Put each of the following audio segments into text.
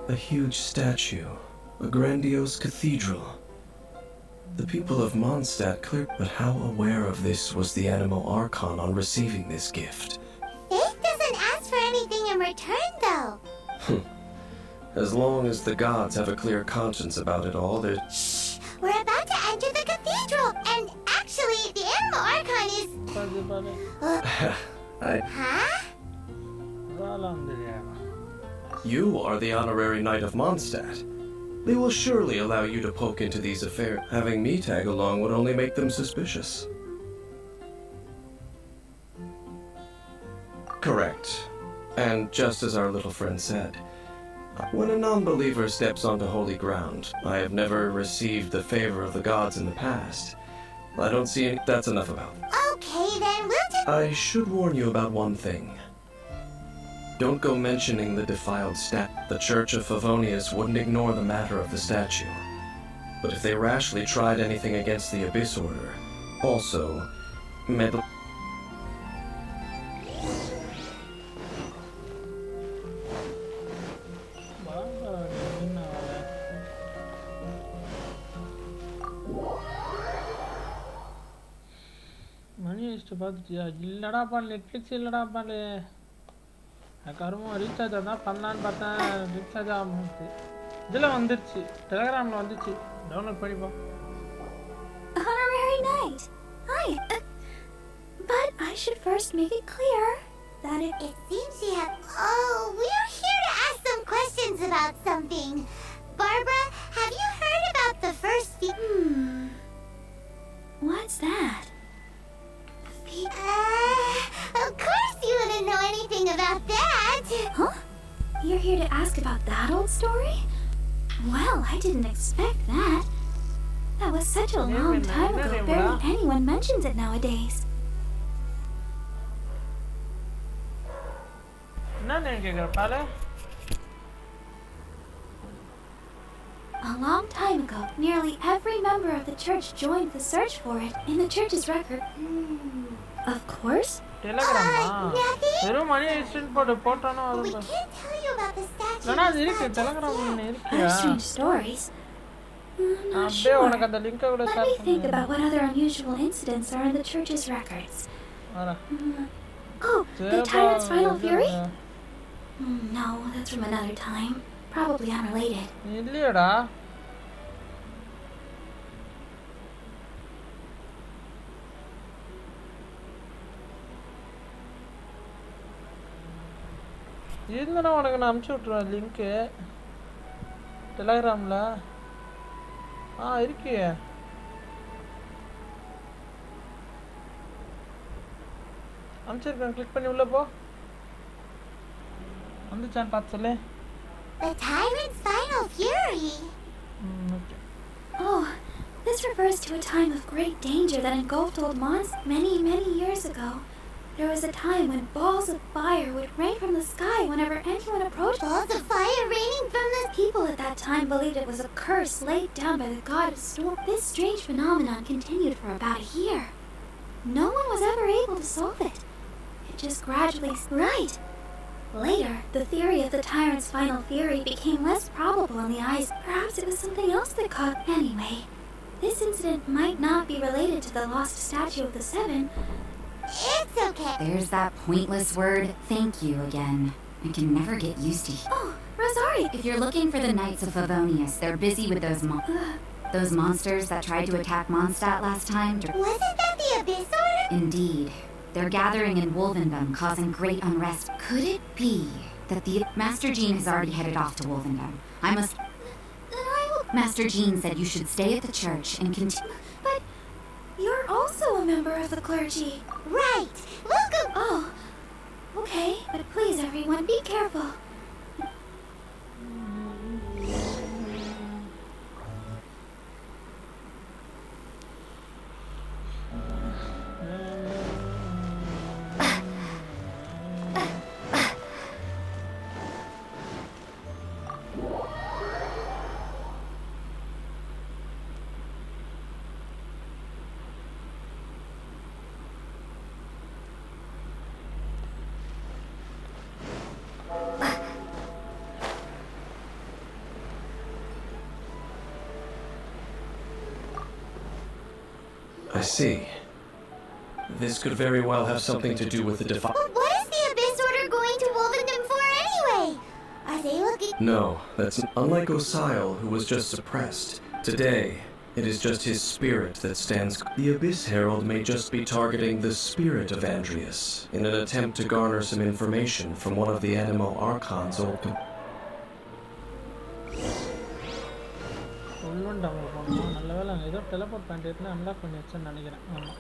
A huge statue, a grandiose cathedral. The people of Mondstadt cleared, but how aware of this was the Animo Archon on receiving this gift? Faith doesn't ask for anything in return, though. As long as the gods have a clear conscience about it all, they're... Shh! We're about to enter the cathedral, and actually, the Animo Archon is... Huh? You are the honorary knight of Mondstadt. They will surely allow you to poke into these affairs. Having me tag along would only make them suspicious. Correct. And just as our little friend said, when a non-believer steps onto holy ground, I have never received the favor of the gods in the past. I don't see any... That's enough about it. Okay, then we'll just... I should warn you about one thing. Don't go mentioning the defiled The Church of Favonius wouldn't ignore the matter of the statue. But if they rashly tried anything against the Abyss Order, also, meddle... money list பார்த்துட்டியா? இல்லடாப்பா, Netflix இல்லடாப்பா. கருமம் recharge தான் பண்ணலான்னு பார்த்தேன், recharge ஆகுது. இதில் வந்துருச்சு, டெலிகிராமில் வந்துச்சு, download பண்ணிப்போம். Honorary Knight! Hi! But I should first make it clear that it seems you have... Oh, we are here to ask some questions about something. Barbara, have you heard about the first... What's that? Of course you wouldn't know anything about that! Huh? You're here to ask about that old story? Well, I didn't expect that. That was such a long time ago, barely anyone mentions it nowadays. A long time ago, nearly every member of the church joined the search for it in the church's record. Of course. Telegram. We can't tell you about the statue. There are strange stories. Not sure. Let me think about what other unusual incidents are in the church's records. Oh, the Tyrant's Final Fury? No, that's from another time. Probably unrelated. இருந்தா உனக்கு நான் அனுப்பிச்சு விட்ருவேன் link டெலிகிராமில். இருக்கியே. அனுப்பிச்சிருக்கேன், click பண்ணி உள்ளே போ. வந்துச்சான்னு பார்த்து சொல்லு. The Tyrant's Final Fury? Okay. Oh, this refers to a time of great danger that engulfed old Mons many, many years ago. There was a time when balls of fire would rain from the sky whenever anyone approached. Balls of fire raining from the... People at that time believed it was a curse laid down by the god of storm. This strange phenomenon continued for about a year. No one was ever able to solve it. It just gradually... Right! Later, the theory of the Tyrant's Final Fury became less probable in the eyes. Perhaps it was something else that caused... Anyway, this incident might not be related to the lost statue of the Seven. It's okay. There's that pointless word, thank you again. I can never get used to it. Oh, Rosari! If you're looking for the Knights of Favonius, they're busy with those monsters that tried to attack Mondstadt last time. Wasn't that the Abyss Order? Indeed. They're gathering in Wolvendom, causing great unrest. Could it be that the... Master Jean has already headed off to Wolvendom. I must... Master Jean said you should stay at the church and continue... But... You're also a member of the clergy. Right. Welcome. Oh. Okay, but please, everyone, be careful. I see. This could very well have something to do with the But what is the Abyss Order going to Wolvendom for anyway? Are they looking... No, that's unlike Osile, who was just suppressed. Today, it is just his spirit that stands. The Abyss Herald may just be targeting the spirit of Andreas in an attempt to garner some information from one of the Animo Archon's old உள்வன் download பண்ணணும். நல்ல வேலை அங்கே ஏதோ teleport பண்ணிட்டு இருந்தால் unlock பண்ணி வச்சேன்னு நினைக்கிறேன். ஆமாம்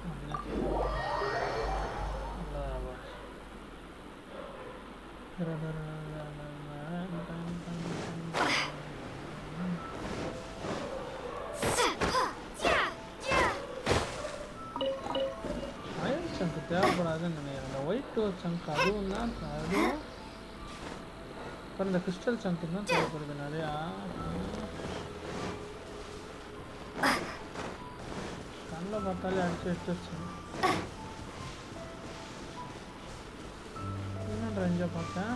அயன் சங்கு தேவைப்படாதுன்னு நினைக்கிறேன். அந்த ஒயிட் டோர் சங்கு அதுவும் தான் அதுவும் அப்புறம் இந்த கிறிஸ்டல் சங்கு தான் தேவைப்படுது நிறையா. கண்ணில் பார்த்தாலே அடிச்சு எடுத்து வச்சேன். இன்னொன்று எங்கே பார்த்தேன்.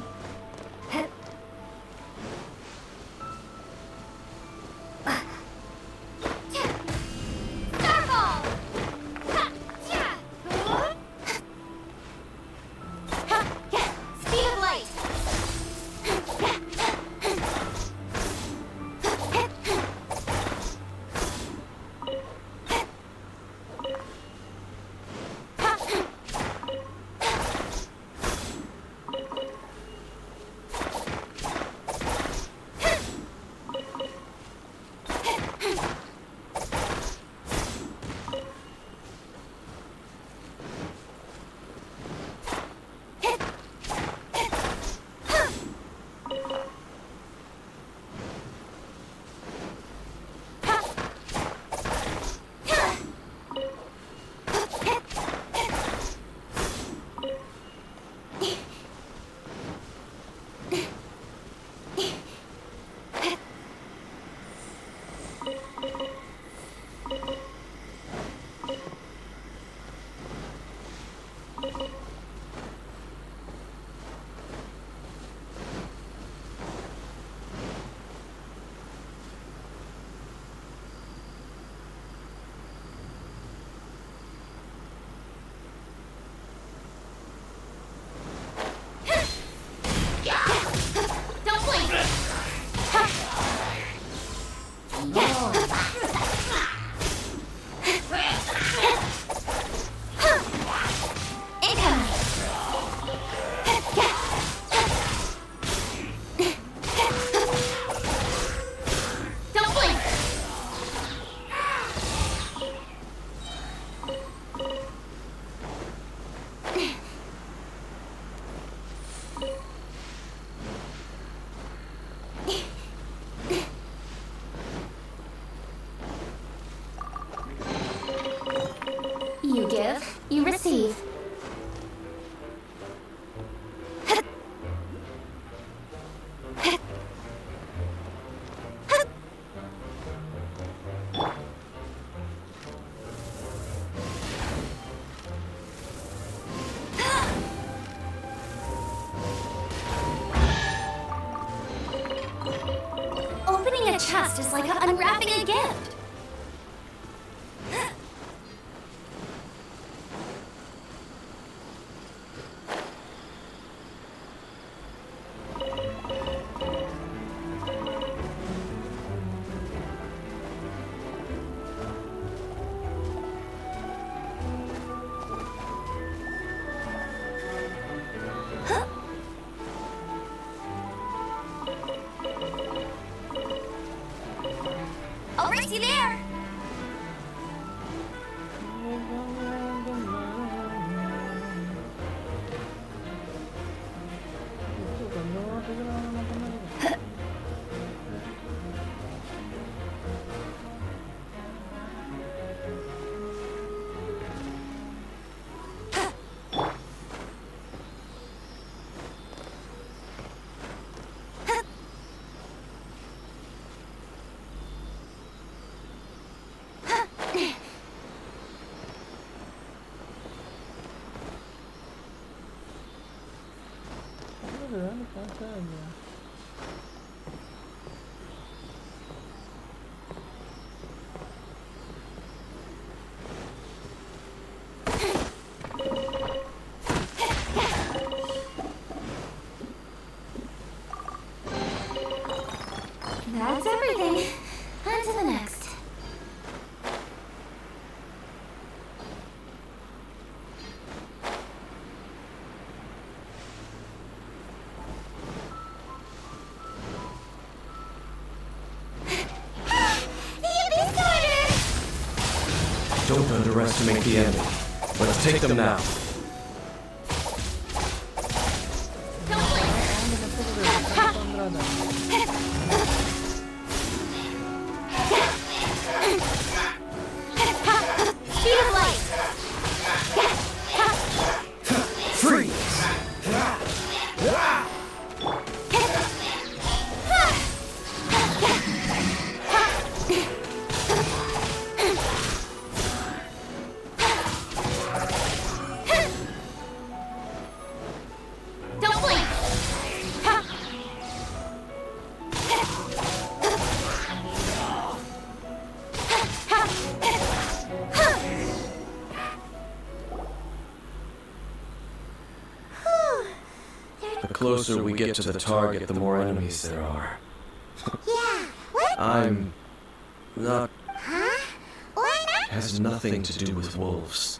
You give, you receive. Opening a chest is like unwrapping a gift. I'll race you there! Don't underestimate the enemy. Let's take them now. Speed of light! Freeze! Don't blink! The closer we get to the target, the more enemies there are. Yeah, what? I'm not... Huh? Why not? has nothing to do with wolves.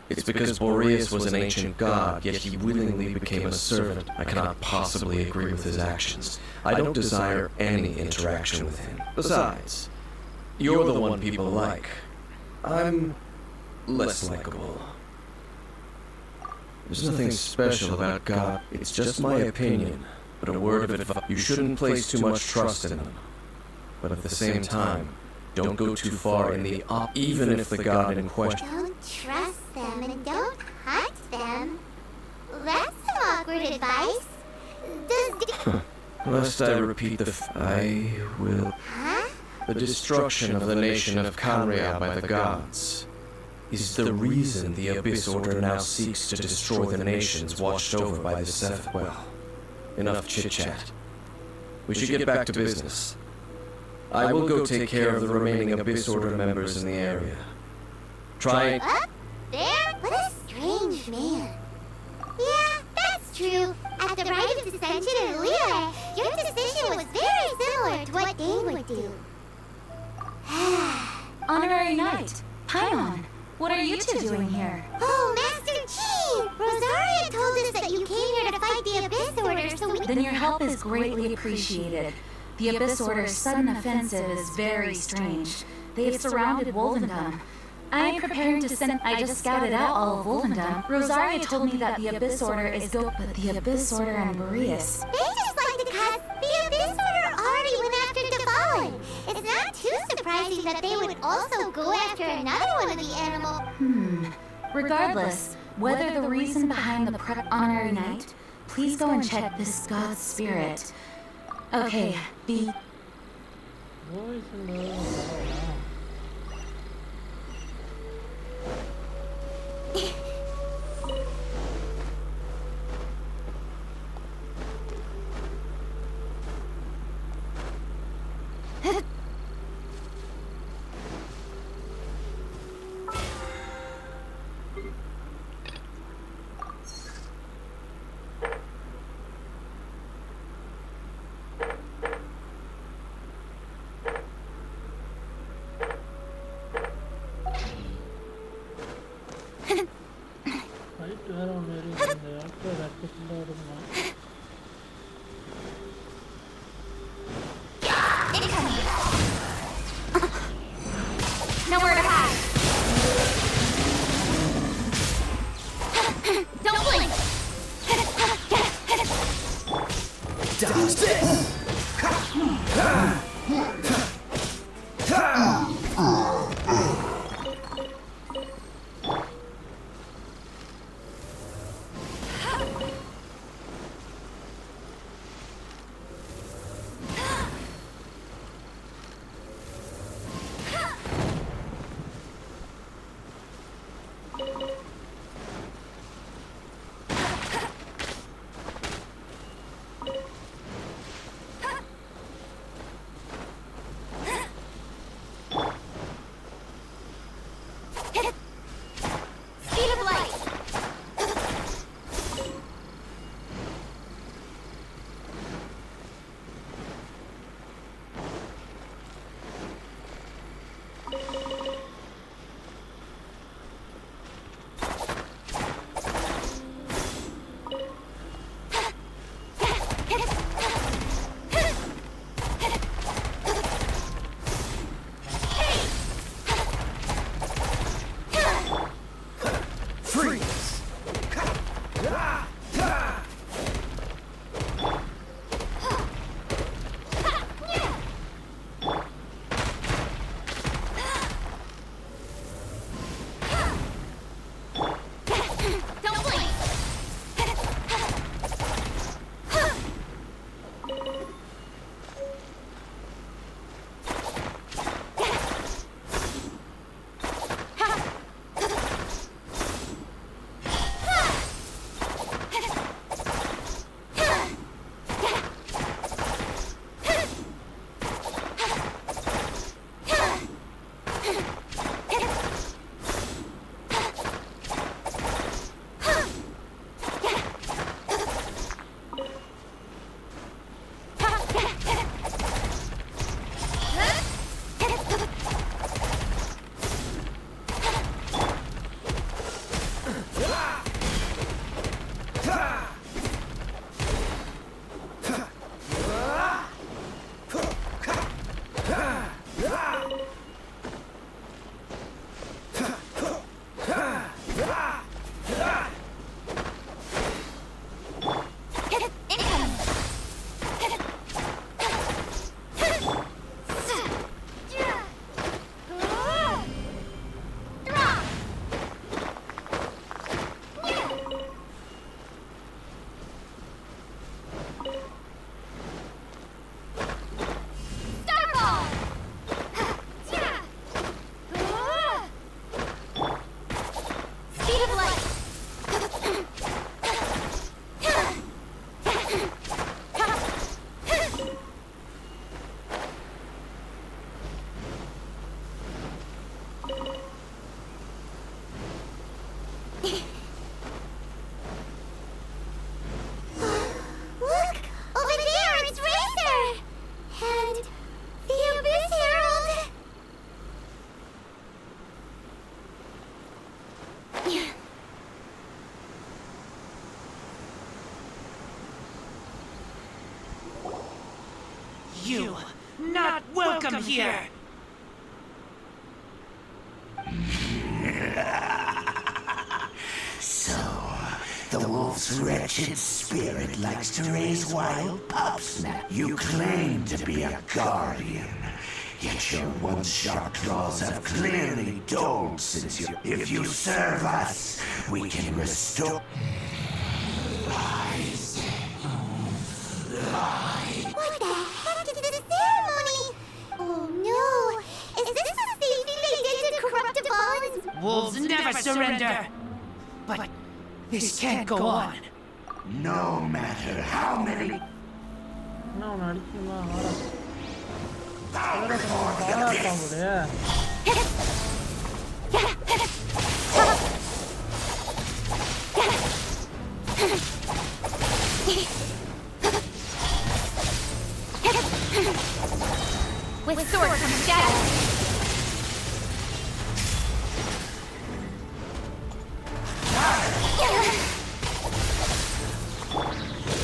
It's because Boreas was an ancient god, yet he willingly became a servant. I cannot possibly agree with his actions. I don't desire any interaction with him. Besides, you're the one people like. I'm less likable. There's nothing special about God. It's just my opinion. But a word of advice: you shouldn't place too much trust in them. But at the same time, don't go too far in the even if the god in question. Don't trust them and don't hunt them. That's some awkward advice. Lest I repeat I will. Huh? The destruction of the nation of Canria by the gods is the reason the Abyss Order now seeks to destroy the nations watched over by the Seventh. Well, enough chit-chat. We should get back to business. I will go take care of the remaining Abyss Order members in the area. Try... Up there? What a strange man. Yeah, that's true. At the rite of dissension in Lira, your decision was very similar to what Dane would do. Honorary Knight, Paimon, what are you two doing here? Oh, Master Chi! Rosaria told us that you came here to fight the Abyss Order, so we... Then your help is greatly appreciated. The Abyss Order's sudden offensive is very strange. They've surrounded Wolvendom. I am preparing to send... I just scouted out all of Wolvendom. Rosaria told me that the Abyss Order is go... But the Abyss Order and Boreas... They just like to cuss. The Abyss Order already went after the Fallen. It's not too surprising that they would also go after another one of the animals. Regardless, whether the reason behind the Honorary Knight, please go and check this god's spirit. Okay, the... Voice alone. Fight வேற ஒன்று இருக்கு இந்த இடத்துல ரெட்டிஃபுல்லாக இருக்குமா Nowhere to hide. Don't blink. Dodge this! You not welcome here! So, the wolf's wretched spirit likes to raise wild pups now. You claim to be a guardian, yet your once sharp claws have clearly dulled since you... If you serve us, we can restore... Lies. Lies. What the heck is this ceremony? Oh no! Is this a safety they did to corrupt bonds? Wolves never surrender! But this can't go on. No matter how many... என்ன அவனை அடிக்குமா பாராட்டாங்களே With sword comes shadow.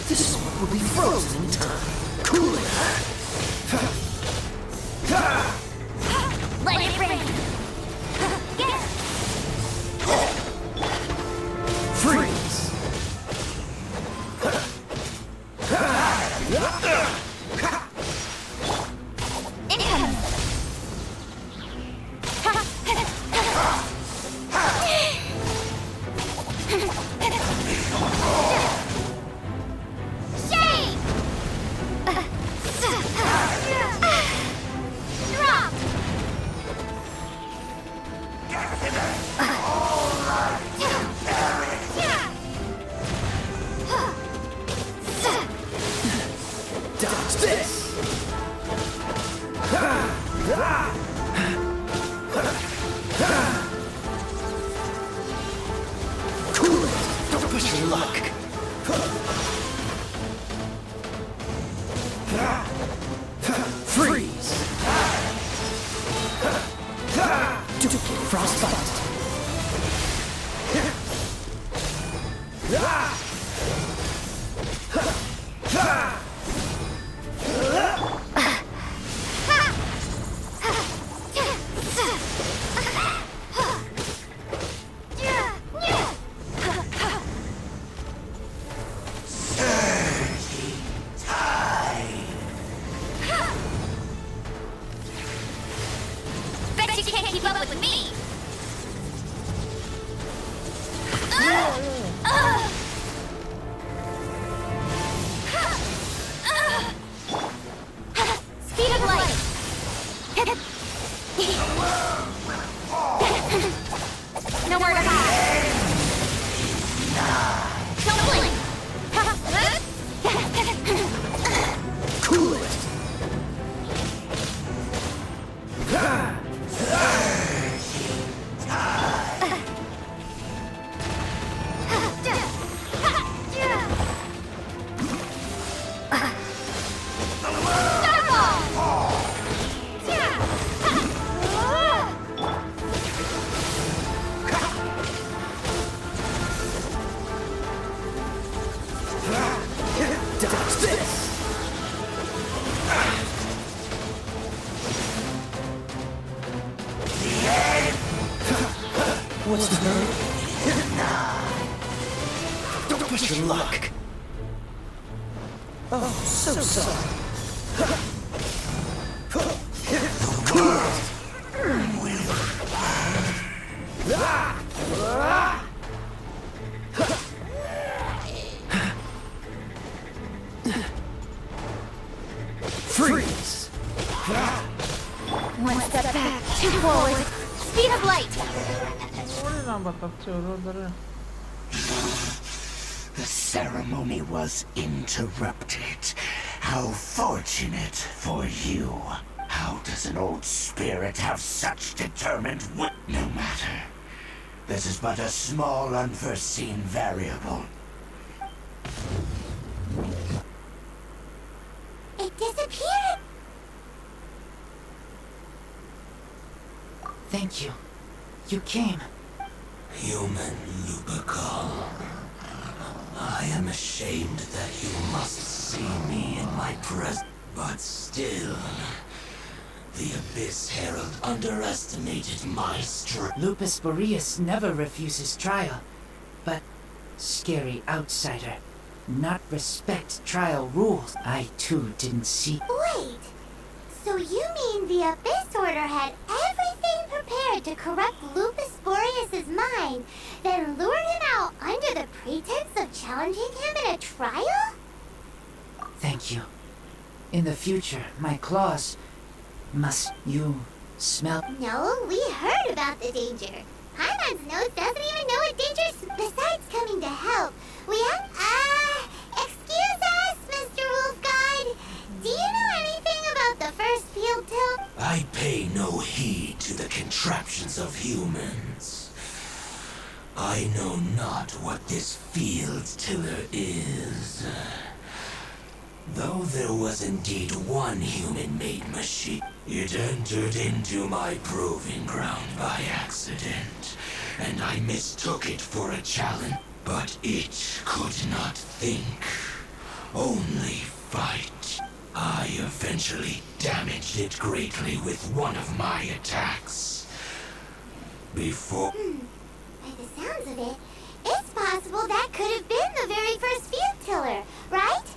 This sword will be frozen in time. Cool it. Let it rain. Freeze. Incoming. Shame. Drop. Dodge this. Cool it. Don't push your luck. Freeze. Duplicate frostbite. Bet you can't keep up with me. Speed of light. Nowhere to hide. Don't blink. Cool it. What's the hurry? Don't push your luck. Oh, so sorry. Freeze! One step back, two forward. Speed of light. ஓடிடலாம் தப்பிச்சு ஒரு The ceremony was interrupted. How fortunate for you. How does an old spirit have such determined wit? No matter. This is but a small unforeseen variable. It disappeared. Thank you. You came. Human Lupical. I am ashamed that you must see me in my presence, but still, the Abyss Herald underestimated my strength. Lupus Boreas never refuses trial, but scary outsider, not respect trial rules. I too didn't see. Wait. So you mean the Abyss Order had everything prepared to corrupt Lupus Boreas' mind, then lured him out under the pretense of challenging him in a trial? Thank you. In the future, my claws must you smell. No, we heard about the danger. Paimon's nose doesn't even know what danger's besides coming to help. We have... excuse us, Mr. Wolf Guide. Do you know anything about the first field tilt? I pay no heed to the contraptions of humans. I know not what this field tiller is. Though there was indeed one human-made machine, it entered into my proving ground by accident, and I mistook it for a challenge. But it could not think, only fight. I eventually damaged it greatly with one of my attacks. Before... By the sounds of it, it's possible that could have been the very first field tiller, right?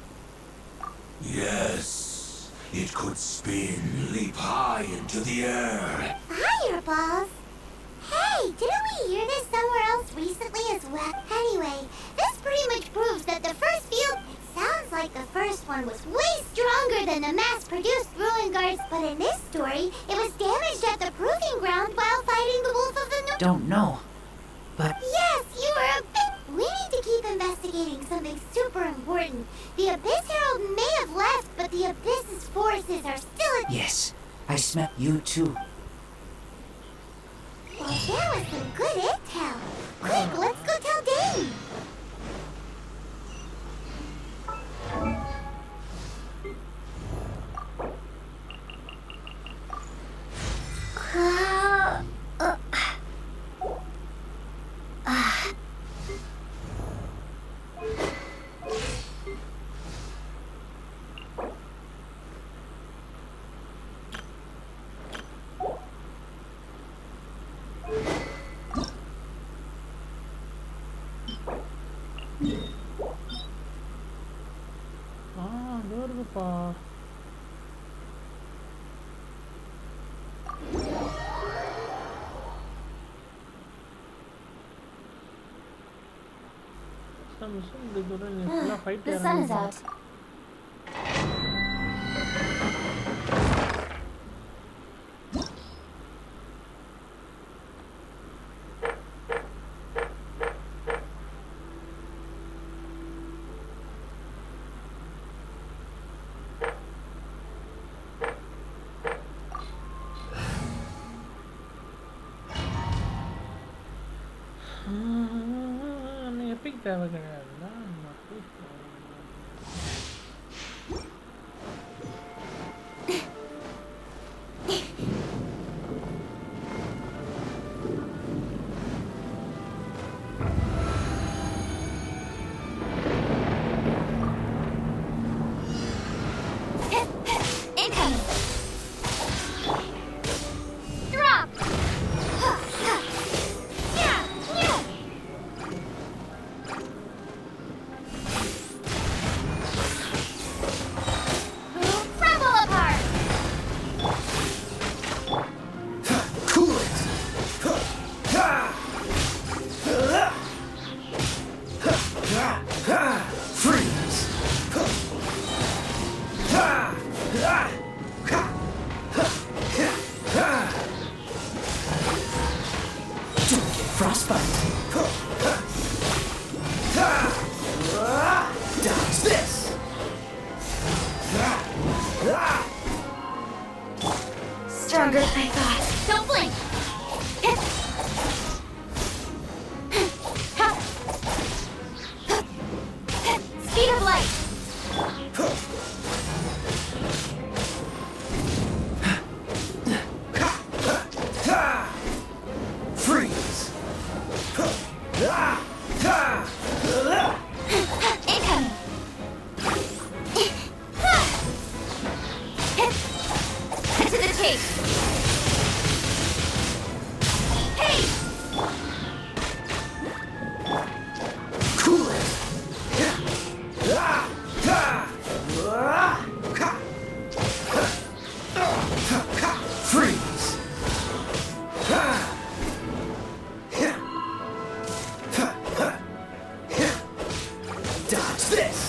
Yes, it could spin, leap high into the air. Fireballs? Hey, didn't we hear this somewhere else recently as well? Anyway, this pretty much proves that the first field... Sounds like the first one was way stronger than the mass-produced ruin guards, but in this story, it was damaged at the proving ground while fighting the Wolf of the North. Don't know, but Yes, you were a bit... We need to keep investigating something super important. The Abyss Herald may have left, but the Abyss's forces are still... yes, I smell you too. Well, there was some good intel. Quick, let's go tell Dane. இதோ இருக்குப்பா The sun is out. Epic தேவை கிடையாதுல்ல Incoming. Drop. Yeah. Frostbite. Dodge this. Stronger than I thought. Don't blink! Speed of light! Freeze. Incoming! To the chase! Hey! Cool it. Freeze. Dodge this.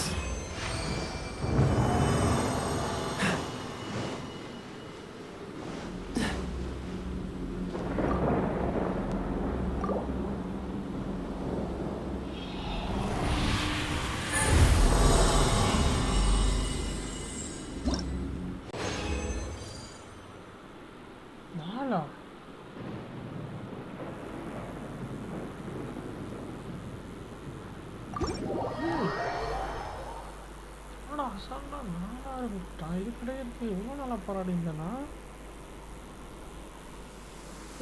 நாளா ஆனா அசால்ட்டா 4 விட்டான். இது கிடையாது எவ்வளோ நாளாக போராடி இருந்தேன்னா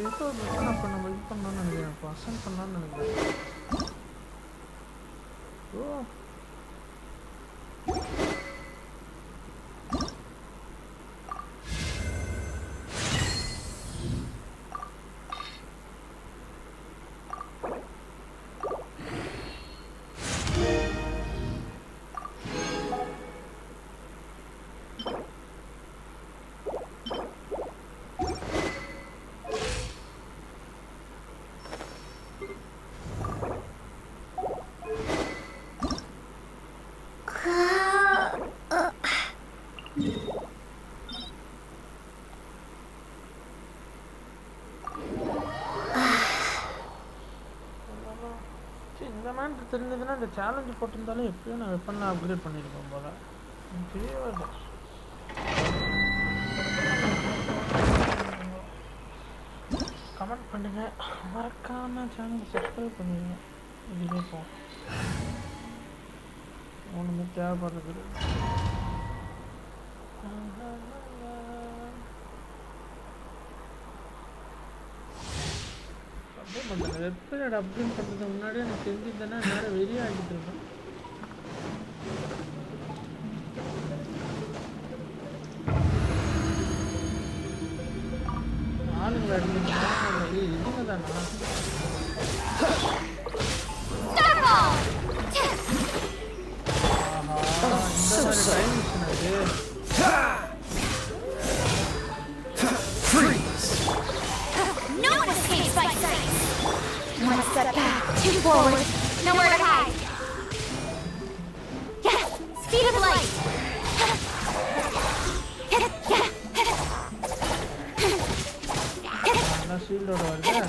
ஏதோ ஒரு அப்போ நம்ம இது பண்ணலான்னு நினைக்கிறேன். இப்போ அசன் பண்ணலான்னு நினைக்கிறேன். ஓ இந்த மாதிரி தெரிஞ்சதுன்னா இந்த சேலஞ்சு போட்டிருந்தாலும் எப்படியும் நான் வெப்பன்லாம் அப்கிரேட் பண்ணியிருப்பேன் போல. எனக்கு தெரியவே இல்லை. கமெண்ட் பண்ணுங்க, மறக்காம சேனல் சப்ஸ்கிரைப் பண்ணிடுங்க. இதுவே போ ஒன்றுமே தேவைப்படுறது. வெப்பன் அப்டேட் பண்ணுறதுக்கு முன்னாடியே எனக்கு தெரிஞ்சிருந்தேன்னா நேரம் வெளியே ஆகிட்டு இருக்கேன். ஆளுங்களை அடிக்கிறேன் இதுங்க தானா? ஆஹா, இந்த மாதிரி டைம் மிஷின் அது. No one escapes by sight! One step back, two forward, nowhere to hide! Yeah! Speed of light! நல்லா ஷீல்டோட வருது.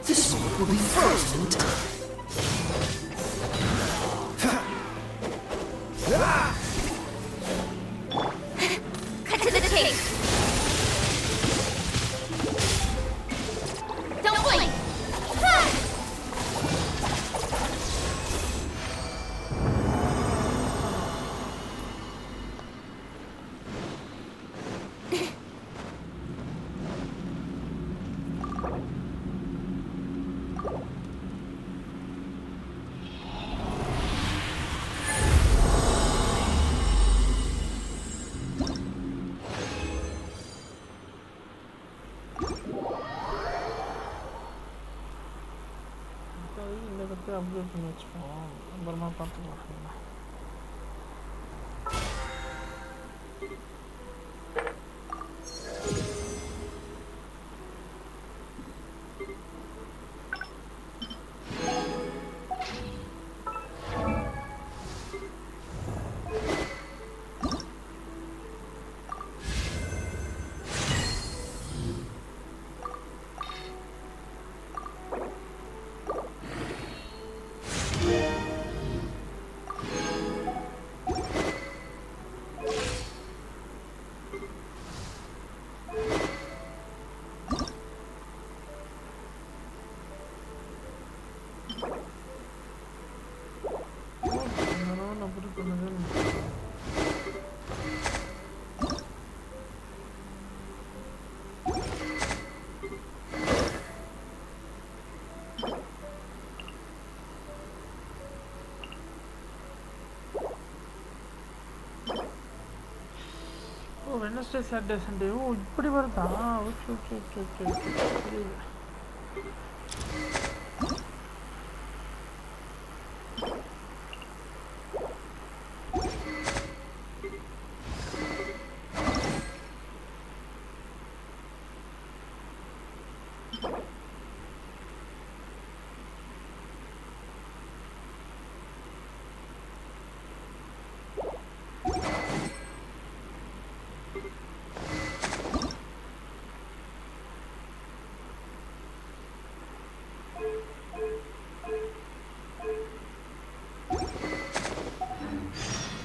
This one will be frozen in time. Cut to the chase! Don't blink! இந்த கற்று update பண்ணி வச்சுப்போம், அப்புறமா பார்த்துக்கலாம். Wednesday Saturday Sunday ஓ இப்படி வருதா okay okay okay okay okay புரியுது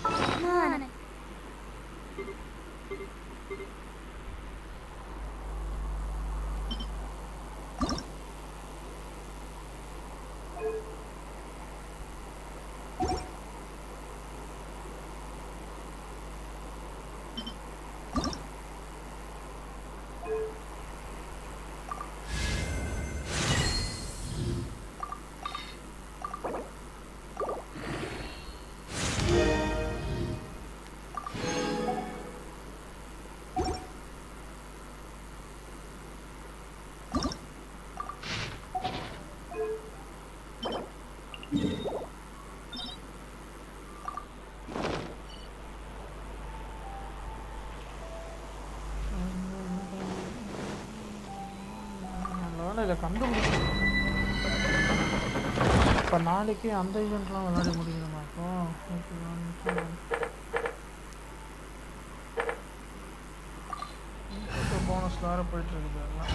Come on. இதை கண்டுபிடிக்கணும் இப்போ நாளைக்கு அந்த ஈவெண்ட்லாம் விளையாடி முடிக்கணுமா இப்போ போனஸ் வேறு போயிட்டுருக்குது எல்லாம்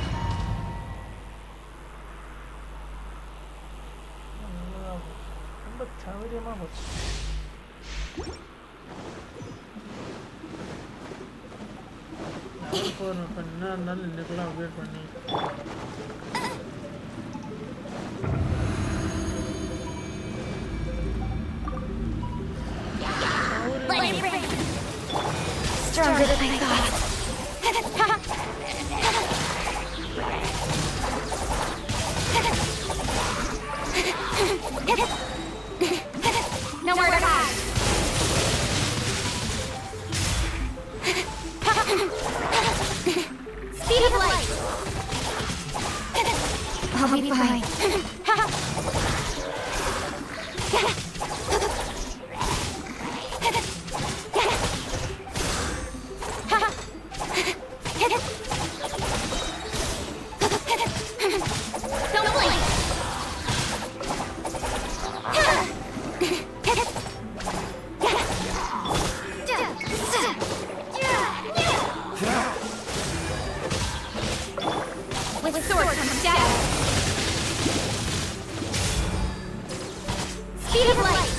ரொம்ப சௌகரியமாக போச்சு இப்போ என்ன இருந்தாலும் இன்னைக்குலாம் அப்டேட் பண்ணி Stronger than I thought. Nowhere to hide. Speed of light. I'll be fine. Don't blink. With sword comes shadow. Speed of light.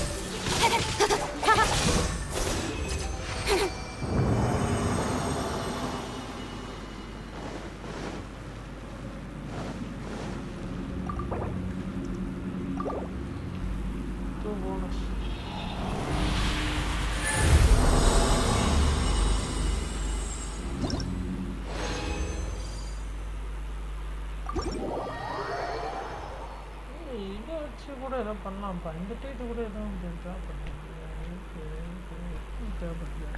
bonus. இதை வச்சு கூட எதாவது பண்ணலாம்ப்பா இந்த டைட்டு கூட எதுவும் தேவைப்படுது தேவைப்படுது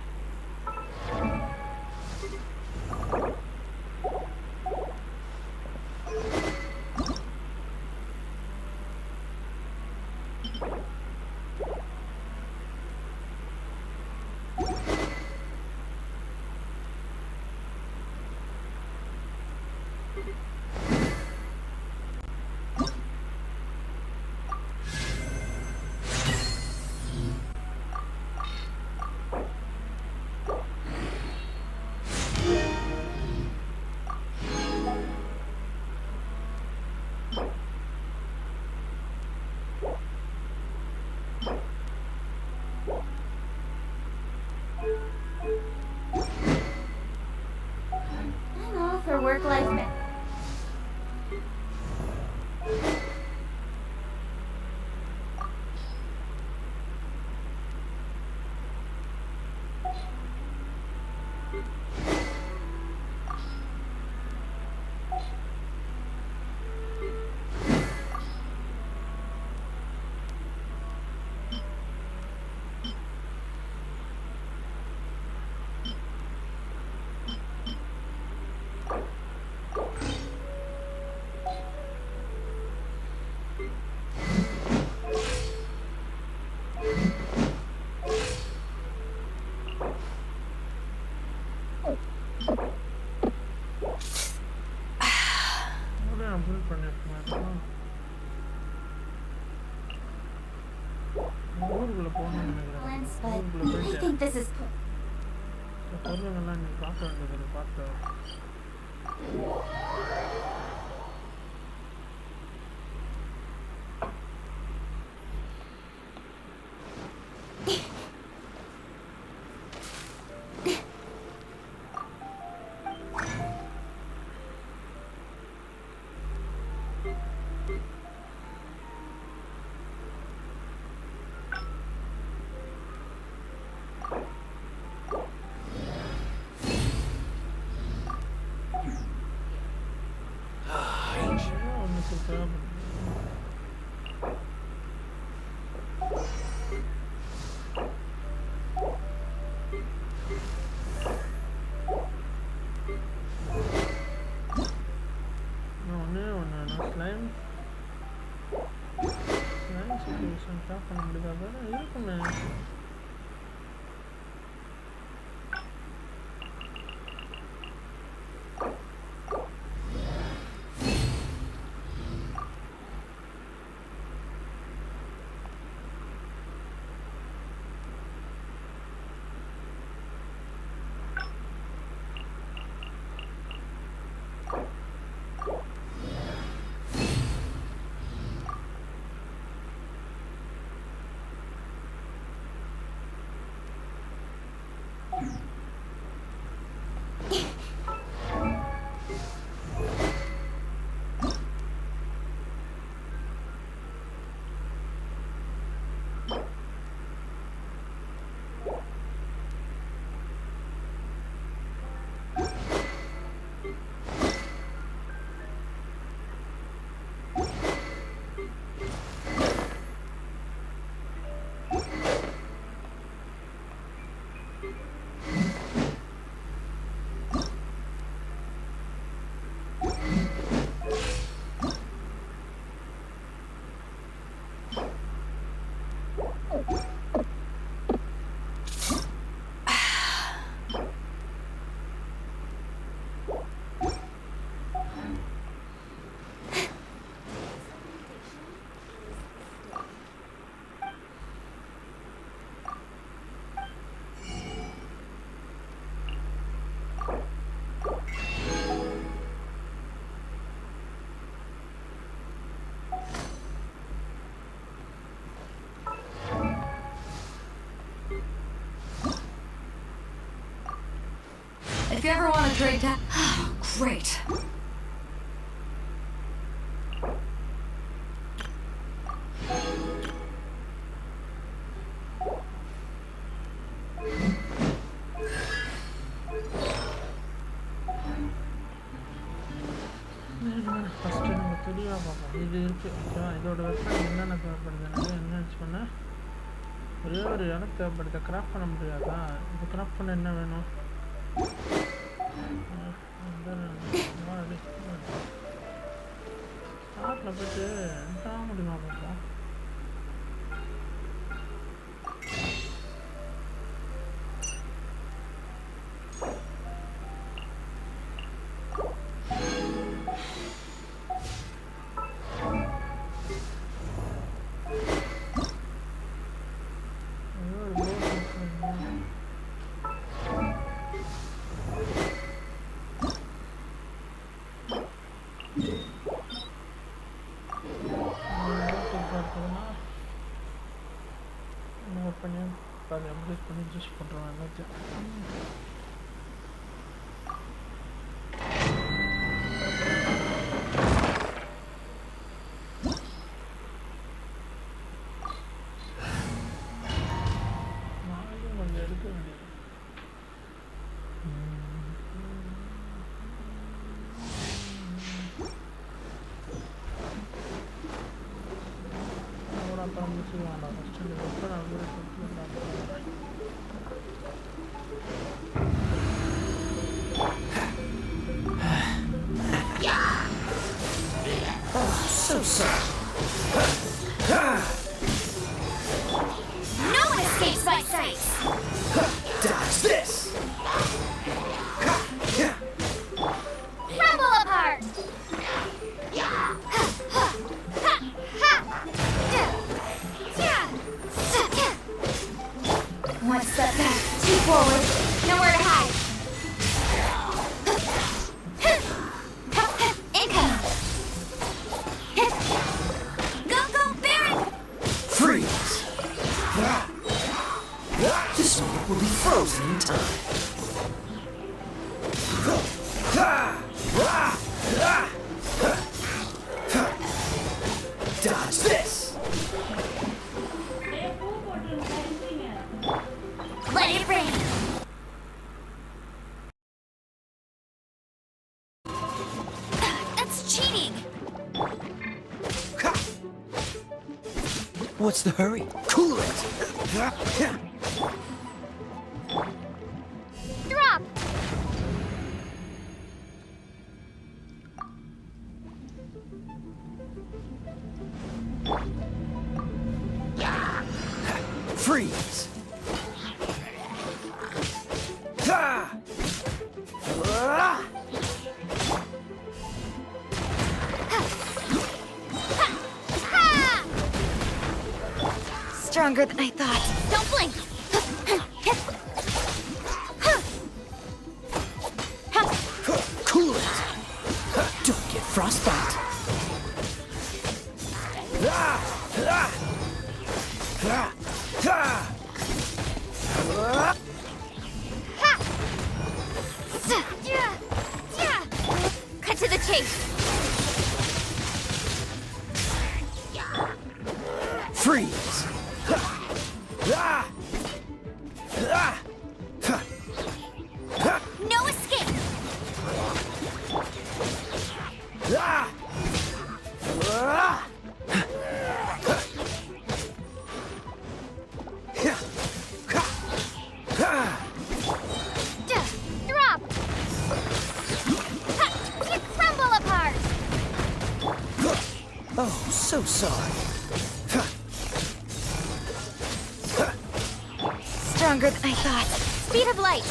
பண்ணிருக்கோம். ஊருக்குள்ள போகணும்னு நினைக்கிறேன். ஊருக்குள்ள I போயிட்டு think this is. இந்த பொருளுங்கெல்லாம் நீ பார்க்க வேண்டியது பார்த்து. பண்ண முடியாது இருக்குமே. If you ever want to trade time. Great. First நம்ம தெளிவாக பார்ப்போம். இது இருக்குது ஓகேவா. இதோட வெப்பன் என்னென்ன தேவைப்படுது என்ன பண்ணால் ஒரே ஒரு இடம் தேவைப்படுது. கிராஃப்ட் பண்ண முடியாதா? இது கிராஃப்ட் பண்ண என்ன வேணும்? ஸ்டார்ட்டில் போய்ட்டு என்ன முடியுமா பார்ப்போம். அதை அப்டேட் பண்ணி யூஸ் பண்ணுறோம் எல்லாத்தையும். நாளைக்கும் கொஞ்சம் எடுக்க வேண்டியது. அப்புறம் முடிச்சுக்கலாம். ஃபஸ்ட்டு இந்த weapon update So sorry. No one escapes my sight! Dodge this! Crumble apart! What's the hurry? Cool it! Drop! Freeze! Ha! Ah! Stronger than I thought. Don't blink! Cool it! Don't get frostbite! Ah! Ah! Ah! Ah! Cut to the chase! Freeze! Ah! Ah! No escape! Ah! Ah! Drop! You crumble apart! Oh, so sorry. Stronger than I thought. Speed of light!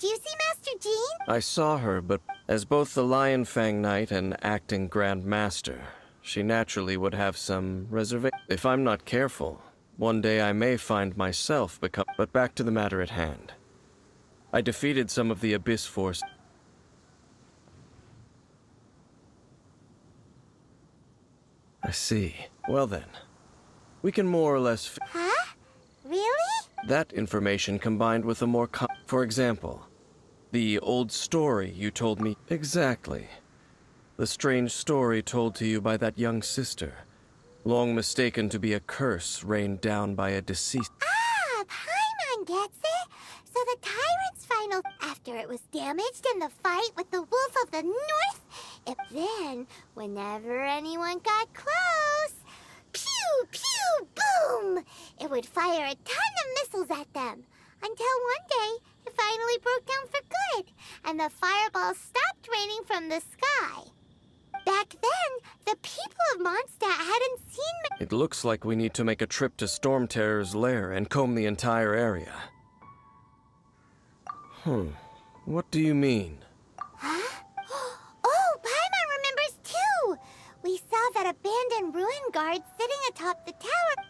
Did you see Master Jean? I saw her, but as both the Lion Fang Knight and acting Grand Master, she naturally would have some reservation. If I'm not careful, one day I may find myself become. But back to the matter at hand. I defeated some of the Abyss Force. I see. Well then, we can more or less. Huh? Really? That information combined with a more for example, the old story you told me. Exactly. The strange story told to you by that young sister, long mistaken to be a curse rained down by a deceased. Ah, Paimon gets it. So the tyrant's final, after it was damaged in the fight with the Wolf of the North, then, whenever anyone got close, pew, pew, boom! It would fire a ton of missiles at them. Until one day, it finally broke down for good, and the fireballs stopped raining from the sky. Back then, the people of Mondstadt hadn't seen. It looks like we need to make a trip to Storm Terror's lair and comb the entire area. What do you mean? Huh? Oh, Paimon remembers too! We saw that abandoned ruin guard sitting atop the tower.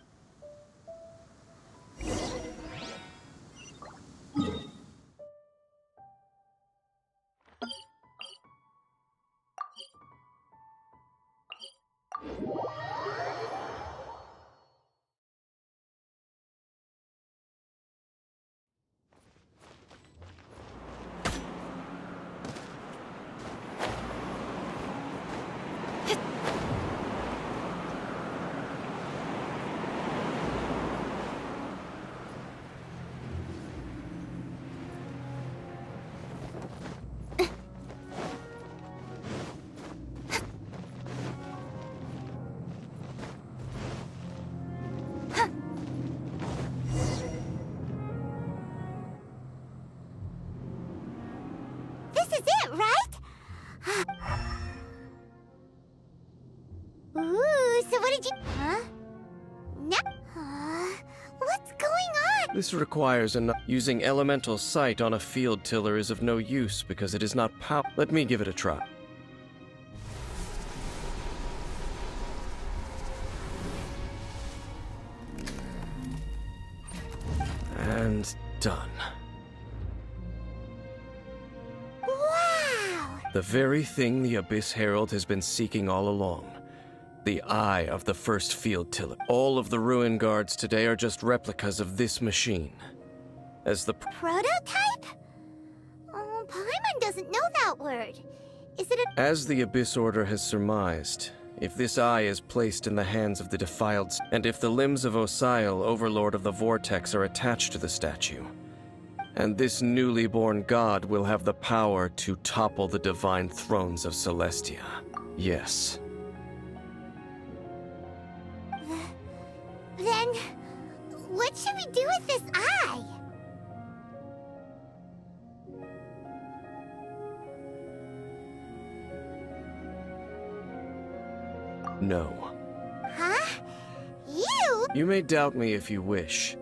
This is it, right? Ooh, so what did you... Huh? No. What's going on? This requires using elemental sight on a field tiller is of no use because it is not power. Let me give it a try. And done. Wow! The very thing the Abyss Herald has been seeking all along. The eye of the first field tiller. All of the ruin guards today are just replicas of this machine. As the Prototype? Oh, Paimon doesn't know that word. Is it a... As the Abyss Order has surmised, if this eye is placed in the hands of the defiled, and if the limbs of Osial, Overlord of the Vortex, are attached to the statue, and this newly born god will have the power to topple the divine thrones of Celestia. Yes. Then, what should we do with this eye? No. Huh? You? You may doubt me if you wish,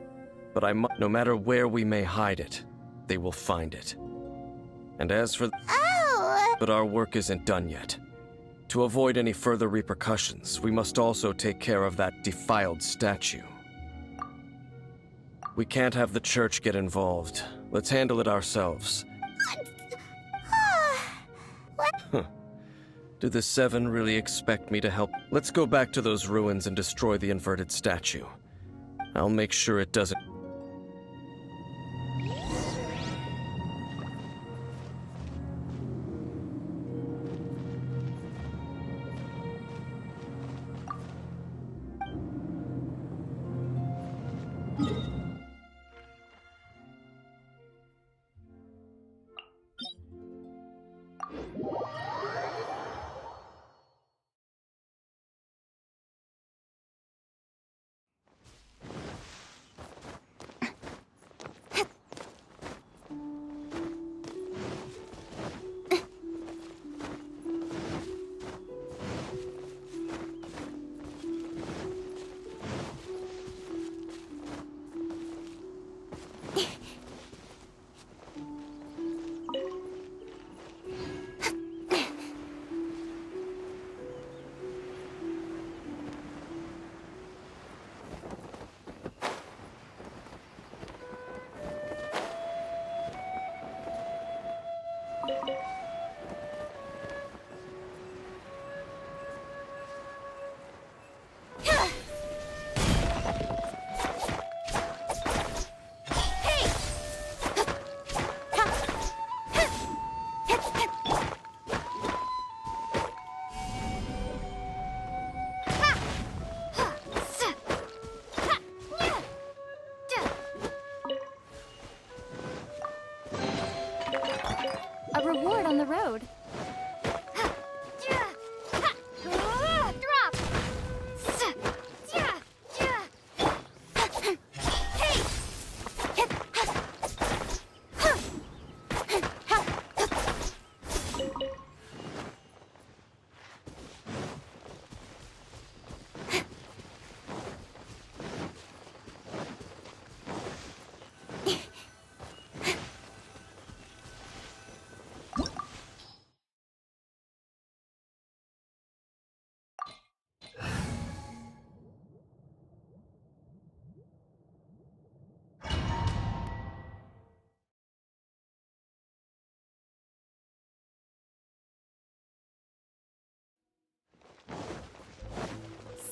but no matter where we may hide it, they will find it. And as for... Oh! But our work isn't done yet. To avoid any further repercussions, we must also take care of that defiled statue. We can't have the church get involved. Let's handle it ourselves. What? Do the Seven really expect me to help? Let's go back to those ruins and destroy the inverted statue. I'll make sure it doesn't...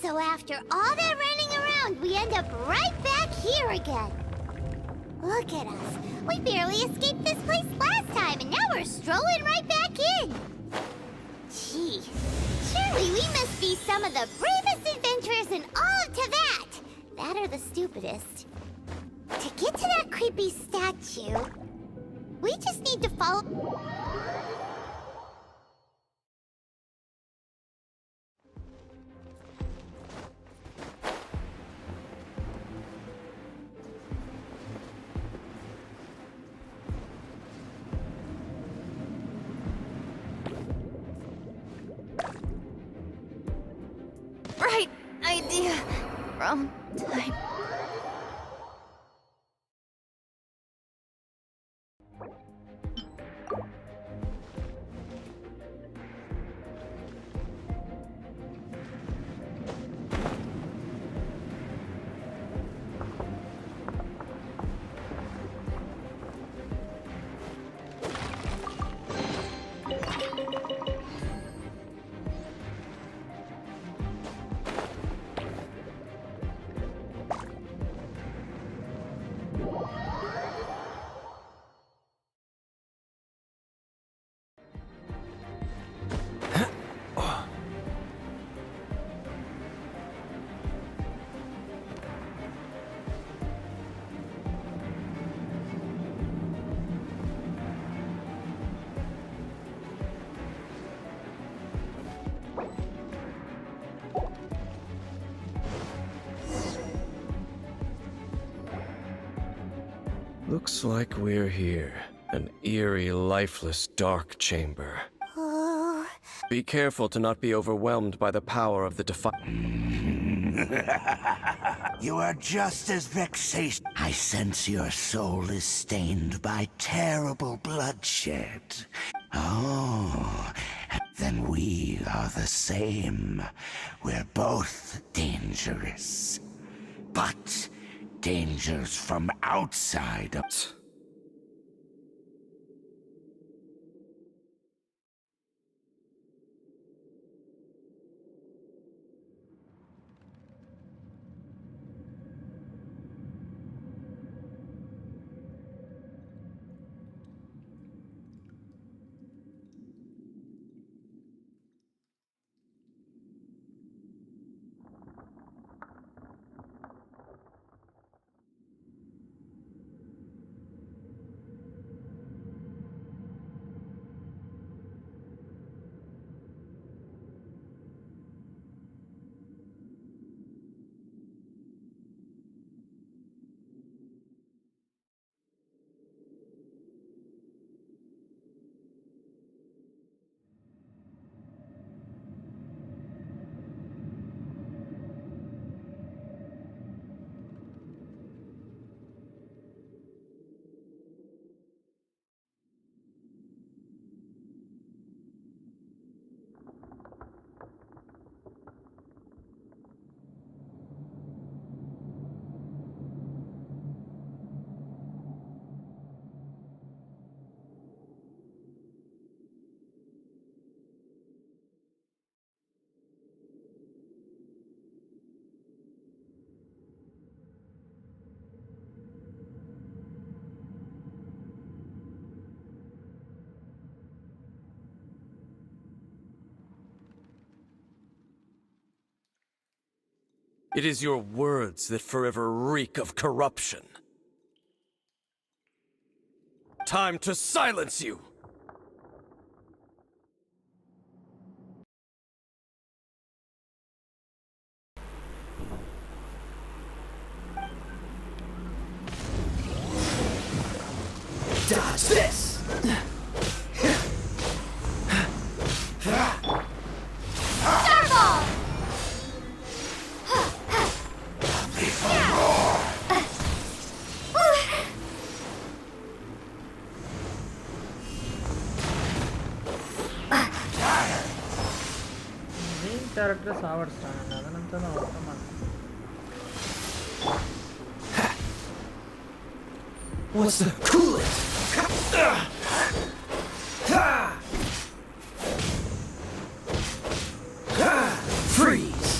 So after all that running around, we end up right back here again. Look at us. We barely escaped this place last time, and now we're strolling right back in. Gee, surely we must be some of the bravest adventurers in all of Teyvat. That or the stupidest. To get to that creepy statue, we just need to follow... Right idea. Wrong time. Looks like we're here. An eerie, lifeless, dark chamber. Oh, Be careful to not be overwhelmed by the power of the You are just as vexatious. I sense your soul is stained by terrible bloodshed. Oh, then we are the same. We're both dangerous. But dangers from outside of... It is your words that forever reek of corruption. Time to silence you! Dodge this! Starball! Main character ಸಾವರ್ಸ್ತಾನೆ ಅದನ್ನಂತ ನಾವು ಅರ್ಥ ಮಾಡ್ತೀವಿ. What's the coolest? Freeze!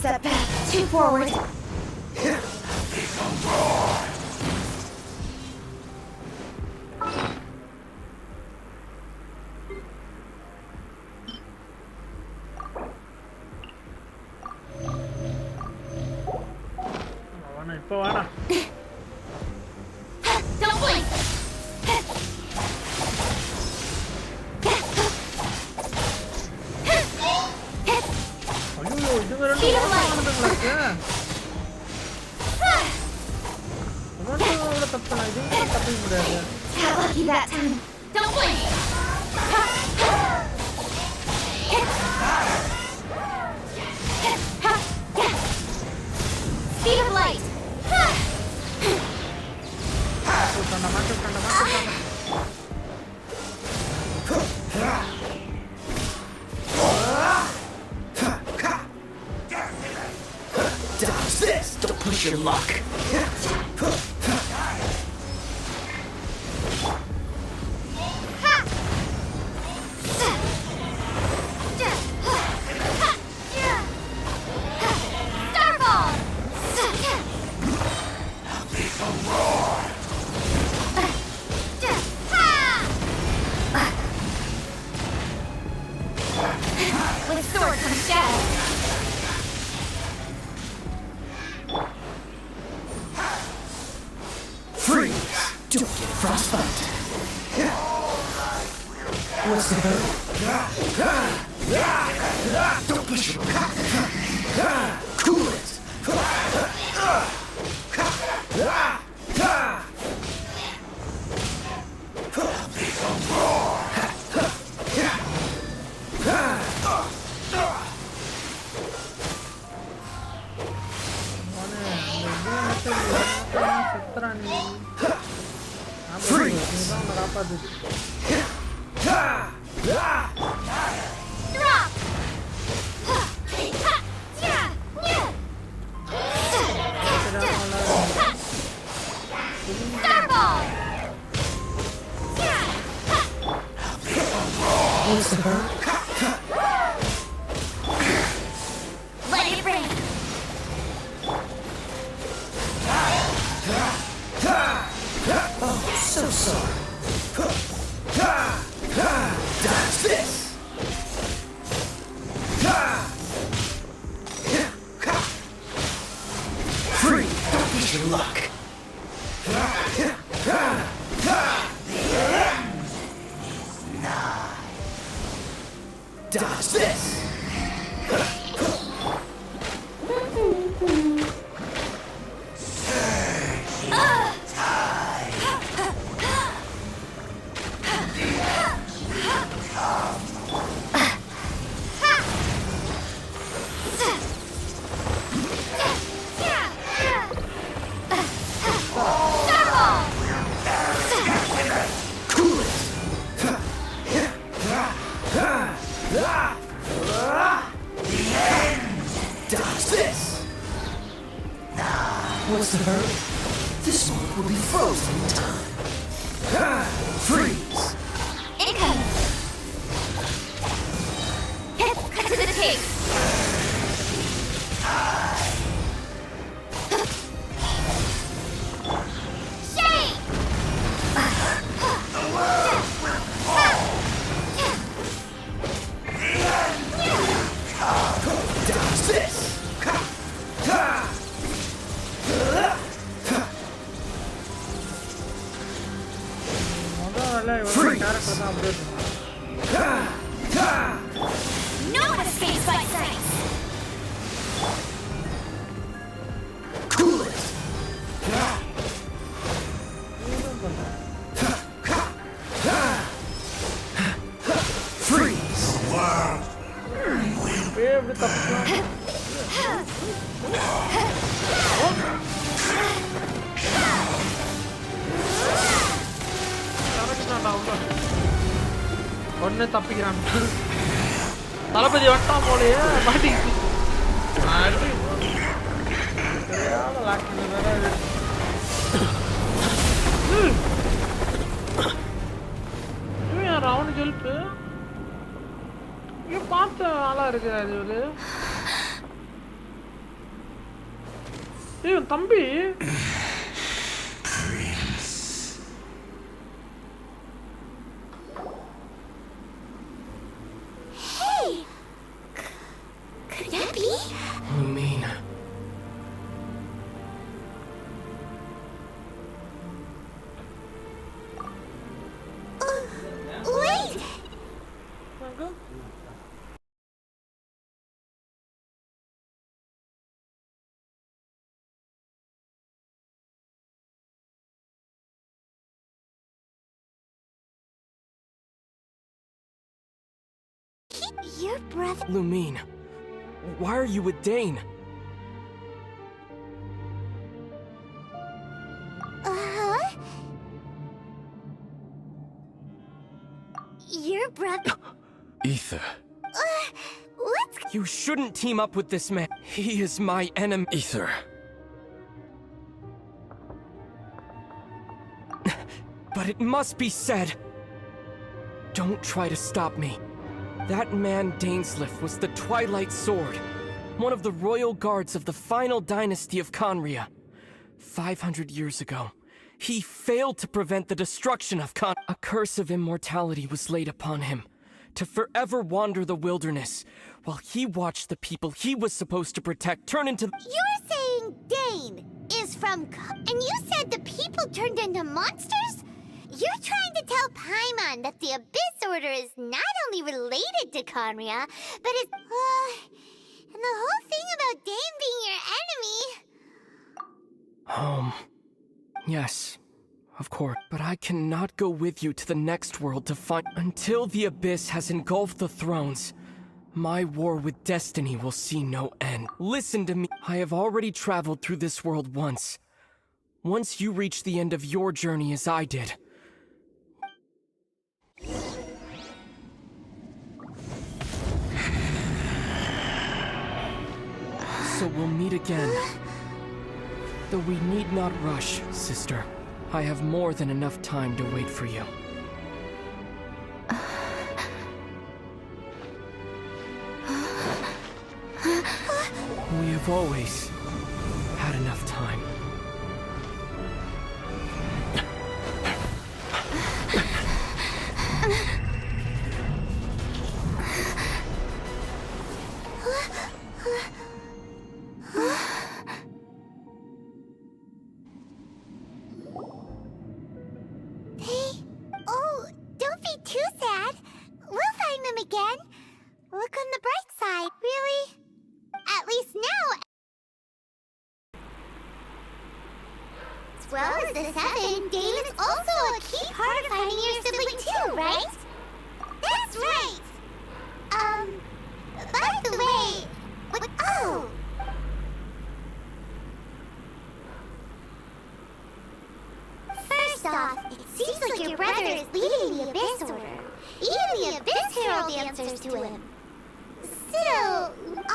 step back, 2 forward. Don't blink! Speed of light! Got lucky that time. Don't blink! Speed of light! Dodge this! Don't push your luck! Starball! With sword comes shadow. Freeze! Don't get frostbite! What's the hurry? Don't push your luck! Cool it! Freeze! Drop! Starball! What's the hurry? Let it rain! Oh, so sorry. Dodge this! Free! Don't push your luck! Dodge this! Cool it! Dodge this! What's the hurry? This one will be frozen in time. Freeze! Incoming! Cut to the chase! Shade! Dodge this! Freeze! No one escapes by sight! Cool it! Freeze! ஒன்னு தப்பிக்கிறான் தளபதி வட்டான் போலயே மாட்டி அவனுக்கு help பார்த்த ஆளா இருக்கிறாரு இவரு ஏய் தம்பி Hey! Could that be? Lumina. Wait! Your brother. Lumine, why are you with Dane? Uh-huh. Your brother. Ether. What's... You shouldn't team up with this man. He is my enemy. Ether. But it must be said. Don't try to stop me. That man Dainsleif was the Twilight Sword, one of the royal guards of the final dynasty of Conria. 500 years ago, he failed to prevent the destruction of A curse of immortality was laid upon him, to forever wander the wilderness, while he watched the people he was supposed to protect turn into... You're saying Dane is from... And you said the people turned into monsters? You're trying to tell Paimon that the Abyss Order is not only related to Conria, but is... and the whole thing about Dane being your enemy... Yes, of course. But I cannot go with you to the next world to find... Until the Abyss has engulfed the thrones, my war with destiny will see no end. Listen to me. I have already traveled through this world once. Once you reach the end of your journey as I did... So we'll meet again. Though we need not rush, sister. I have more than enough time to wait for you. We have always had enough time. Oh, don't be too sad. We'll find them again. Look on the bright side. Really? At least now... As well as the Seven, Dane is also a key part of finding your sibling too, right? That's right! By the way... Oh! First off, it seems like your brother is leading the Abyss Order. Even the Abyss Herald answers to him. Still,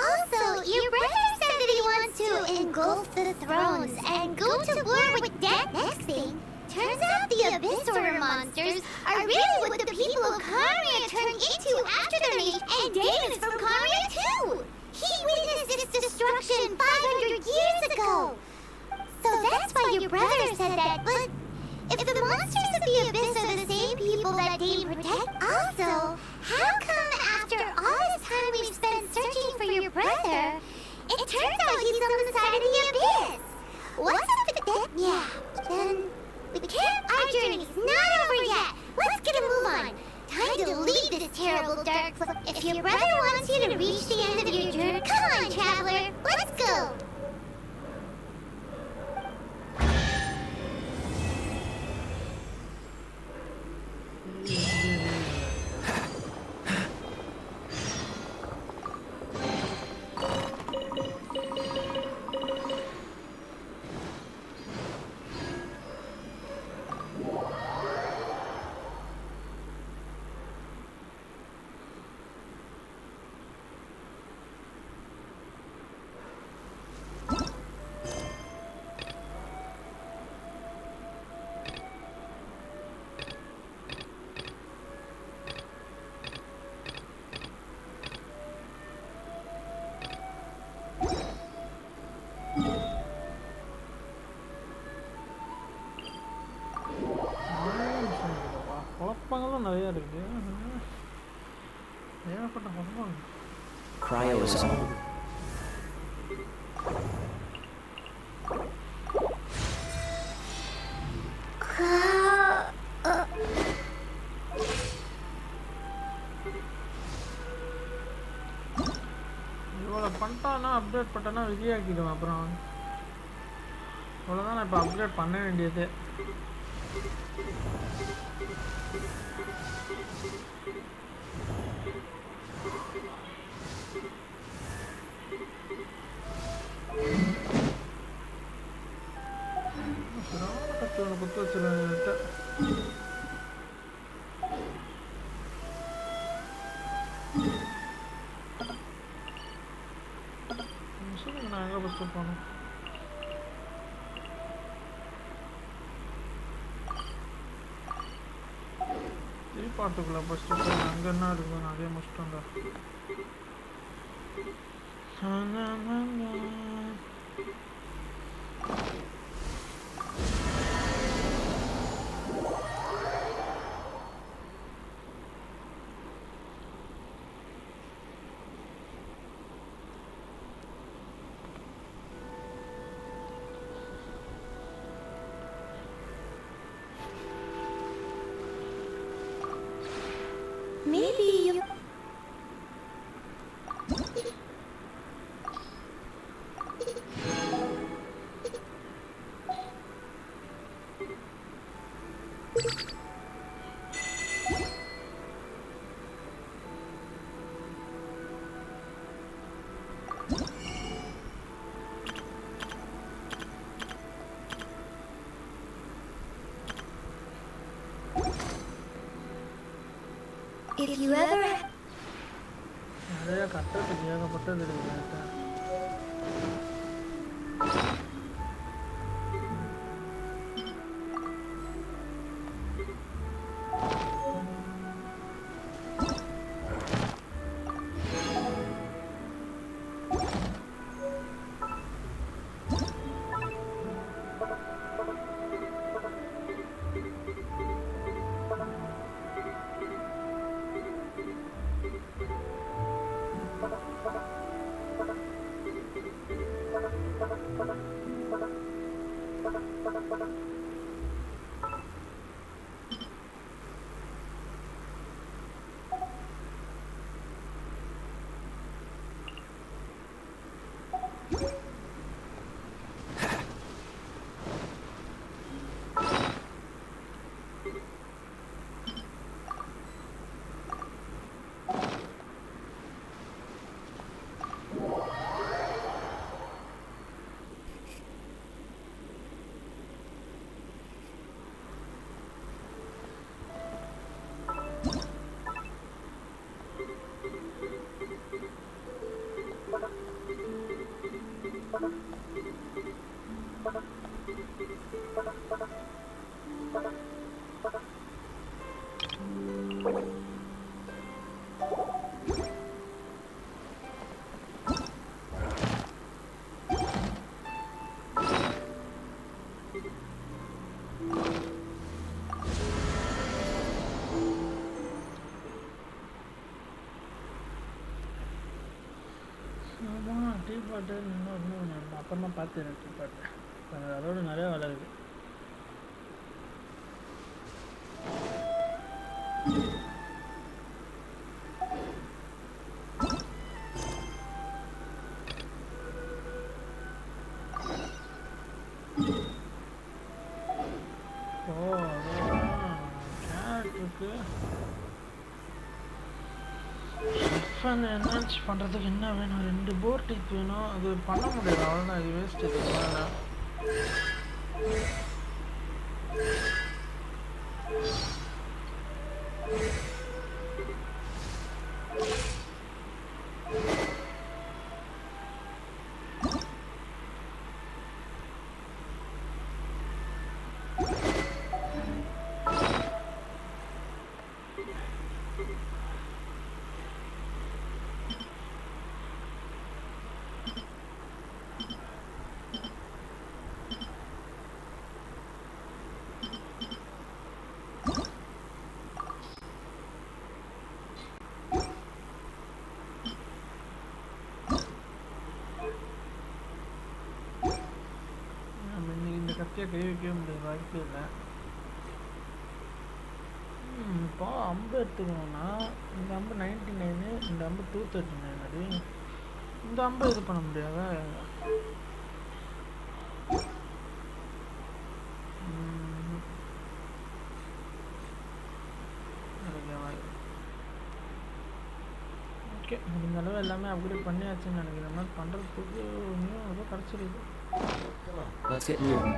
also, your brother said that he wants to engulf the thrones and go to war with death. Next thing, turns out the Abyss Order monsters are really what the people of Conria turned into after their age, and Dane is from Conria too! He witnessed its destruction 500 years ago! So that's why your brother said that, but... If the monsters of the Abyss are the same people that Dane protect, also, how come after all this time we've spent searching for your brother, it turns out he's on the side of the Abyss? What's up with that? Yeah, then our journey's not over yet. Let's get a move on. Time to leave this terrible dark place. If your brother wants you to reach the end of your journey, come on, traveler, let's go. Cryo is home. இவ்வளோ பண்ணிட்டானா update பண்ணிட்டானா விதியாக்கிடுவேன் அப்புறம் அவ்வளோதான் நான் இப்போ update பண்ண வேண்டியது குத்து வச்சிருவேன் நான் எங்கே ஃபஸ்ட்டு போகணும் பாட்டுக்குள்ள ஃபஸ்ட்டு போய் அங்கே என்ன இருக்குது நான் அதே முடிச்சிட்டோங்க Maybe you... If you ever... நிறைய கட்டத்துக்கு ஏகப்பட்டது இருக்குது டீ பாட்டு இன்னும் அப்புறமா பார்த்துக்கிறேன் டீ பாட்டு அதோட நிறையா வேலை இருக்குது என்ஹான்ஸ் பண்ணுறதுக்கு என்ன வேணும் 2 போர் டீத் வேணும் அது பண்ண முடியாது அவ்வளோதான் இது வேஸ்ட் இது கத்தியை கை வைக்கவே முடியாது, வாய்ப்பே இல்லை. இப்போ அம்பு எடுத்துக்கணும்னா இந்த அம்பு 99, இந்த அம்பு 239 அது. இந்த அம்பு இது பண்ண முடியாதா? ஓகே, முடிஞ்ச அளவு எல்லாமே அப்கிரேட் பண்ணியாச்சுன்னு நினைக்கிற மாதிரி பண்ணுறதுக்கு இன்னும் ஏதோ கிடச்சிருக்கு. Let's get moving.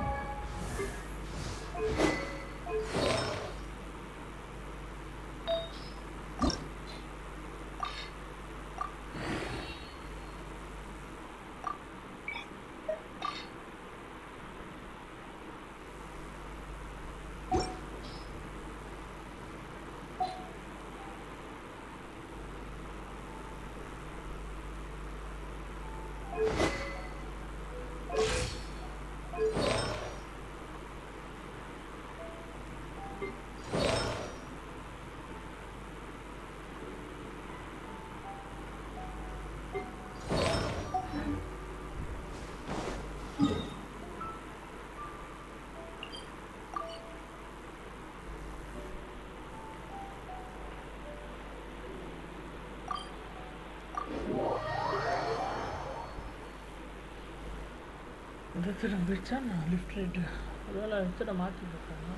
எடுத்துட்டு போயிடுச்சா நான் லிஃப்ட் ரைட்டு ஒருவேளை எடுத்துட மாற்றிட்டு இருக்காங்க.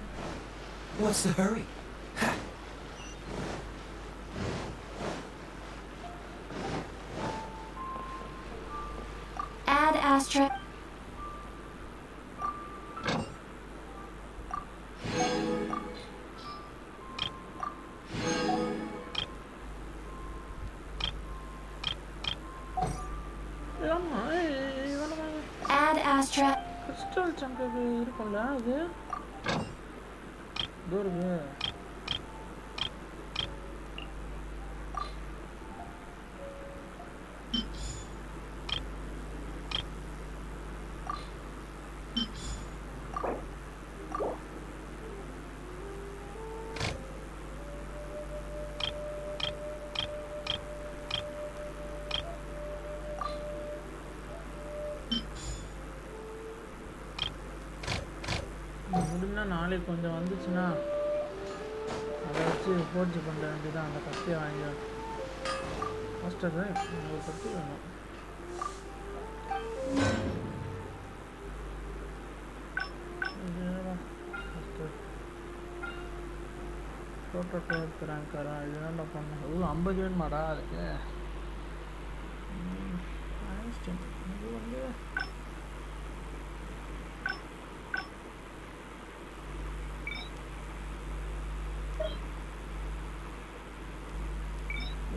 What's the hurry? Add Astra. Add Astra. Crystal சங்கு இருக்கும்ல அது இதோ இருக்கு. முடிஞ்சா நாளைக்கு கொஞ்சம் வந்துச்சுன்னா அதை வச்சு ஃபோர்ஜ் பண்ண வேண்டியதான். அந்த கத்தியை வாங்கி ஃபஸ்ட்டு தான் ஒரு கத்தி வேணும். ஃபஸ்ட்டு ப்ரோட்டோடைப் ரேங்கரா இதுதான்டா பண்ணேன். அது 50 வேணுமாடா அதுக்கு? இது வந்து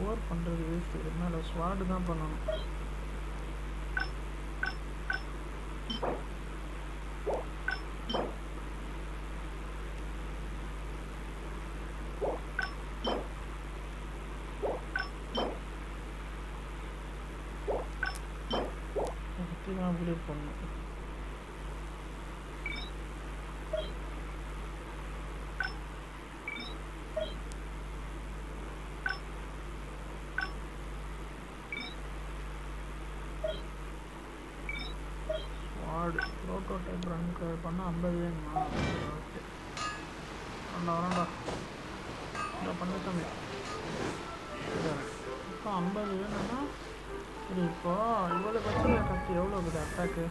ஓவர் பண்ணுறது வேஸ்ட்டு. இதனால ஸ்வாடு தான் பண்ணணும். தான் அப்கிரேட் பண்ணணும். ப்ரோட்டோடைப் ரன் பண்ணால் 50 வேணுமா? ஓகே வேண்டாம் இதை பண்ணிட்டோமே. இப்போ 50 வேணும்னா சரி. இப்போ இவ்வளோ பட்சம் கத்தி எவ்வளோ இருக்குது அட்டாக்கு?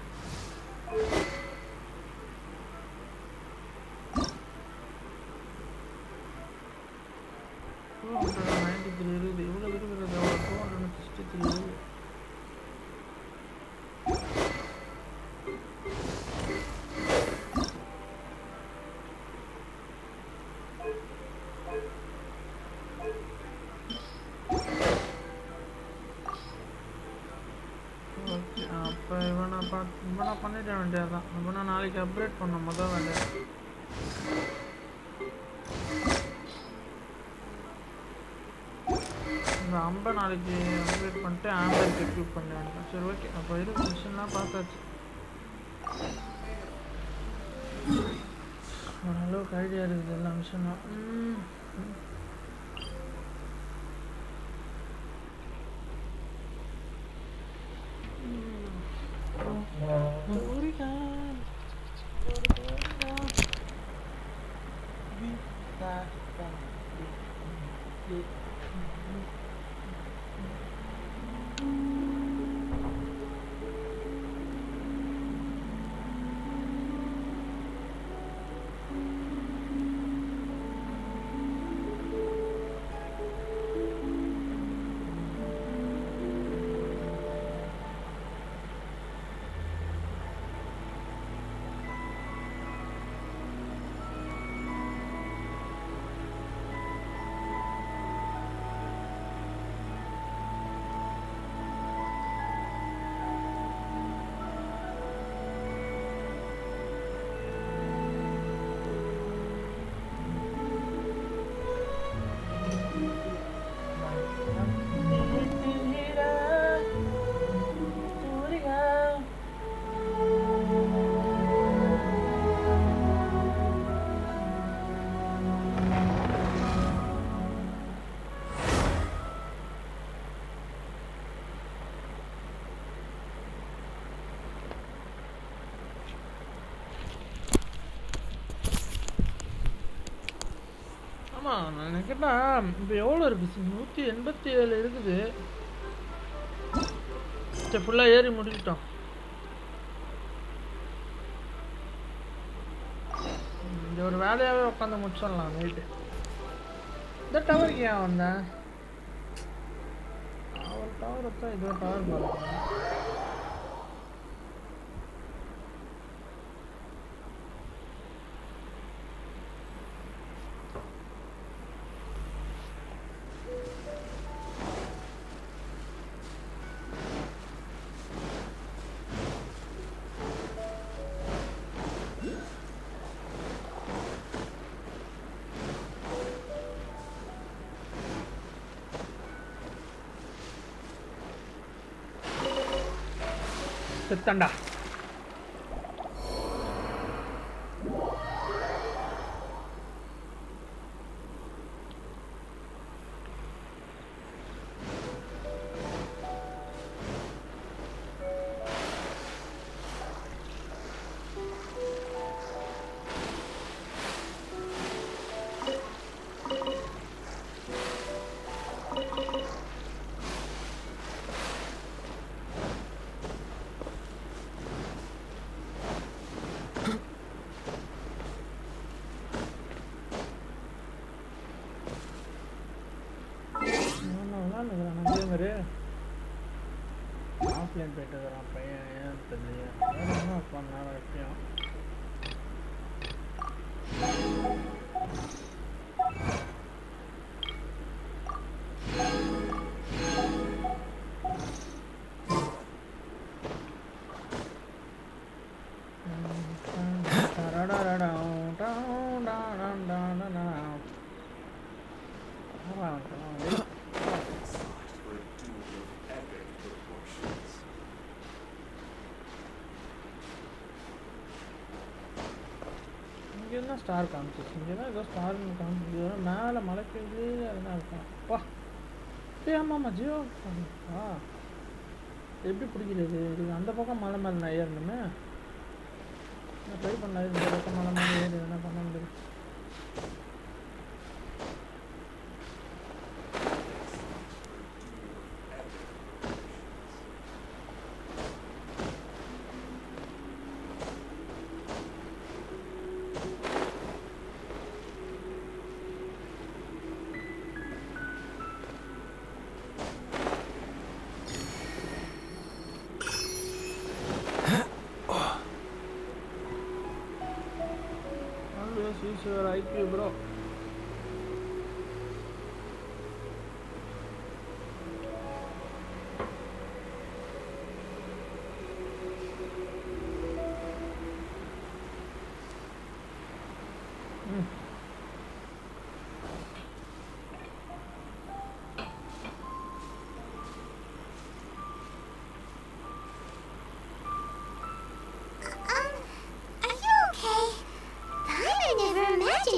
293 இருக்குது. இவ்வளோ இருக்கிறது எவ்வளோ? 263 இருக்குது. அப்போ இவனை பண்ணிட வேண்டியதுதான். இவனை நாளைக்கு அப்கிரேட் பண்ண முதல் வேண்டியது. இந்த 50 நாளைக்கு அப்கிரேட் பண்ணிட்டு ஆம்பருக்கு எக்யூப் பண்ண வேண்டியதான். சரி ஓகே. அப்போ இருக்க மிஷின்லாம் பார்த்தாச்சு. ஓரளவுக்கு ஐடியா இருக்குது எல்லா மிஷினும். நான் நினைக்கிறேன் இப்போ எவ்வளோ இருக்குது 187 இருக்குது. சரி ஃபுல்லாக ஏறி முடிக்கிட்டோம். இந்த ஒரு வேலையாகவே உட்காந்து முடிச்சிடலாம் நைட்டு. இந்த டவருக்கு ஏன் வந்தேன்? ஒரு டவர் வச்சா இது ஒரு டவர் போகிறேன். செத்தண்டா. ஆஃப்லைன் போயிட்டு வரான் பையன், ஏன் தெரியல. வேறு பண்ணால் எப்பயும் இங்கே ஸ்டார் காமிச்சிச்சு. இங்கே தான் ஏதோ ஸ்டார் காமிச்சிச்சு. மேலே மழை பெய்யுது, அதெல்லாம் இருக்கும். அப்பா ஆமாம்மா ஜியோ எப்படி பிடிக்கிறது? இது அந்த பக்கம் மலை மேலே நான் ஏறணுமே. நான் ட்ரை பண்ணாது. இந்த பக்கம் மலை மேலே ஏறி என்ன பண்ண முடியாது. Use your IQ, bro.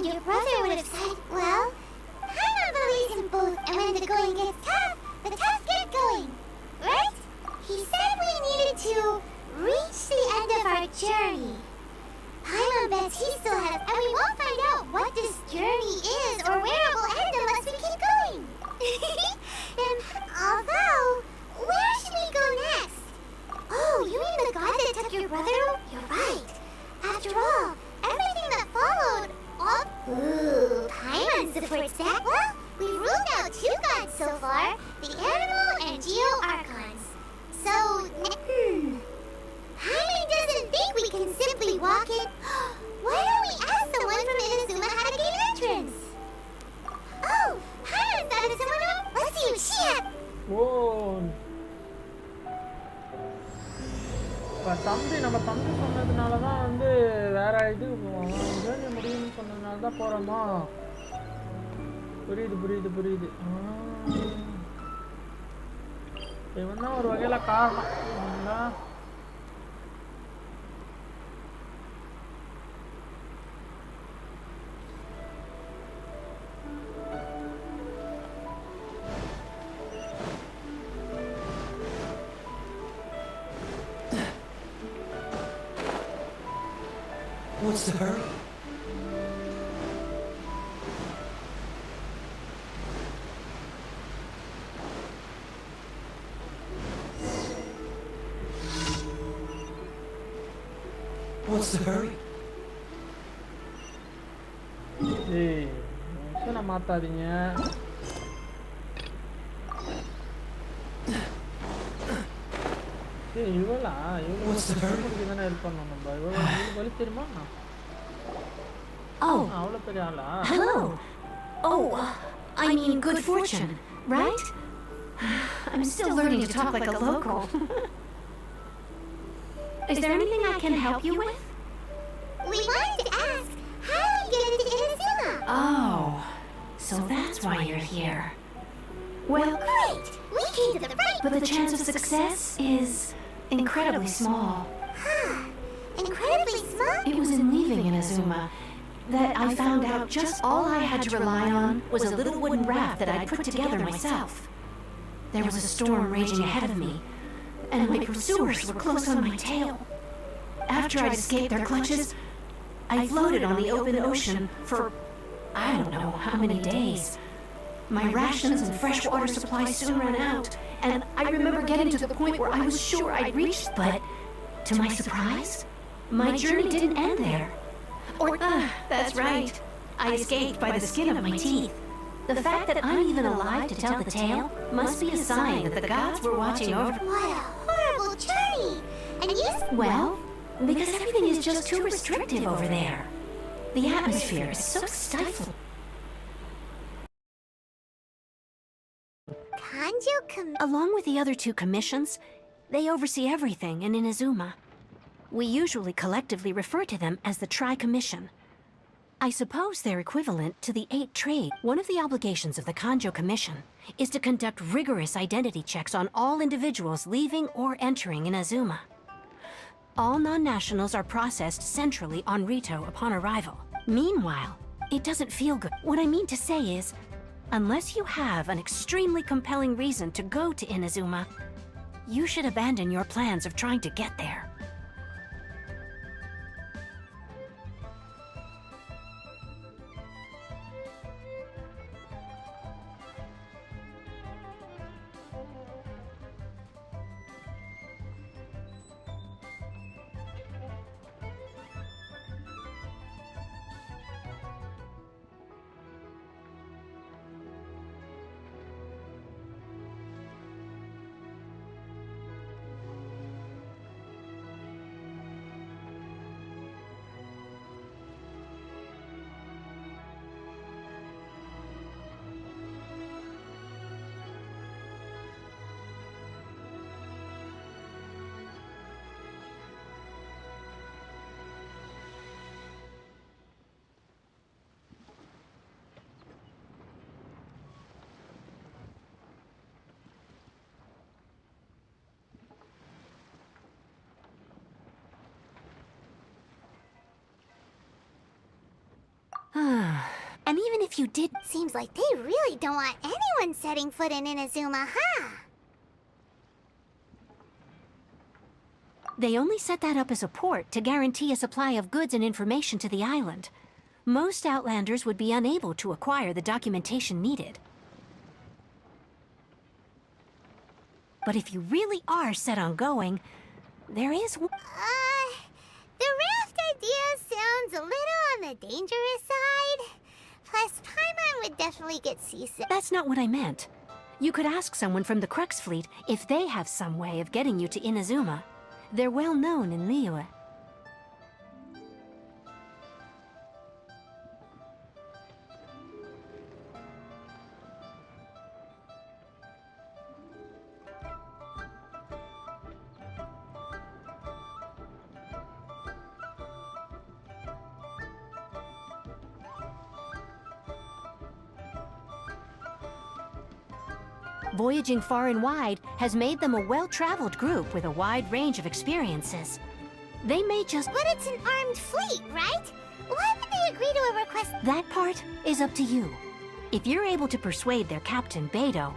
Your brother would have said, well, Paimon believes in both, and when the going gets tough, the tough get going, right? He said we needed to reach the end of our journey. Paimon bets he still has, and we won't find out what this journey is or where it will end unless we keep going. And although, where should we go next? Oh, you mean the god that took your brother? You're right. After all, everything that followed. Ooh, Paimon supports that. Well, we've ruled out 2 gods so far, the animal and Geo Archons. So, Paimon doesn't think we can simply walk in. Why don't we ask the one from Inazuma how to gain entrance? Oh, Paimon thought of someone else. Let's see what she had. Whoa. தம்பி நம்ம தம்பி சொன்னதுனால தான் வந்து வேற இதுக்கு போவோம். Journey முடியும்னு சொன்னதுனால தான் போகிறோமா? புரியுது புரியுது புரியுது. இவன் தான் ஒரு வகையில் காரணம். What's the hurry? What's the hurry? ஏய் மிஷனை மாத்தாதீங்க. ஏய் இவளா இவளுக்கு தானே ஹெல்ப் பண்ணணும் நம்ம. இவளுக்கு வழி தெரியுமா? Oh, அவ்வளோ பெரிய ஆளா? hello. Oh, I mean good fortune, right? I'm still learning to talk like a local. Is there anything I can help you with? We wanted to ask, how do we get into Inazuma? Oh, so that's why you're here. Well, Great! We came to the right. but the chance of success is incredibly small. Huh. Incredibly small? It was in leaving Inazuma that I found out just all I had to rely on was a little wooden raft that I'd put together myself. There was a storm raging ahead of me, and my pursuers were close on my tail. After I'd escaped their clutches, I floated on the open ocean for I don't know how many days. My rations and fresh water supplies soon ran out, and I remember getting to the point where I was sure I'd reached, but to my surprise, my journey didn't end there. That's right. I escaped by the skin of my teeth. The fact that I'm even alive to tell the tale must be a sign that the gods were watching over. What a horrible journey! And you... Well, because everything is just too restrictive over there. The atmosphere is so stifling. Kanjo Along with the other 2 commissions, they oversee everything in Inazuma. We usually collectively refer to them as the Tri-Commission. I suppose they're equivalent to the 8 trade. One of the obligations of the Kanjo Commission is to conduct rigorous identity checks on all individuals leaving or entering Inazuma. All non-nationals are processed centrally on Rito upon arrival. Meanwhile, it doesn't feel good. What I mean to say is, unless you have an extremely compelling reason to go to Inazuma, you should abandon your plans of trying to get there. And even if you did... Seems like they really don't want anyone setting foot in Inazuma, huh? They only set that up as a port to guarantee a supply of goods and information to the island. Most Outlanders would be unable to acquire the documentation needed. But if you really are set on going, there is... The raft idea sounds a little on the dangerous side. Plus, Paimon would definitely get seasick. That's not what I meant. You could ask someone from the Crux fleet if they have some way of getting you to Inazuma. They're well known in Liyue. Voyaging far and wide has made them a well-traveled group with a wide range of experiences. They may just... But it's an armed fleet, right? Why would they agree to a request? That part is up to you. If you're able to persuade their captain, Beidou,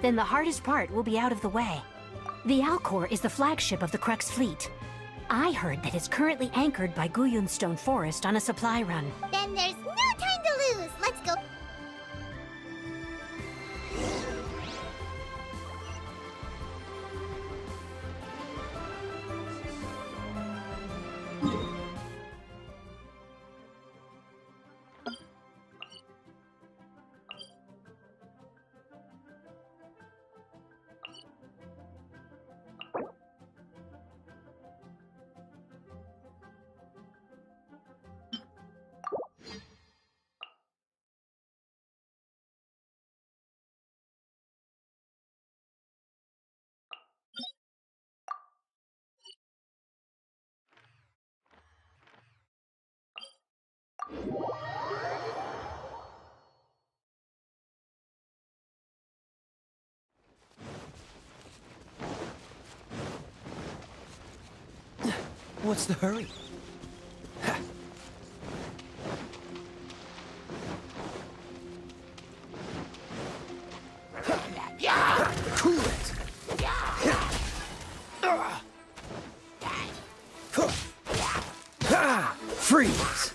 then the hardest part will be out of the way. The Alcor is the flagship of the Crux fleet. I heard that it's currently anchored by Guyunstone Forest on a supply run. Then there's no time to lose. Let's go. What's the hurry? Ha. Cool it! Freeze!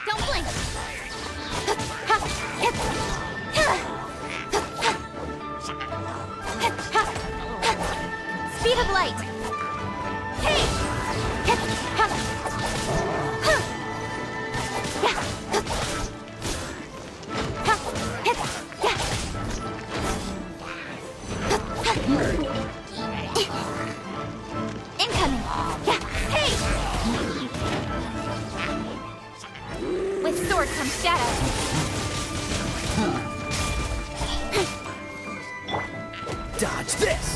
Don't blink! Speed of light! Hey! Incoming! Hey! With sword comes shadow. Dodge this!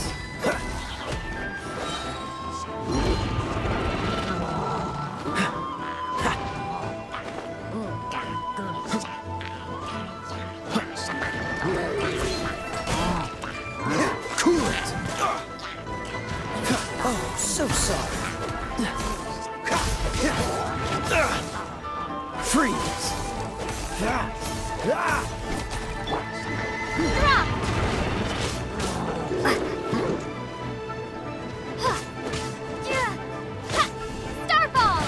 Cool it! Oh, so sorry. Freeze! Drop! Starball!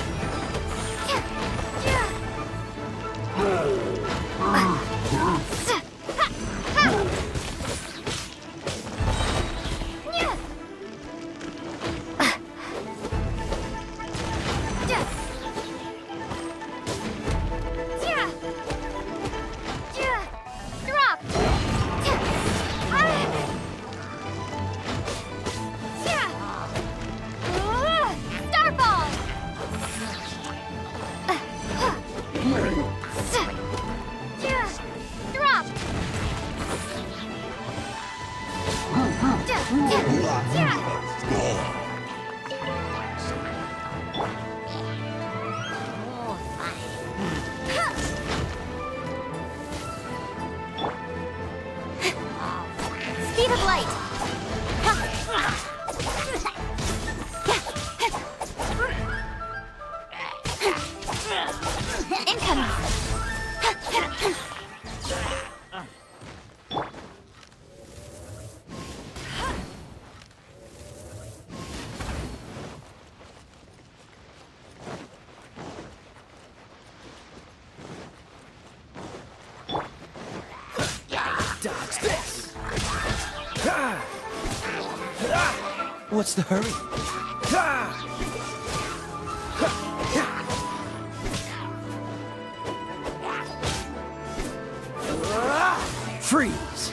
Drop! Starball! Drop! Speed of light! Incoming! Dodge this! What's the hurry? Freeze!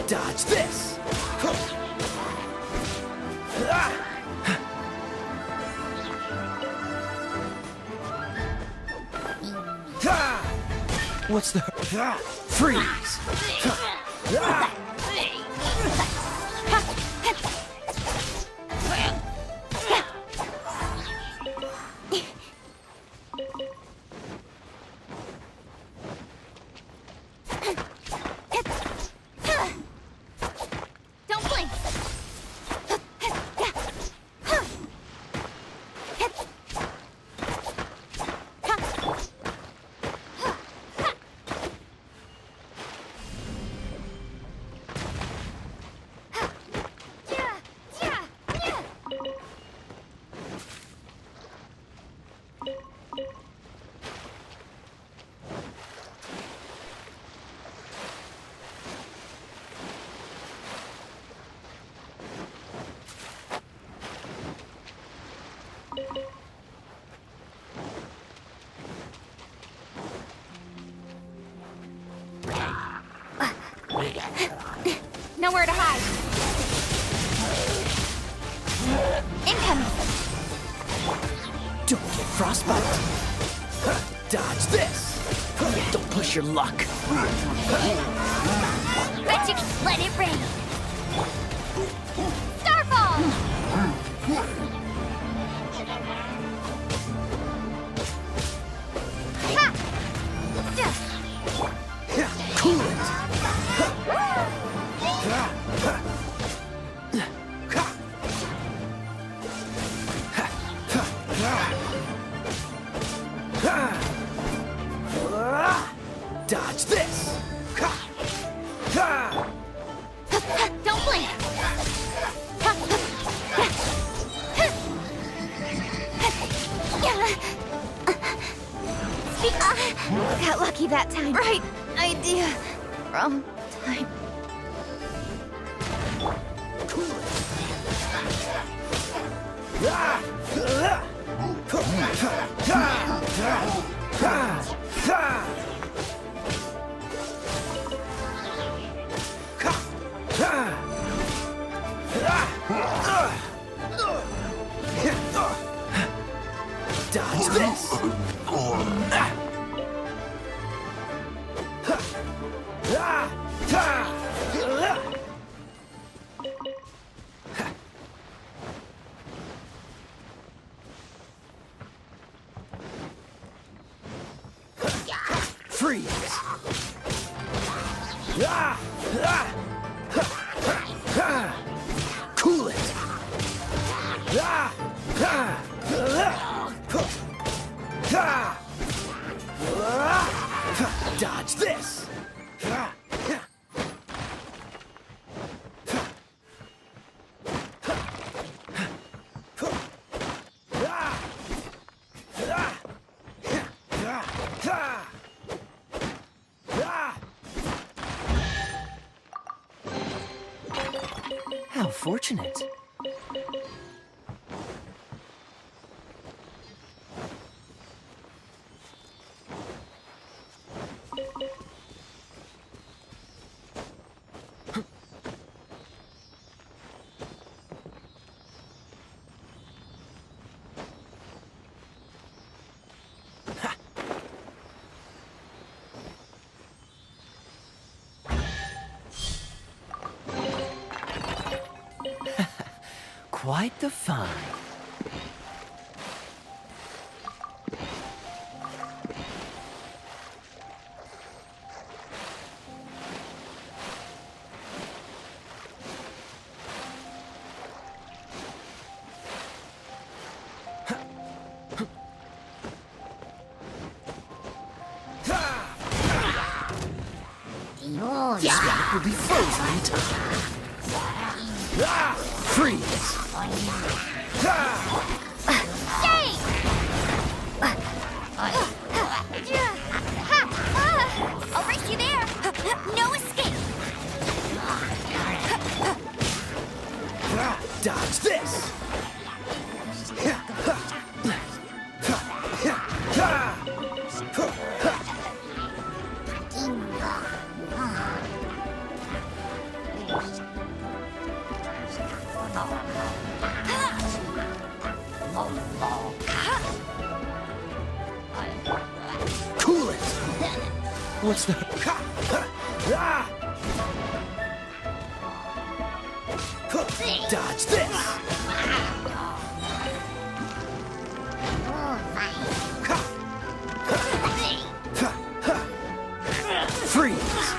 Dodge this! What's the freeze? Nowhere to hide. Incoming. Don't get frostbite. Dodge this. Don't push your luck. Bet you can let it rain. Starfall! Ha! Cool it. Dodge this. Don't blink! Got lucky that time. Right idea. Wrong time. Dodge this. Freeze. Cool it. Dodge this. How fortunate. Quite the find. This rock will be frozen in time. Freeze! I'll race you there. No escape. Dodge this! Cool it! What's the... Dodge this! Freeze!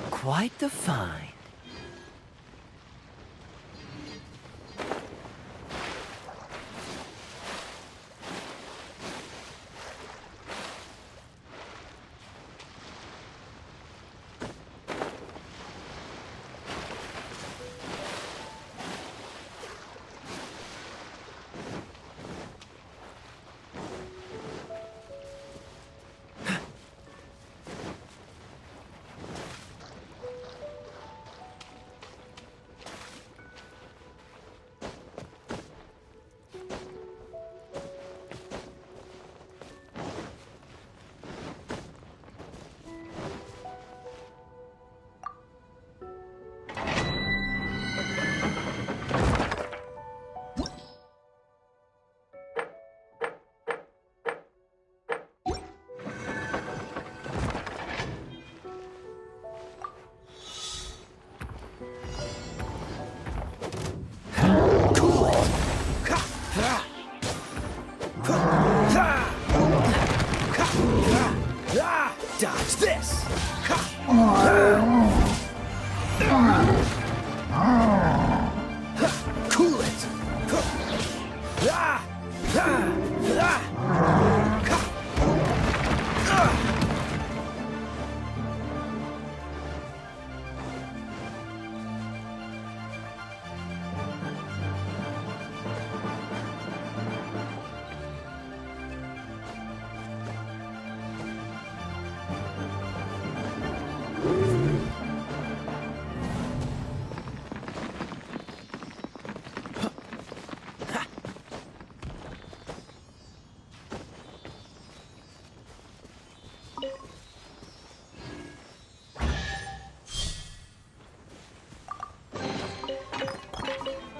Quite the find.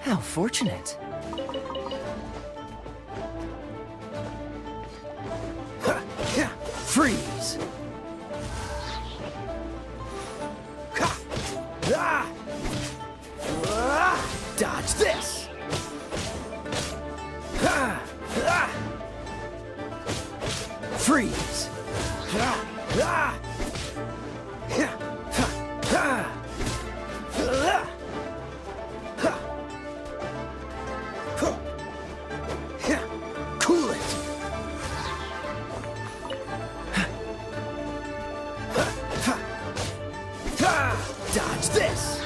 How fortunate. Freeze! Dodge this! Freeze! Cool it! Dodge this!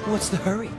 What's the hurry?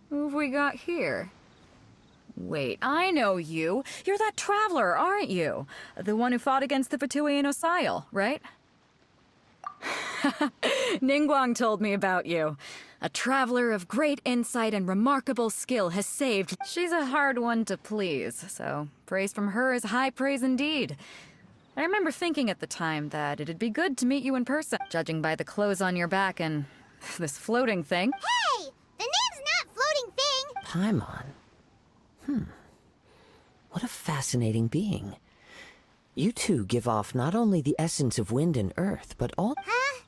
Who have we got here? Wait, I know you. You're that traveler, aren't you? The one who fought against the Fatuian Osile, right? Ningguang told me about you. A traveler of great insight and remarkable skill has saved. She's a hard one to please, so praise from her is high praise indeed. I remember thinking at the time that it'd be good to meet you in person, judging by the clothes on your back and this floating thing. Hey! The name's not Floating Thing! Paimon. What a fascinating being. You two give off not only the essence of wind and earth, but all— Huh?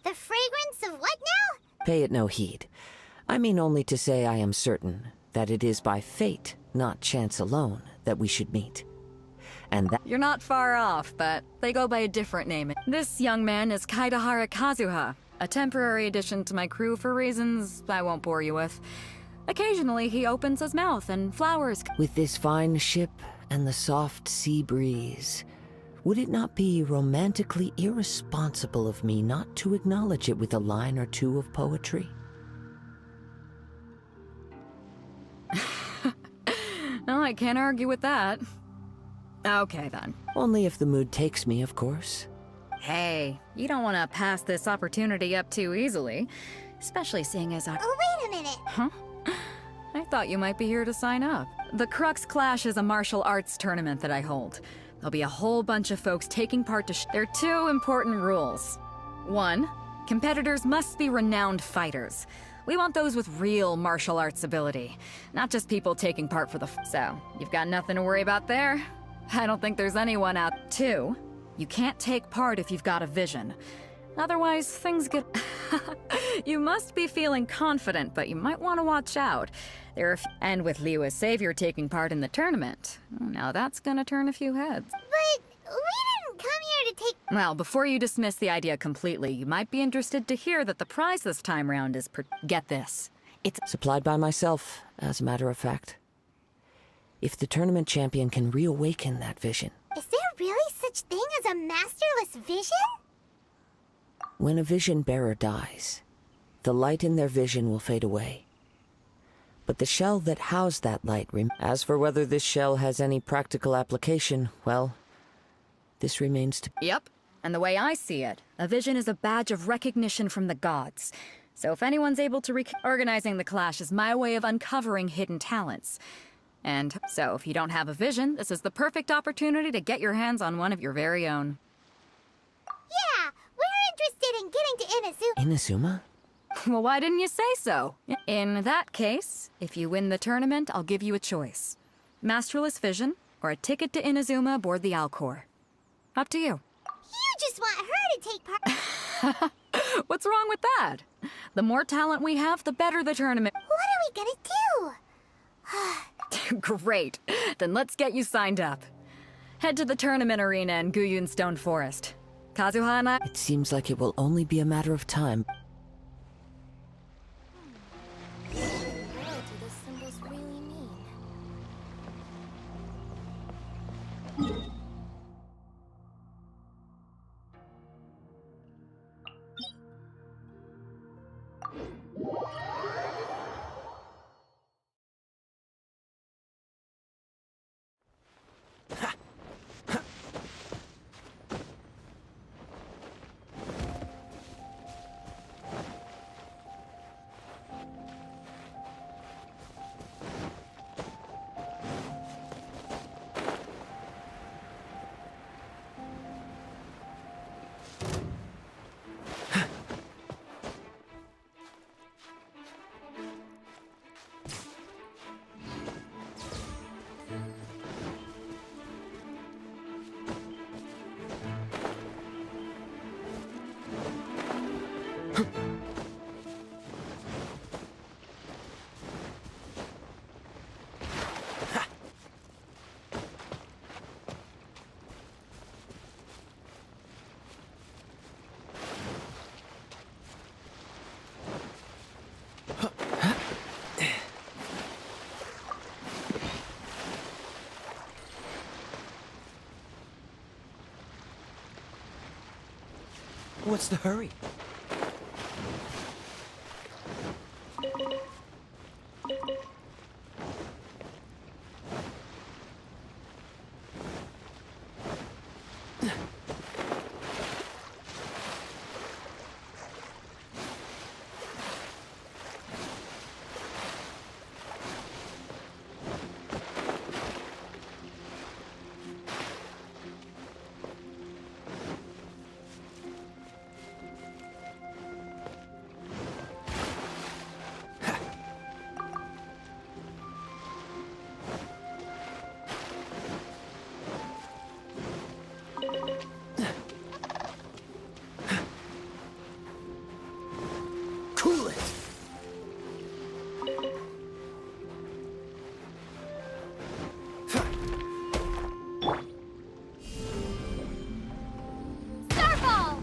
The fragrance of what now? Pay it no heed. I mean only to say I am certain that it is by fate, not chance alone, that we should meet. And that— You're not far off, but they go by a different name. This young man is Kaidahara Kazuha, a temporary addition to my crew for reasons I won't bore you with. Occasionally, he opens his mouth and flowers— With this fine ship and the soft sea breeze, would it not be romantically irresponsible of me not to acknowledge it with a line or two of poetry? No, I can't argue with that. Okay, then. Only if the mood takes me, of course. Hey, you don't want to pass this opportunity up too easily, especially seeing as Oh, wait a minute! Huh? I thought you might be here to sign up. The Crux Clash is a martial arts tournament that I hold. There'll be a whole bunch of folks taking part to— There are two important rules. 1. Competitors must be renowned fighters. We want those with real martial arts ability, not just people taking part for the So, you've got nothing to worry about there. I don't think there's anyone out. 2. You can't take part if you've got a vision. Otherwise, things get... You must be feeling confident, but you might want to watch out. And with Liu as savior taking part in the tournament, now that's gonna turn a few heads. But we didn't come here to take... Well, before you dismiss the idea completely, you might be interested to hear that the prize this time round is Get this. It's supplied by myself, as a matter of fact. If the tournament champion can reawaken that vision... Is there really such thing as a masterless vision? When a vision bearer dies, the light in their vision will fade away. But the shell that housed that light As for whether this shell has any practical application, well, this remains to... Yep. And the way I see it, a vision is a badge of recognition from the gods. So if anyone's able to organizing the clash is my way of uncovering hidden talents. And so if you don't have a vision, this is the perfect opportunity to get your hands on one of your very own. Yeah, we're interested in getting to Inazuma? Well, why didn't you say so? In that case, if you win the tournament, I'll give you a choice. Masterless vision, or a ticket to Inazuma aboard the Alcor. Up to you. You just want her to take part. What's wrong with that? The more talent we have, the better the tournament. What are we gonna do? Great. Then let's get you signed up. Head to the tournament arena in Guyun Stone Forest. Kazuha and I... It seems like it will only be a matter of time. What do those symbols really mean? What's the hurry? Cool it! Starfall!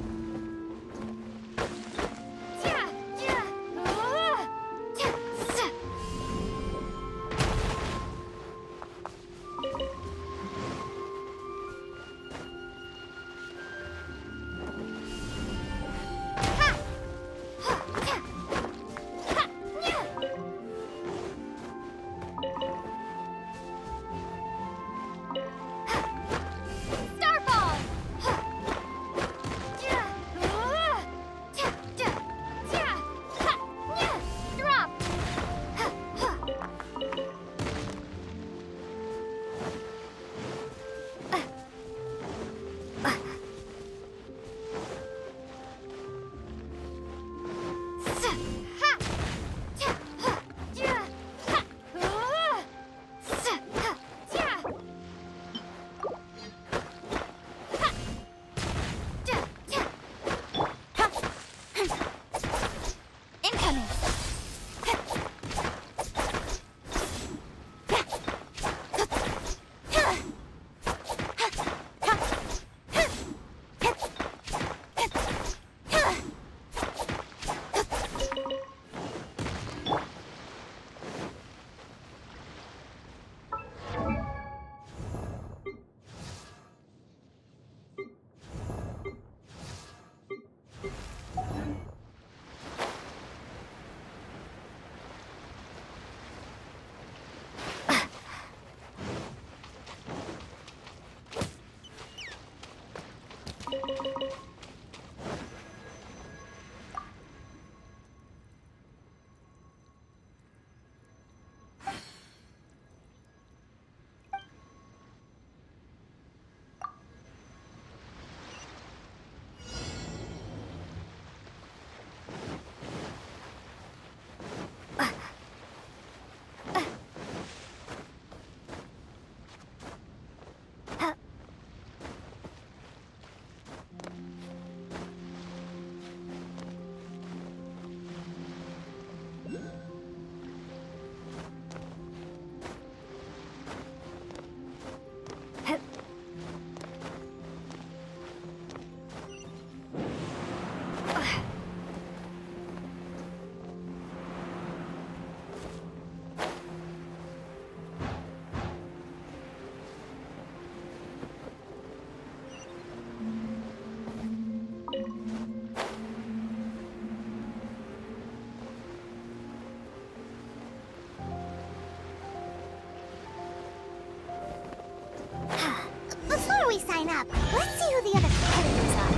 map. Let's see who the other competitors are.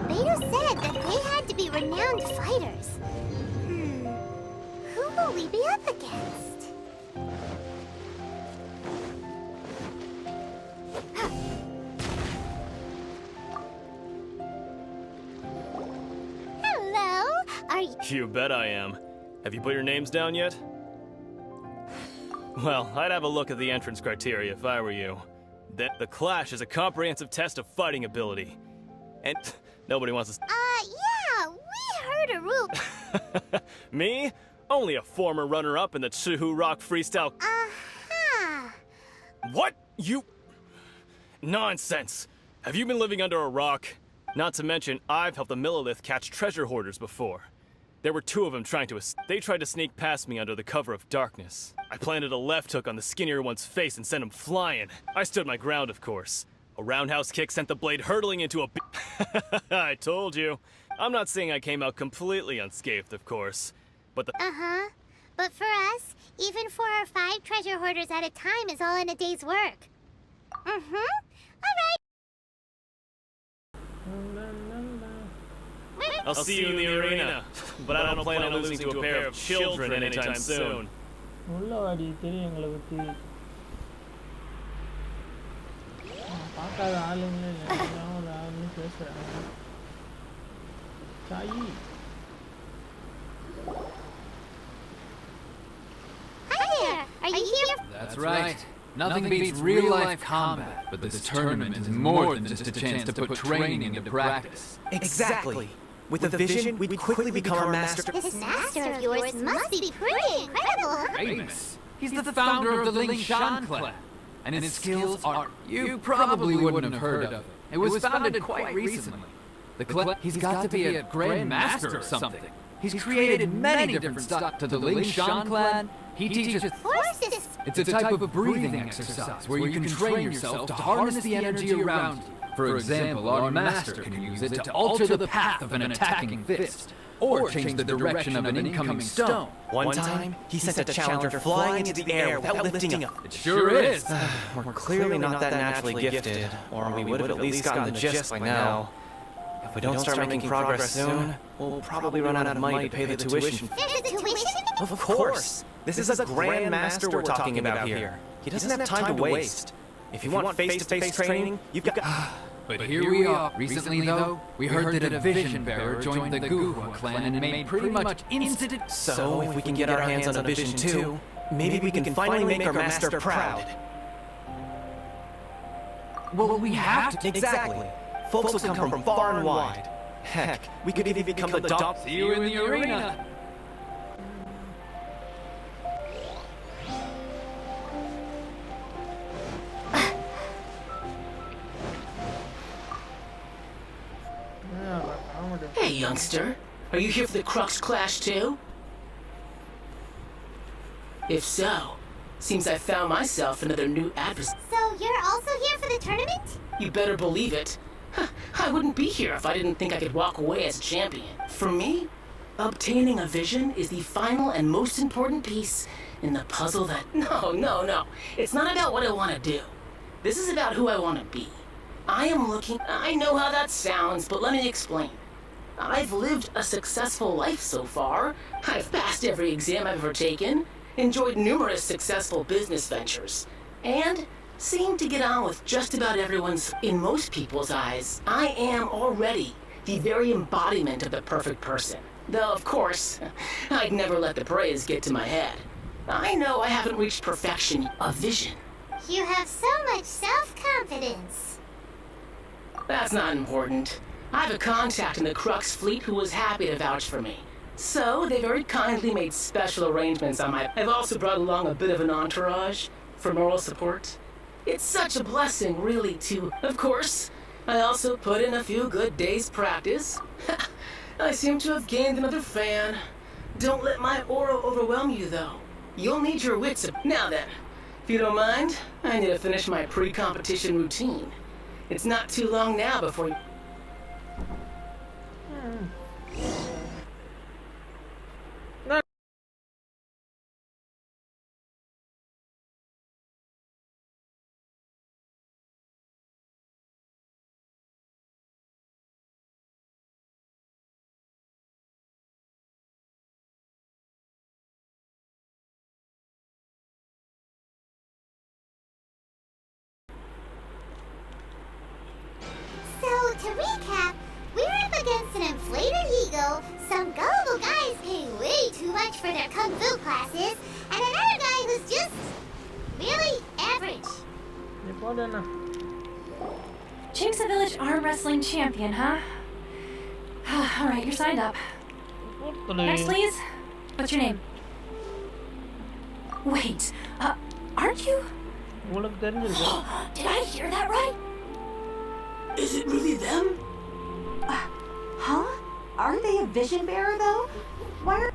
Beta said that they had to be renowned fighters. Who will we be up against? Hello? Are you... You bet I am. Have you put your names down yet? Well, I'd have a look at the entrance criteria if I were you. The Clash is a comprehensive test of fighting ability. And nobody wants to... yeah, we heard a rule. Me? Only a former runner-up in the Chihu Rock Freestyle... What? You... Nonsense! Have you been living under a rock? Not to mention, I've helped the Millilith catch treasure hoarders before. There were 2 of them trying to... They tried to sneak past me under the cover of darkness. I planted a left hook on the skinnier one's face and sent him flying. I stood my ground, of course. A roundhouse kick sent the blade hurtling into a... I told you. I'm not saying I came out completely unscathed, of course. But the... But for us, even 4 or 5 treasure hoarders at a time is all in a day's work. Alright. I'll see you in the arena. But I don't plan on losing to a pair of children anytime soon. உள்ளவாடி தெரியும் எங்களை பற்றி பார்க்காத ஆளுங்களே இல்லை ஒரு ஆளுன்னு பேசுகிறாங்க Sai Hi there! Are you here? That's right. Nothing beats real-life combat, but this tournament is more than just a chance to put training into practice. Exactly. With the vision, we'd quickly become our master. This master of yours must be pretty incredible. Famous. He's the founder of the Lingshan clan, and his skills are... You probably wouldn't have heard of it. It was founded quite recently. He's got to be a grand master or something. He's created many different styles to the Lingshan clan. He teaches... It's a type of breathing exercise where you can train yourself to harness the energy around you. For example, our master can use it to alter the path of an attacking fist, or change the direction of an incoming stone. One time, he sent a challenger flying into the air without lifting up. It sure is. We're clearly not that naturally gifted, or we would have at least gotten the gist by now. If we don't start making progress soon, we'll probably run out of money to pay the tuition. There's a tuition? Of course! This is a grand master we're talking about here. He doesn't have time to waste. If you want face-to-face training, you've got... But here we are. Recently, though, we heard that a vision bearer joined the GYRO clan and made pretty much instant... So, if we can get our hands on a vision too, maybe we can finally make our master proud. Well, we have to... Exactly. Folks will come from far and wide. Heck, we could even become the doctor. See you in the arena. Hey, youngster. Are you here for the Crux Clash too? If so, seems I found myself another new adversary. So you're also here for the tournament? You better believe it. I wouldn't be here if I didn't think I could walk away as champion. For me, obtaining a vision is the final and most important piece in the puzzle that... No. It's not about what I want to do. This is about who I want to be. I am looking... I know how that sounds, but let me explain. I've lived a successful life so far. I've passed every exam I've ever taken, enjoyed numerous successful business ventures, and seem to get on with just about everyone's... In most people's eyes, I am already the very embodiment of the perfect person. Though, of course, I'd never let the praise get to my head. I know I haven't reached perfection, a vision. You have so much self-confidence. That's not important. I have a contact in the Crux fleet who was happy to vouch for me. So, they very kindly made special arrangements on my... I've also brought along a bit of an entourage for moral support. It's such a blessing, really, to... Of course, I also put in a few good days' practice. I seem to have gained another fan. Don't let my aura overwhelm you, though. You'll need your wits... Now then, if you don't mind, I need to finish my pre-competition routine. It's not too long now before you... for their kung fu classes, and another guy who's just really average. Chinxa Village Arm Wrestling Champion, huh? Alright, you're signed up. Next, please. What's your name? Wait, aren't you? Did I hear that right? Is it really them? Huh? Aren't they a vision bearer, though? Why are...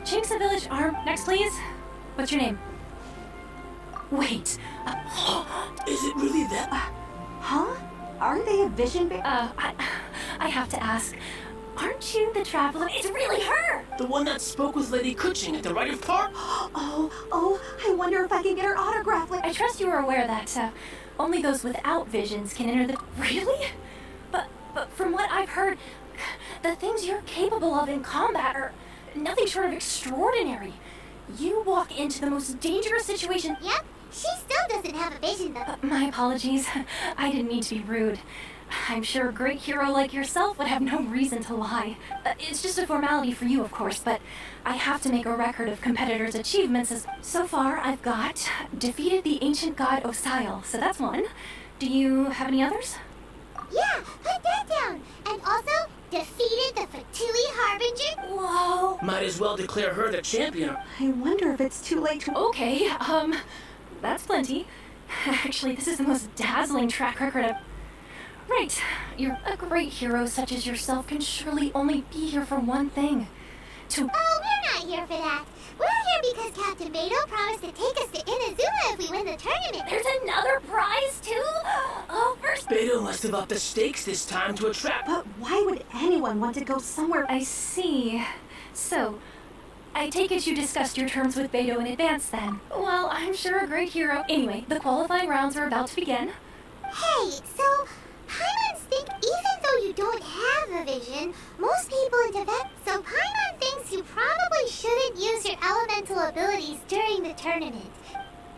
Chinxa Village Arm. Next, please. What's your name? Wait, Is it really them? Huh? Aren't they a vision bearer? I have to ask. Aren't you the traveler? It's really her! The one that spoke with Lady Kuching at the Writer's Park? Oh, I wonder if I can get her autograph. I trust you are aware that only those without visions can enter the... Really? But from what I've heard, the things you're capable of in combat are nothing short of extraordinary. You walk into the most dangerous situation... Yep, she still doesn't have a vision though. My apologies. I didn't mean to be rude. I'm sure a great hero like yourself would have no reason to lie. It's just a formality for you, of course, but I have to make a record of competitors' achievements as... So far, I've got defeated the ancient god Osile, so that's one. Do you have any others? Yeah, put that down. And also, defeated the Fatui Harbinger. Whoa. Might as well declare her the champion. I wonder if it's too late to... Okay, that's plenty. Actually, this is the most dazzling track record of... Right. You're a great hero such as yourself can surely only be here for one thing. To... Oh, we're not here for that. We're here because Captain Beidou promised to take us to Inazuma if we win the tournament. There's another prize, too? Oh, first... Beidou must have upped the stakes this time to attract... But why would anyone want to go somewhere... I see. So, I take it you discussed your terms with Beidou in advance, then. Well, I'm sure a great hero... Anyway, the qualifying rounds are about to begin. Hey, so... Paimons think even though you don't have a vision, most people in Tibet, so Paimon thinks you probably shouldn't use your elemental abilities during the tournament.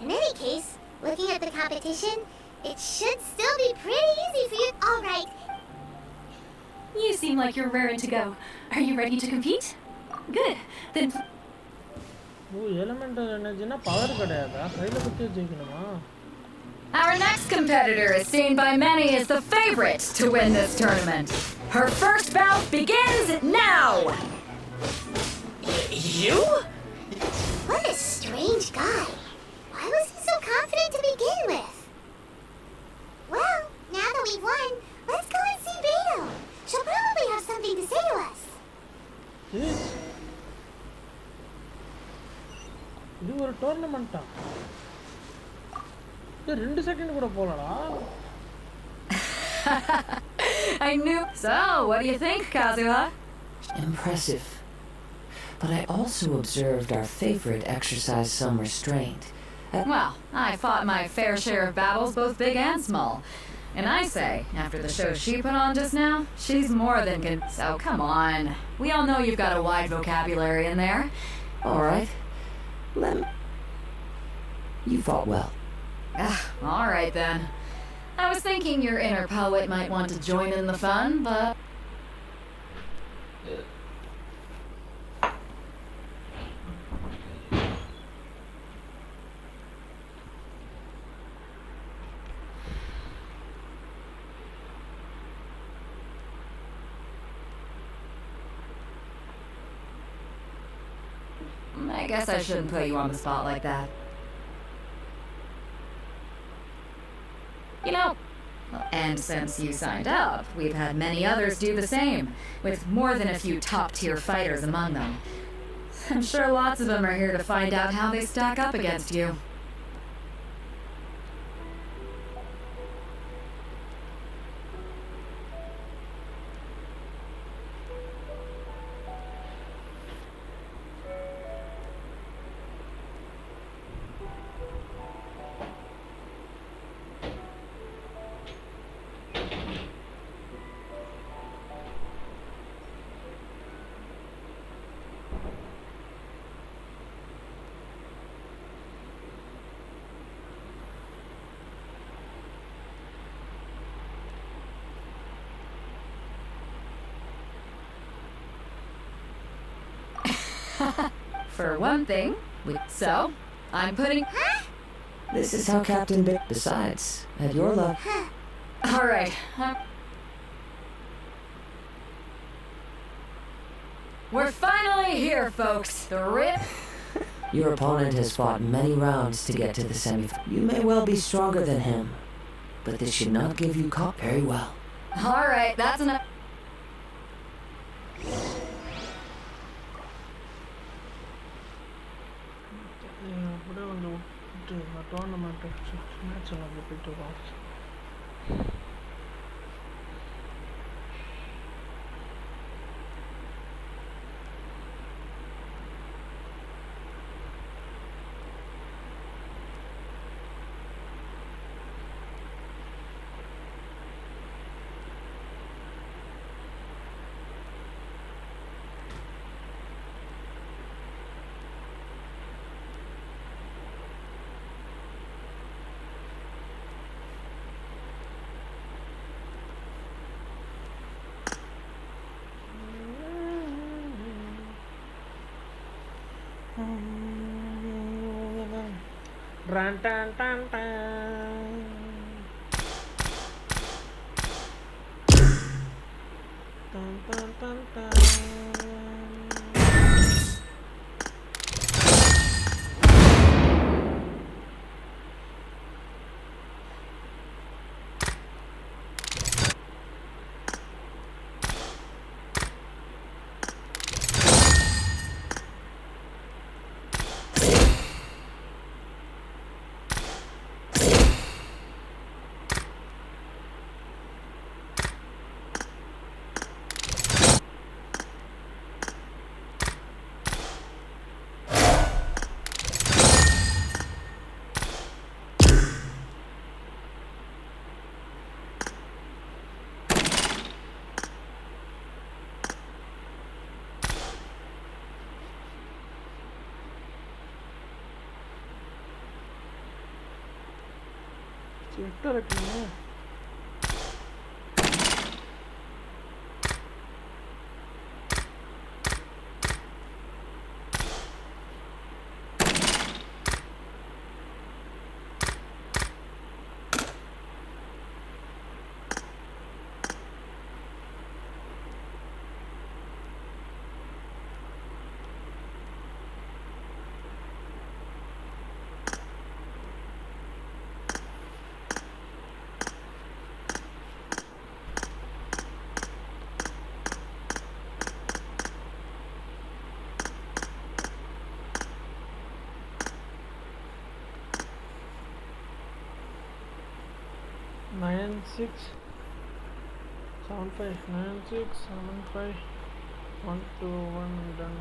In any case, looking at the competition, it should still be pretty easy for you. Alright. You seem like you're raring to go. Are you ready to compete? Good. Then... Our next competitor is seen by many as the favorite to win this tournament. Her first bout begins now! You? What a strange guy. Why was he so confident to begin with? Well, now that we've won, let's go and see Beidou. She'll probably have something to say to us. இது ஒரு டோர்னமெண்டா? இது 2 second கூட போலடா. I knew. So, what do you think, Kazuha? Impressive. But I also observed our favorite exercise some restraint. Well, I fought my fair share of battles, both big and small. And I say, after the show she put on just now, she's more than so come on. We all know you've got a wide vocabulary in there. All right. You fought well. All right then. I was thinking your inner poet might want to join in the fun, but... I guess I shouldn't put you on the spot like that. You know, and since you signed up, we've had many others do the same, with more than a few top-tier fighters among them. I'm sure lots of them are here to find out how they stack up against you. For one thing, so, I'm putting... This is how Captain Besides, at your level... Alright, we're finally here, folks. The rip... Your opponent has fought many rounds to get to the You may well be stronger than him, but this should not give you caught very well. Alright, that's enough. அப்படியே வந்து விட்டு tournament match எல்லாம் போயிட்டு வரோம். Ran tan tan tan. Tan tan tan tan. Sweater रखनी है. Nine 6 7 5 9 6 7 5 1 2 1 done.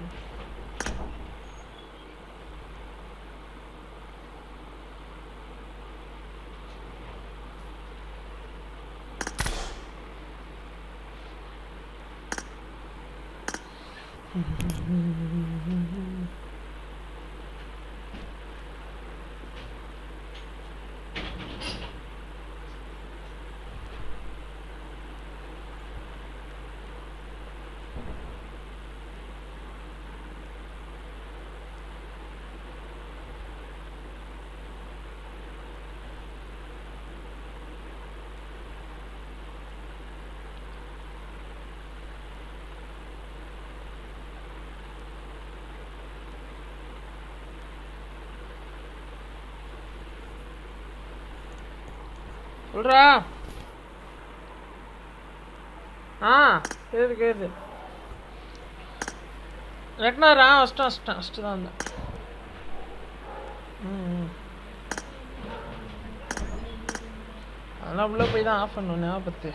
சொல்றா Ketu வெட்டினாரா first தான் இருந்தேன். அதெல்லாம் உள்ளே போய் தான் ஆஃப் பண்ணணும் ஞாபகத்து.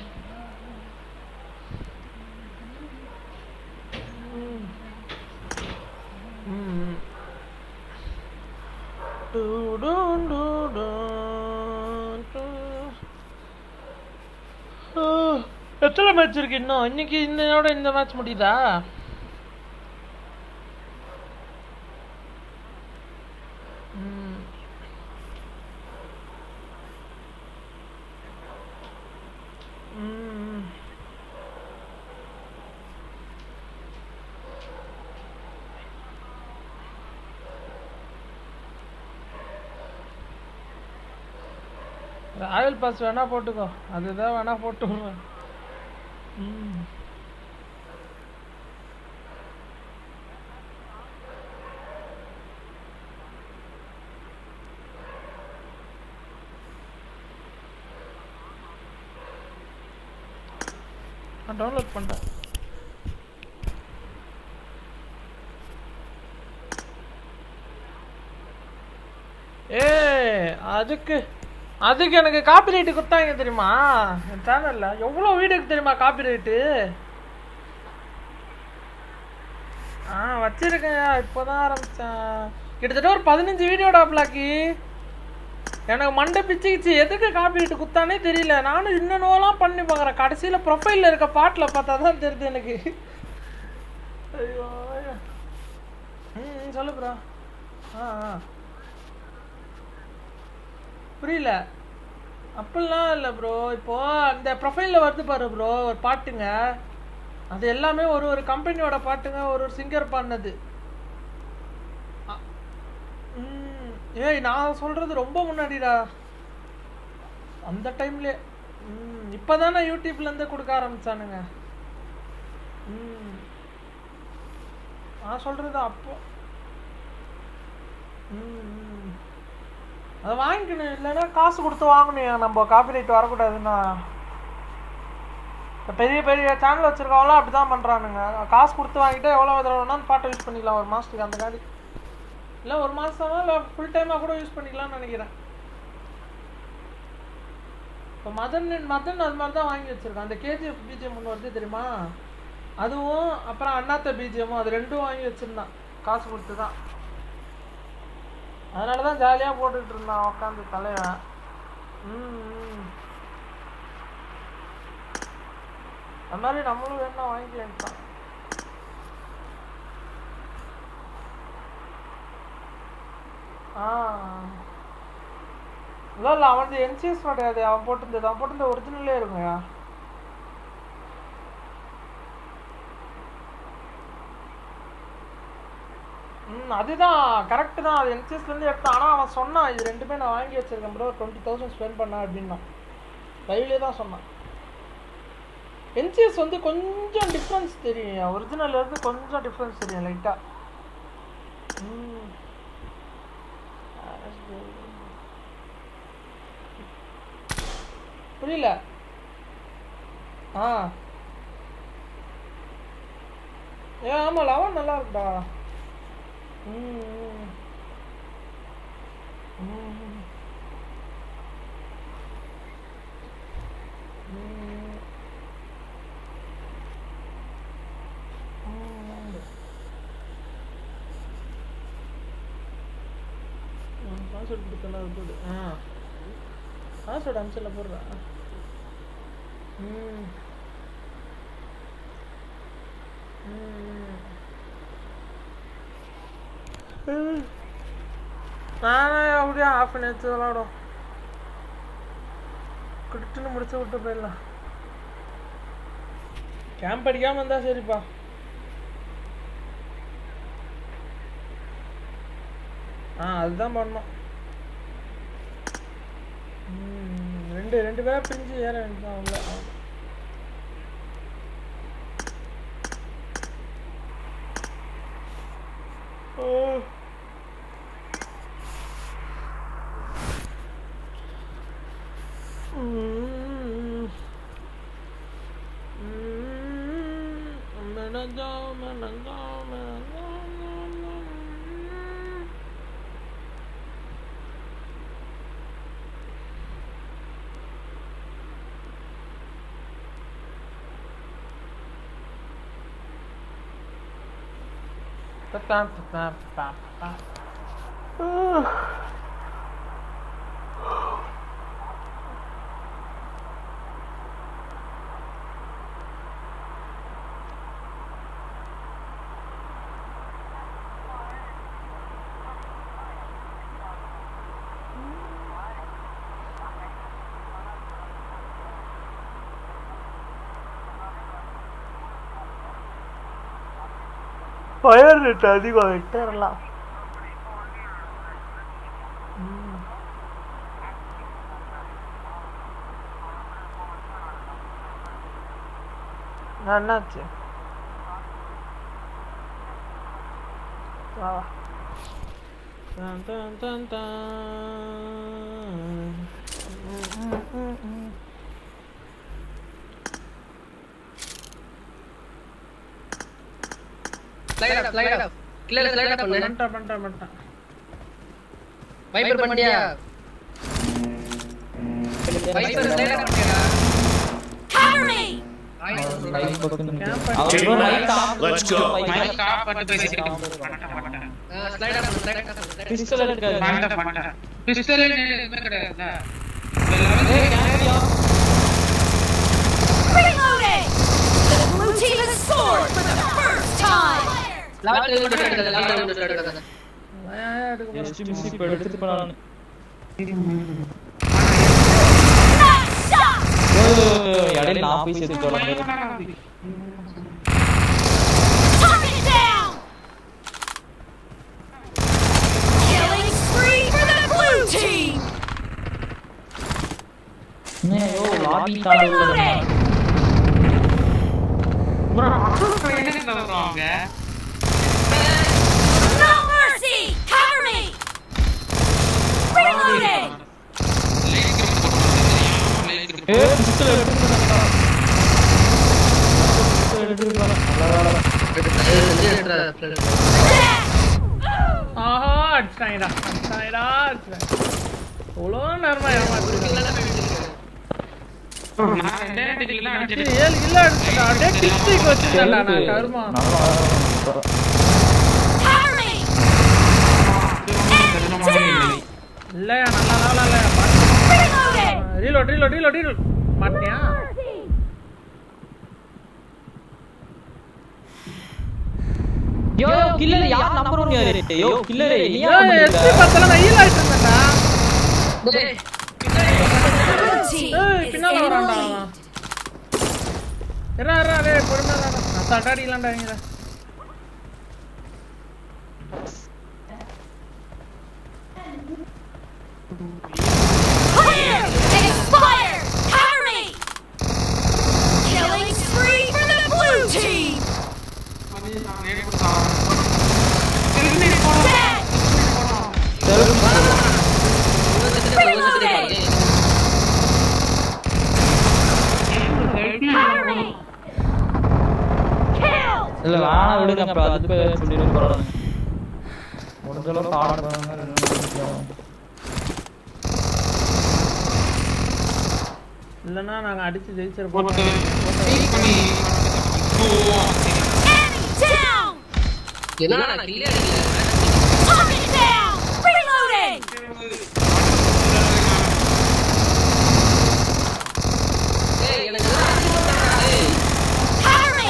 எத்தனை மேட்ச் இருக்கு இன்னும்? இன்னைக்கு இன்னோட இந்த மேட்ச் முடியுதா? ராயல் பாஸ் வேணா போட்டுக்கோ, அதுதான் வேணா போட்டு விடுவேன். நான் டவுன்லோட் பண்ணுறேன். அதுக்கு எனக்கு காப்பி ரைட்டு கொடுத்தாங்க தெரியுமா? என் சேனலில் எவ்வளோ வீடியோக்கு தெரியுமா காப்பி ரைட்டு? வச்சிருக்கேன், இப்போதான் ஆரம்பித்தேன். கிட்டத்தட்ட ஒரு 15 வீடியோடா பிளாக்கி. எனக்கு மண்டை பிச்சுக்கிச்சு. எதுக்கு காப்பி ரைட்டு கொடுத்தானே தெரியல. நானும் இன்னொன்னுலாம் பண்ணி பார்க்குறேன். கடைசியில் ப்ரொஃபைலில் இருக்க பாட்டில் பார்த்தா தான் தெரியுது எனக்கு. ஐயோ சொல்லு ப்ரோ. புரியல. அப்படிலாம் இல்லை ப்ரோ. இப்போது அந்த ப்ரொஃபைலில் வருது பாரு ப்ரோ ஒரு பாட்டுங்க, அது எல்லாமே ஒரு கம்பெனியோட பாட்டுங்க, ஒரு சிங்கர் பாடினது. ஏய் நான் சொல்கிறது ரொம்ப முன்னாடிடா, அந்த டைம்லே. இப்போ தானே யூடியூப்லேருந்து கொடுக்க ஆரம்பித்தானுங்க. நான் சொல்கிறது அப்போ. அதை வாங்கிக்கணும், இல்லைன்னா காசு கொடுத்து வாங்கணும். நம்ம காப்பி ரைட் வரக்கூடாதுன்னா. பெரிய பெரிய சேனல் வச்சுருக்கவங்களாம் அப்படி தான் பண்ணுறானுங்க. காசு கொடுத்து வாங்கிட்டு எவ்வளோ தடவைனா அந்த பாட்டை யூஸ் பண்ணிக்கலாம் ஒரு மாதத்துக்கு. அந்த காடி இல்லை ஒரு மாதமா இல்லை ஃபுல் டைமாக கூட யூஸ் பண்ணிக்கலாம்னு நினைக்கிறேன். இப்போ மதன் அது மாதிரி தான் வாங்கி வச்சுருக்கேன். அந்த கேஜிஎஃப் பிஜிஎம் ஒன்று வருது தெரியுமா, அதுவும் அப்புறம் அண்ணாத்த பிஜிஎம்மும், அது ரெண்டும் வாங்கி வச்சுருந்தான் காசு கொடுத்து தான். அதனால தான் ஜாலியாக போட்டுக்கிட்டு இருந்தான் உட்காந்து தலைவன். அது மாதிரி நம்மளும் வேணா வாங்கி வேண்டாம். இல்லை அவன் என்சிஎஸ் கிடையாது, அவன் போட்டிருந்த ஒரிஜினலே இருக்குங்க. அதுதான் கரெக்டு தான், அது என்சிஎஸ்லேருந்து எடுத்தான். ஆனால் அவன் சொன்னான் இது ரெண்டுமே நான் வாங்கி வச்சிருக்கேன் ப்ரோ, 20,000 ஸ்பெண்ட் பண்ணேன் அப்படின்னா. லைவ்லேயே தான் சொன்னான். என்சிஎஸ் வந்து கொஞ்சம் டிஃப்ரென்ஸ் தெரியும், ஒரிஜினல்லேருந்து கொஞ்சம் டிஃப்ரென்ஸ் தெரியும் லைட்டாக. புரியல. ஆமாம் 11 நல்லா இருக்குடா. பாஸ்வேர்டு கொடுத்தா இருக்குது. பாஸ்வேர்டு அம்சத்தில் போடுறா. நானே அப்படியே ஆஃப் பண்ணி வச்சு விளாடும் குடுத்துன்னு முடிச்சு விட்டு போயிடலாம். கேம்ப் அடிக்காம இருந்தா சரிப்பா. அதுதான் பண்ணோம். ரெண்டு பேரா பிரிஞ்சு ஏற வேண்டியதான். உள்ள ஃபயர் ரேட் அதிகம் விட்டுறலாம். என்னாச்சு? slide off killer slide off பண்ணு. வைப்பர் பண்ணியா? வைப்பர் slide off பண்ணியா? Cover me. Let's go. slide off pistol எடுக்க. pistol எதுமே கிடையாதுல. Reloading. The blue team has scored for the first time. level எடுக்க. STMC எடுத்து போறானே. யாரே நான் போய் செத்து போறேன். Target down. Killing spree for the blue team. ஐயோ லாபி தாள No mercy. Cover me. Reloading. Reload. மாட்டியா? யோ கில்லர் யார் நம்பர் 1 யாரு? யோ கில்லர் நீயா எஸ்பி பத்தல நான் ஹீல் ஆயிட்டு இருந்தேன்டா. பின்னால வரான்டா அவன். இரா டேய் பொறுமையா நான் தட்டாடிலாம்டா இங்க. Expired. Cover me. Killing spree for the blue team. Dead. Reloading. Cover me. Kill. இல்ல வாணா விடுங்க அப்ப அது போய் சொல்லிட்டு போறானே. முடிஞ்சளவு கார்ட் பண்ணாங்க. இல்லனா நாங்க அடிச்சு ஜெயிச்சிரப்போம். Down. என்னடா கிளியர் இல்ல. Target down. Reloading. ஏய் எனக்கு அடிச்சு போடா. ஏய் Cover me.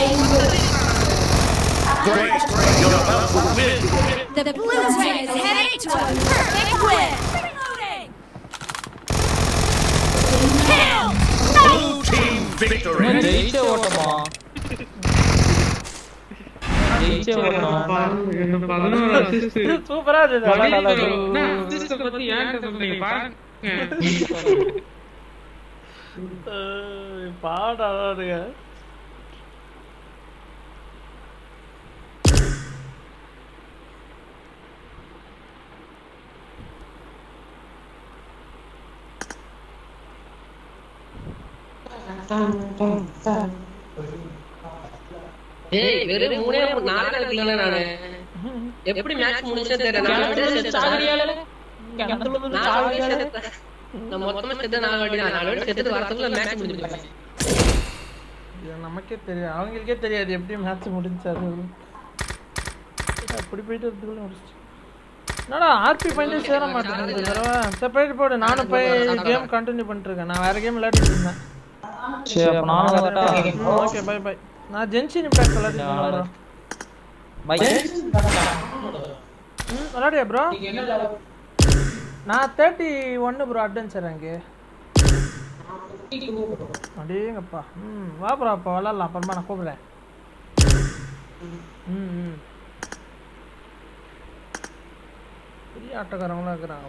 great. You're about to win. The blue team is heading to a perfect win. Kill! Blue team victory. ஜெயிச்சே ஓட்டமா ஜெயிச்சே ஓட்டமா சூப்பரா இருந்தது அசிஸ்ட் பத்தி ஏன்ட்ட சொல்றீங்க பாருங்க பாடாதுங்க ஏய் வெறும் 4 நாள் இல்லல நானு எப்படி மேட்ச் முடிச்சது தெரியல நான் சாகரியால நான் மொத்தமா செத்து 4 வாட்டி 4 வாட்டி செத்து வரதுக்குள்ள மேட்ச் முடிஞ்சிருச்சு நமக்கே தெரியும் அவங்களுக்கே தெரியாது எப்படி மேட்ச் முடிஞ்சது அப்படி போயிட்டு வரதுக்குள்ள முடிச்சு என்னடா ஆர்பி பாயிண்ட் சேர மாட்டேங்குது தடவை செப்பரேட் போடு நானும் போய் கேம் கண்டினியூ பண்ணிட்டு இருக்கேன் நான் வேற கேம் விளையாடிட்டு இருந்தேன் சரி அப்ப நானும் வரட்டா ஓகே பை பை நான் ஜென்ஷன் இம்பாக்ட் விளையாடிட்டு இருக்கேன் பை விளையாடியா ப்ரோ நான் 31 ப்ரோ அட்வென்ச்சர் அங்கே அடேங்கப்பா வா ப்ரோ அப்போ விளையாடலாம் அப்புறமா நான் கூப்பிடுறேன் பெரிய ஆட்டக்காரங்களாம் இருக்கிறாங்க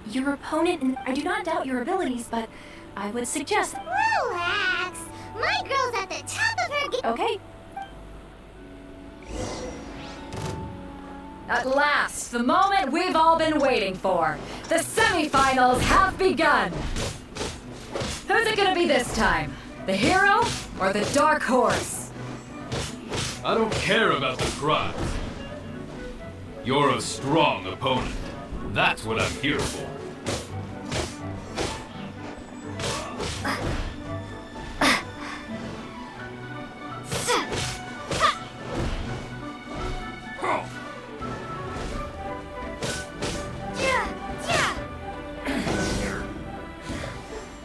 Your opponent, and I do not doubt your abilities, but I would suggest... Relax. My girl's at the top of her game. Okay. At last, the moment we've all been waiting for. The semifinals have begun. Who's it gonna be this time? The hero or the dark horse? I don't care about the prize. You're a strong opponent. That's what I'm here for.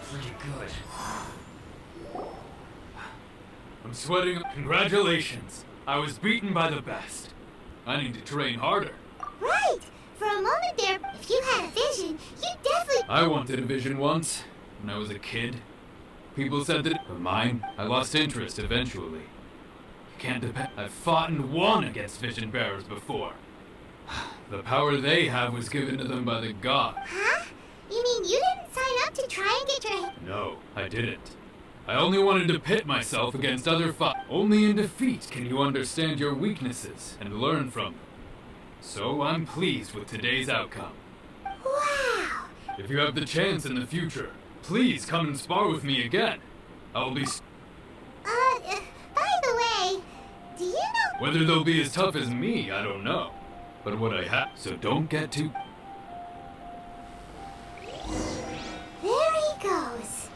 Pretty good. I'm sweating. Congratulations. I was beaten by the best. I need to train harder. Right. For a moment there, if you had a vision, you definitely... I wanted a vision once, when I was a kid. People said that, but mine, I lost interest eventually. You can't depend. I've fought and won against vision bearers before. The power they have was given to them by the gods. Huh? You mean you didn't sign up to try and get your... No, I didn't. I only wanted to pit myself against other Only in defeat can you understand your weaknesses and learn from them. So I'm pleased with today's outcome. Wow! If you have the chance in the future, please come and spar with me again. I'll be... by the way, do you know... Whether they'll be as tough as me, I don't know. But what I have, so don't get too... There he goes.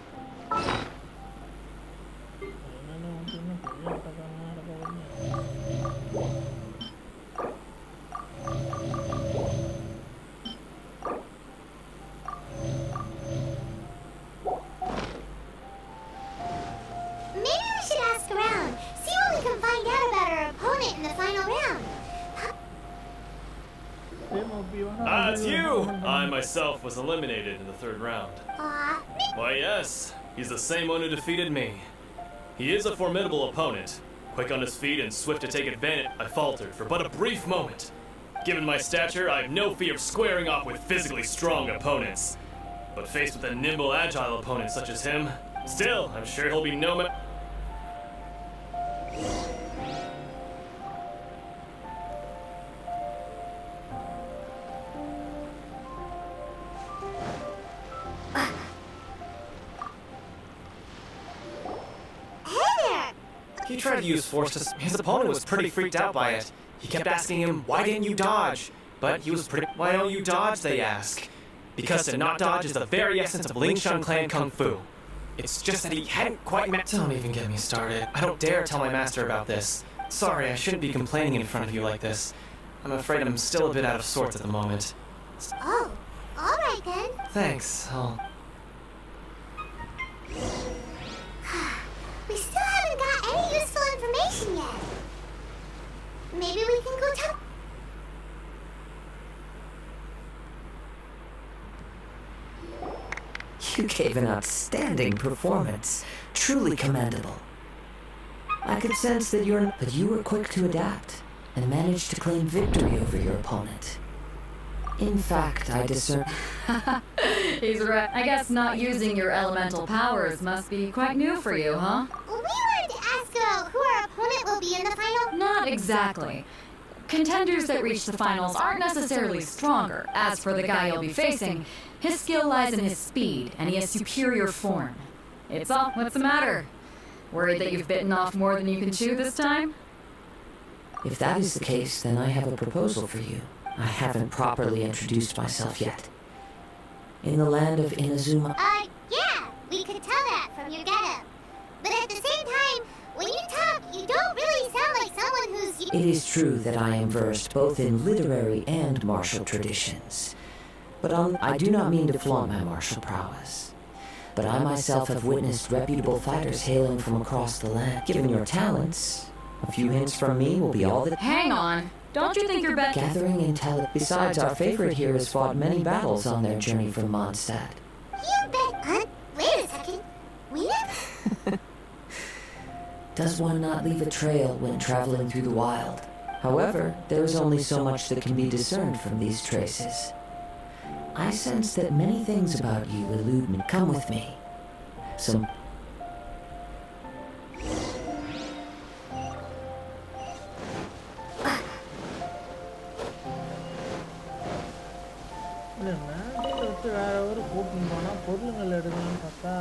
It's you! I myself was eliminated in the third round. Why yes, he's the same one who defeated me. He is a formidable opponent. Quick on his feet and swift to take advantage, I faltered for but a brief moment. Given my stature, I have no fear of squaring off with physically strong opponents. But faced with a nimble, agile opponent such as him, still, I'm sure he'll be no match. He tried to use force to... His opponent was pretty freaked out by it. He kept asking him, why didn't you dodge? But he was pretty... Why don't you dodge, they ask. Because to not dodge is the very essence of Lingshan clan kung fu. It's just that he hadn't quite met... Don't even get me started. I don't dare tell my master about this. Sorry, I shouldn't be complaining in front of you like this. I'm afraid I'm still a bit out of sorts at the moment. Oh, alright then. Thanks, We still haven't got any useful information yet. Maybe we can go talk. You gave an outstanding performance. Truly commendable. I could sense that but you were quick to adapt and managed to claim victory over your opponent. In fact, I discern... He's right. I guess not using your elemental powers must be quite new for you, huh? We wanted to ask about who our opponent will be in the final. Not exactly. Contenders that reach the finals aren't necessarily stronger. As for the guy you'll be facing, his skill lies in his speed, and he has superior form. It's all... What's the matter? Worried that you've bitten off more than you can chew this time? If that is the case, then I have a proposal for you. I haven't properly introduced myself yet. In the land of Inazuma... Yeah, we could tell that from your getup. But at the same time, when you talk, you don't really sound like someone who's... It is true that I am versed both in literary and martial traditions. But I do not mean to flaunt my martial prowess. but I myself have witnessed reputable fighters hailing from across the land. Given your talents, a few hints from me will be all that— Hang on. Don't you think you're better— Gathering intel. Besides, our favorite here has fought many battles on their journey from Mondstadt. You bet. Wait a second. We have... Does one not leave a trail when traveling through the wild? However, there is only so much that can be discerned from these traces. I sense that many things about you elude me. Come with me. Some... வேற ஒரு கூட்டின்னு போனா பொருளுங்கள் எடுக்கணும்னு பார்த்தா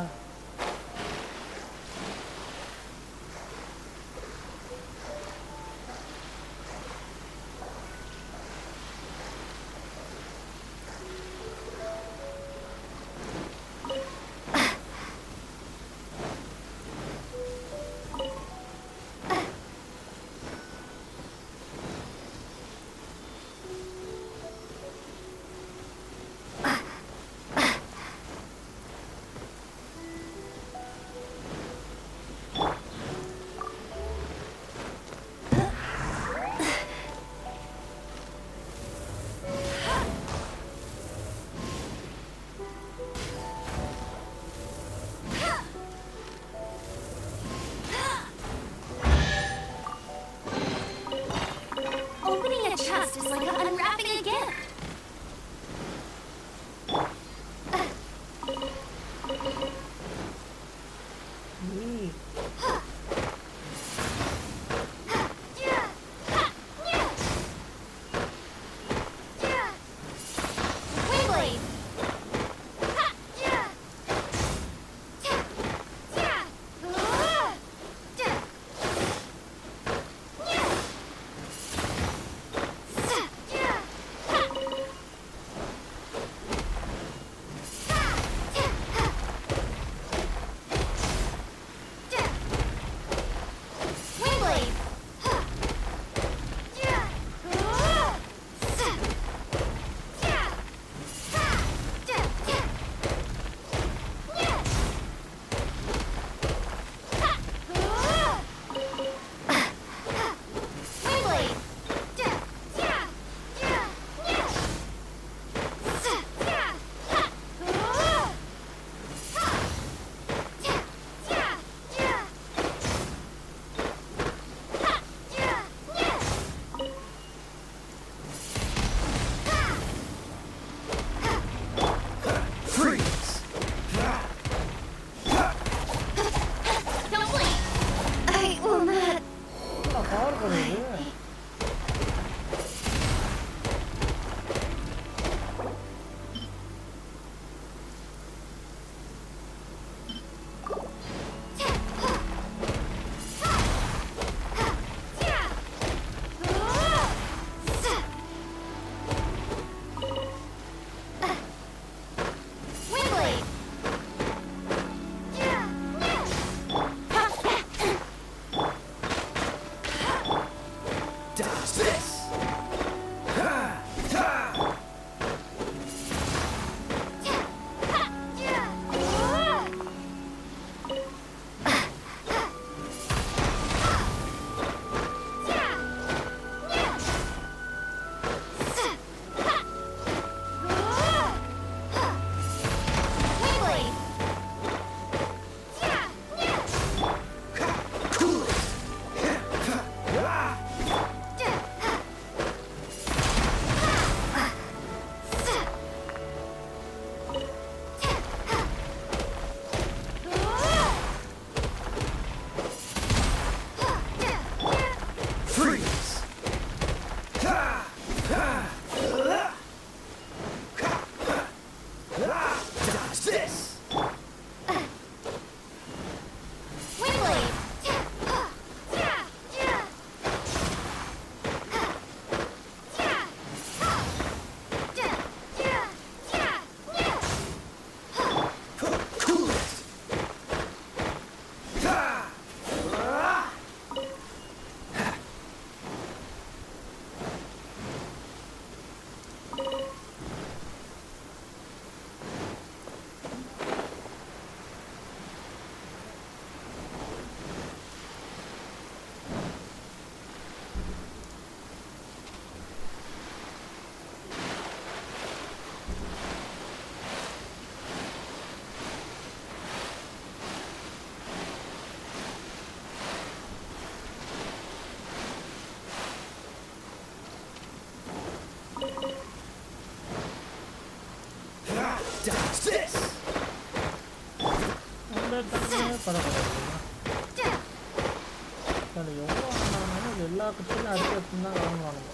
அது எவ்வளோ ஆனாலும் எல்லா கட்சியிலும் அடிச்சு வச்சுன்னு தான் கிளம்புவானுங்க.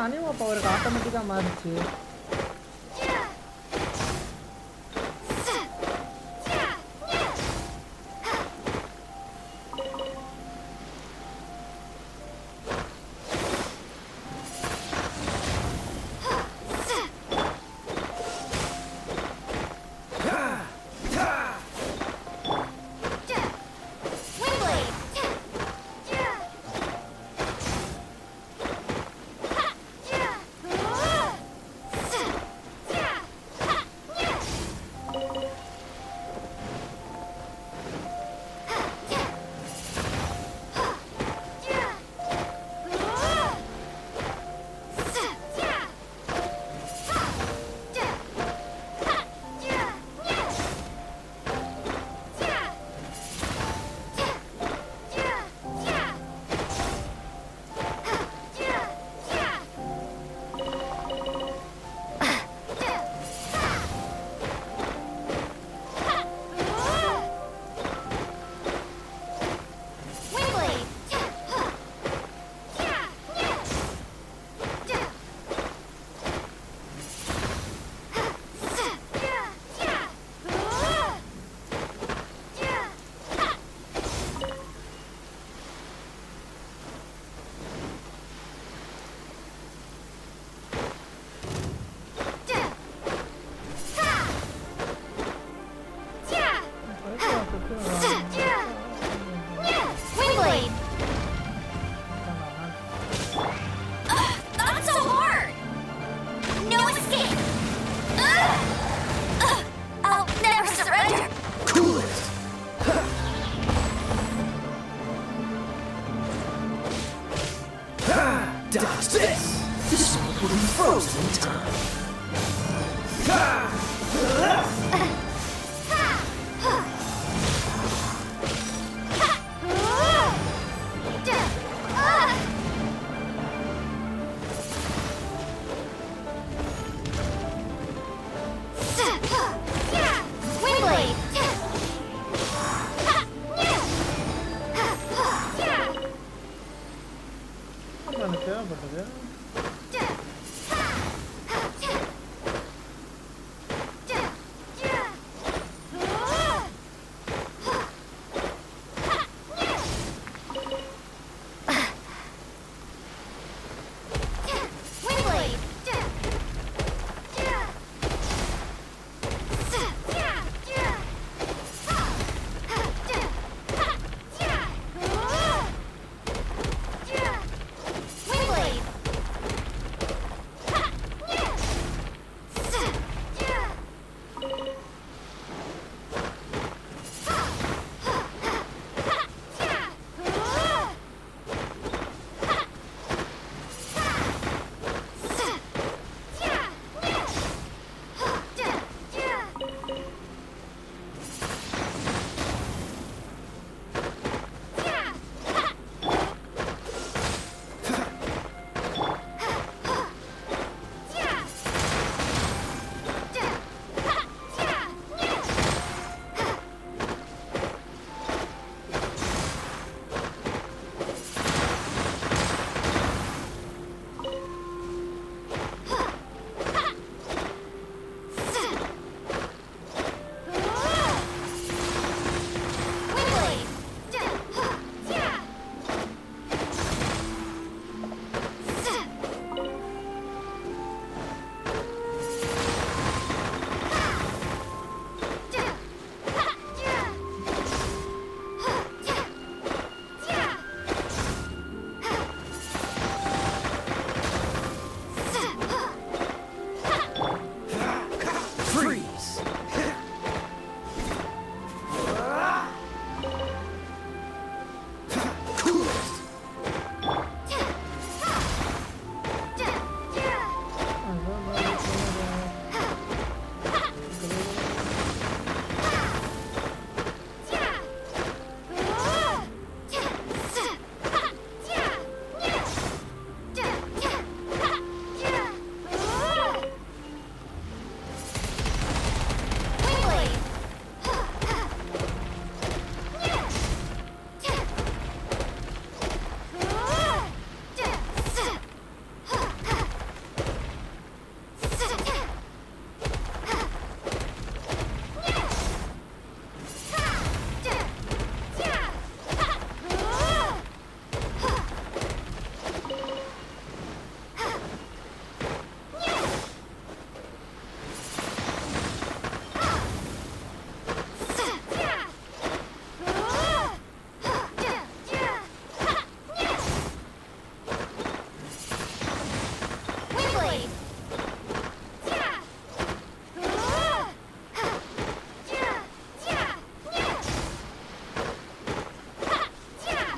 அனிமா பவருக்கு ஆட்டோமேட்டிக்காக மாறிச்சு. Dodge this! This sword will be frozen in time.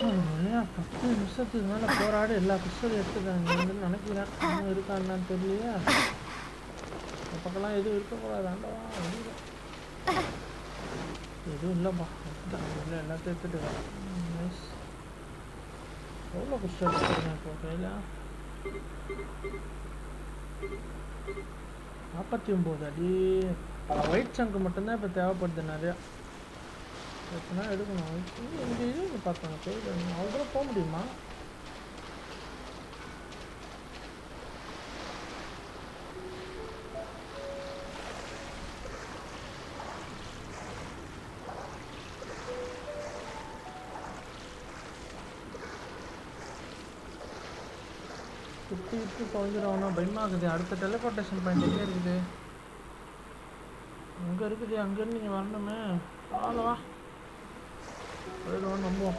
10 நிமிஷத்துக்கு மேலே போராடி எல்லா பிஸ்டலும் எடுத்துட்டாங்க நினைக்கிறேன். இன்னும் இருக்கா என்னன்னு தெரியலையா. இந்த பக்கம்லாம் எதுவும் இருக்கக்கூடாதாண்டா. எதுவும் இல்லைப்பா. இல்லை எல்லாத்தையும் எடுத்துட்டு நைஸ். எவ்வளோ பிஸ்டல் எடுத்துருக்கேன் இப்போ கையில்? 49 அடி. ஒயிட் சங்கு மட்டும்தான் இப்போ தேவைப்படுது நிறையா. எத்தனை எடுக்கணும்? இங்கே இது பார்த்தாங்க கையில் அவ்வளோ போக முடியுமா? சுற்றி விட்டு தொலைஞ்சிடும். பயமாகுது. அடுத்த டெலிபோர்டேஷன் பாயிண்ட் எங்கே இருக்குது? அங்கே இருக்குது. அங்கேருந்து நீங்கள் வரணுமே. வா போயிடுவோம். நம்புவோம்.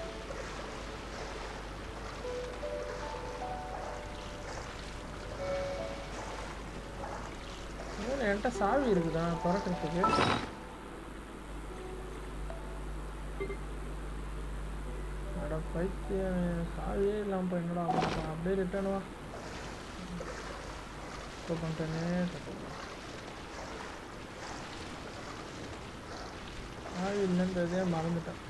என்கிட்ட சாவி இருக்குதா திறக்கிறதுக்கு? அட பைத்தியம், சாவியே இல்லாமல் போயிடா. அப்படியே ரிட்டர்ன் வா. பண்ணிட்டேனே சாவி இல்லைன்றதே மறந்துட்டேன்.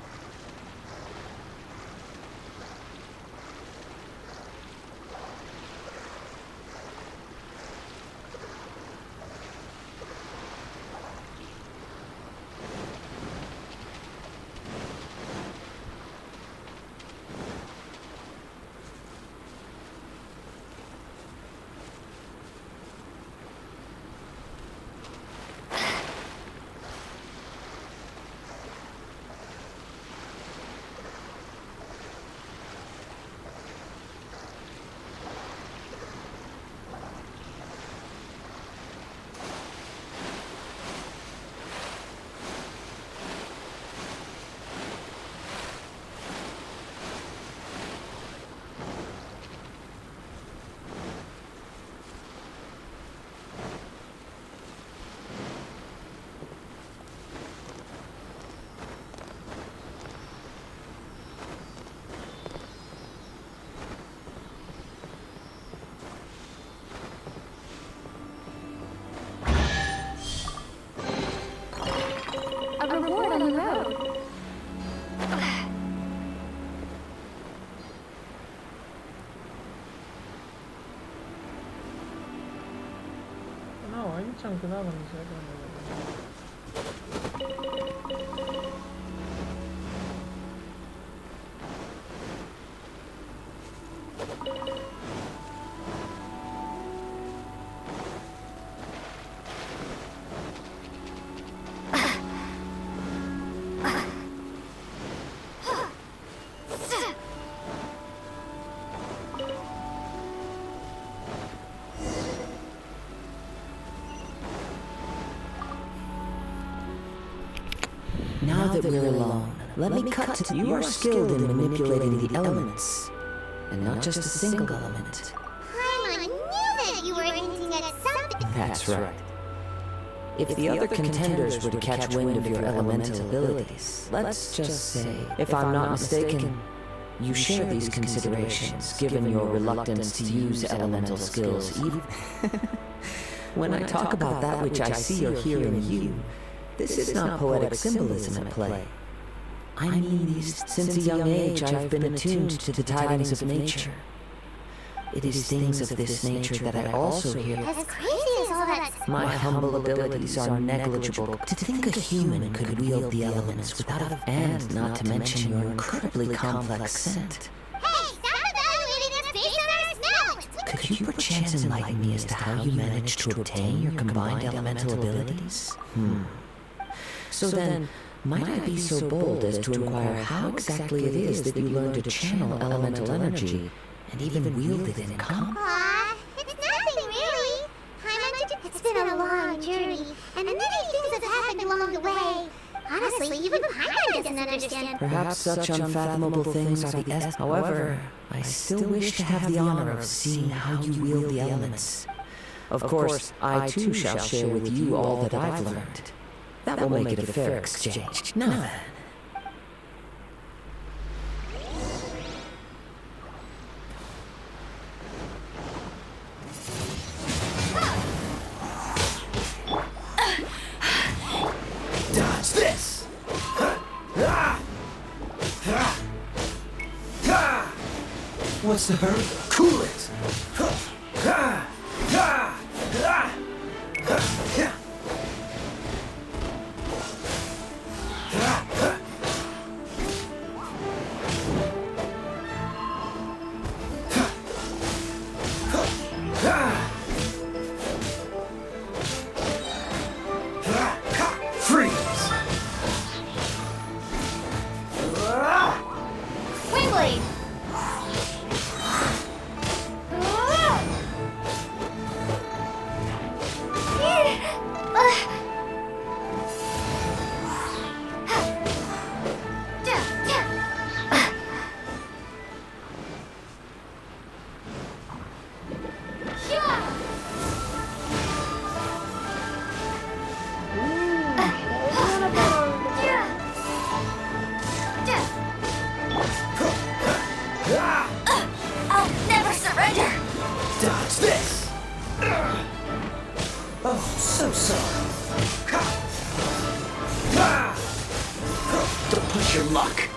Reward on the road. No, I'm chunking that one. Now that we're alone, let me cut to you are skilled in manipulating the elements, and not just a single element. Paimon knew that you were hinting at something. That's right. If the other contenders were to catch wind of your elemental abilities, let's just say, if I'm not mistaken, you share these considerations, given your reluctance to use elemental skills even. When I talk about that which I see or hear in you, this is not poetic symbolism at play. I mean these, since a young age I've been attuned to the tidings of nature. It is things of this nature that I also hear. As crazy as all that. My humble abilities are negligible. To think a human could wield the elements without a... And not to mention your incredibly complex scent. Hey, stop evaluating us based on our smell! Could you perchance enlighten me as to how you managed to obtain your combined elemental abilities? So then, might I be so bold as to inquire how exactly it is that you learned to channel elemental energy and even wield it in combat? It's nothing really. Paimon, it's been a long journey, and many things have happened along the way. Honestly, even Paimon doesn't understand. Perhaps such unfathomable things are the essence. However, I still wish to have the honor of seeing how you wield the elements. Of course, I too shall share with you all that I've learned. That will make it a fair exchange. Now then. What's the hurry? Cool it! Windblade! I'll never surrender! Dodge this! Oh, so sorry. Don't push your luck.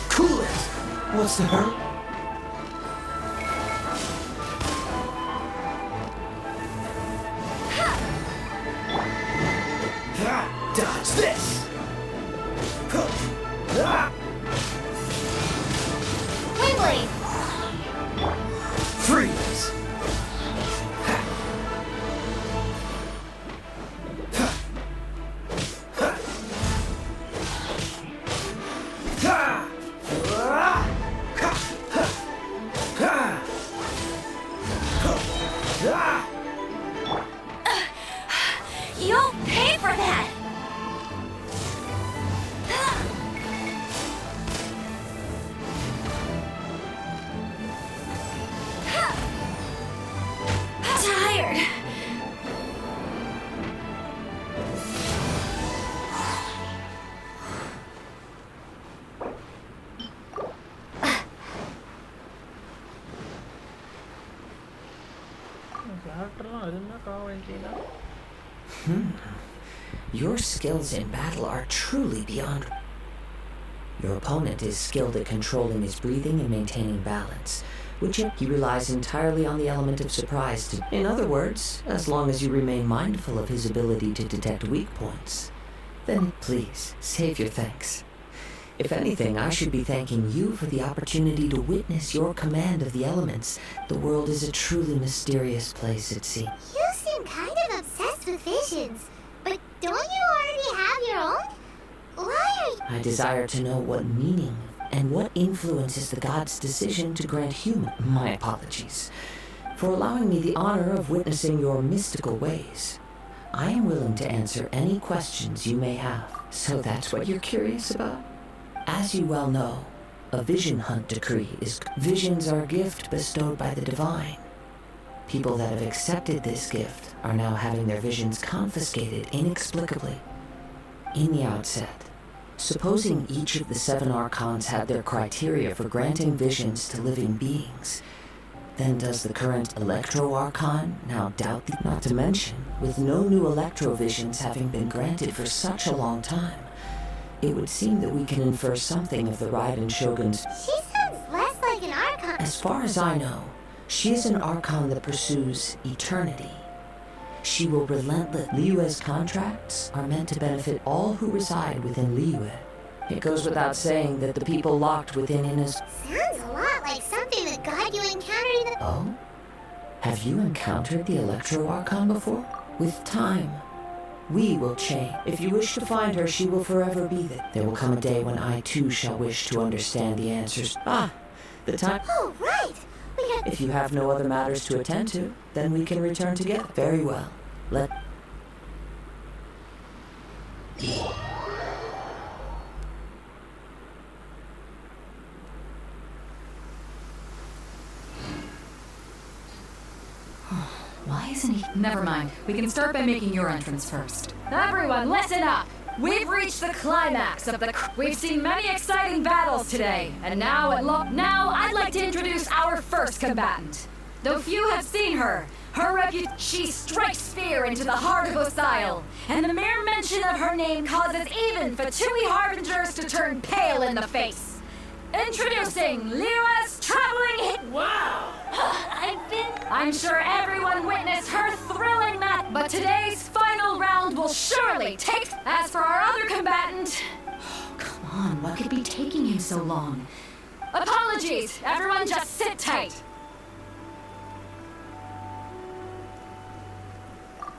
Cool it! What's the hurry? Dodge this! Windblade! Freeze! You'll pay for that! Tired. Your skills in battle are truly beyond. Your opponent is skilled at controlling his breathing and maintaining balance, which he relies entirely on the element of surprise to. In other words, as long as you remain mindful of his ability to detect weak points, then please save your thanks. If anything, I should be thanking you for the opportunity to witness your command of the elements. The world is a truly mysterious place, it seems. You seem kind of obsessed with visions, but don't you already have your own? Why are you... I desire to know what meaning and what influences the gods' decision to grant human. My apologies for allowing me the honor of witnessing your mystical ways. I am willing to answer any questions you may have. So that's what you're curious about? As you well know, a vision hunt decree is... Visions are a gift bestowed by the divine. People that have accepted this gift are now having their visions confiscated inexplicably. In the outset, supposing each of the 7 archons had their criteria for granting visions to living beings, then does the current Electro-Archon now doubt the... Not to mention, with no new Electro-visions having been granted for such a long time, it would seem that we can infer something of the Raiden Shogun's... She sounds less like an Archon. As far as I know, she is an Archon that pursues eternity. She will relentless... Liyue's contracts are meant to benefit all who reside within Liyue. It goes without saying that the people locked within Ina's... Sounds a lot like something the god you encountered in the... Oh? Have you encountered the Electro-Archon before? With time, we will change. If you wish to find her, she will forever be there. There will come a day when I too shall wish to understand the answers. The time... Oh, right! If you have no other matters to attend to, then we can return together. Very well. Let... Why isn't he? Never mind. We can start by making your entrance first. Everyone, listen up! We've reached the climax of the... We've seen many exciting battles today, and now I'd like to introduce our first combatant. Though few have seen her, she strikes fear into the heart of Osile, and the mere mention of her name causes even Fatui Harbingers to turn pale in the face. Introducing Lyra's traveling hit. Wow! I'm sure everyone witnessed her thrilling match, but today's final round will surely take. As for our other combatant, come on, what could be taking him so long? Apologies, everyone, just sit tight.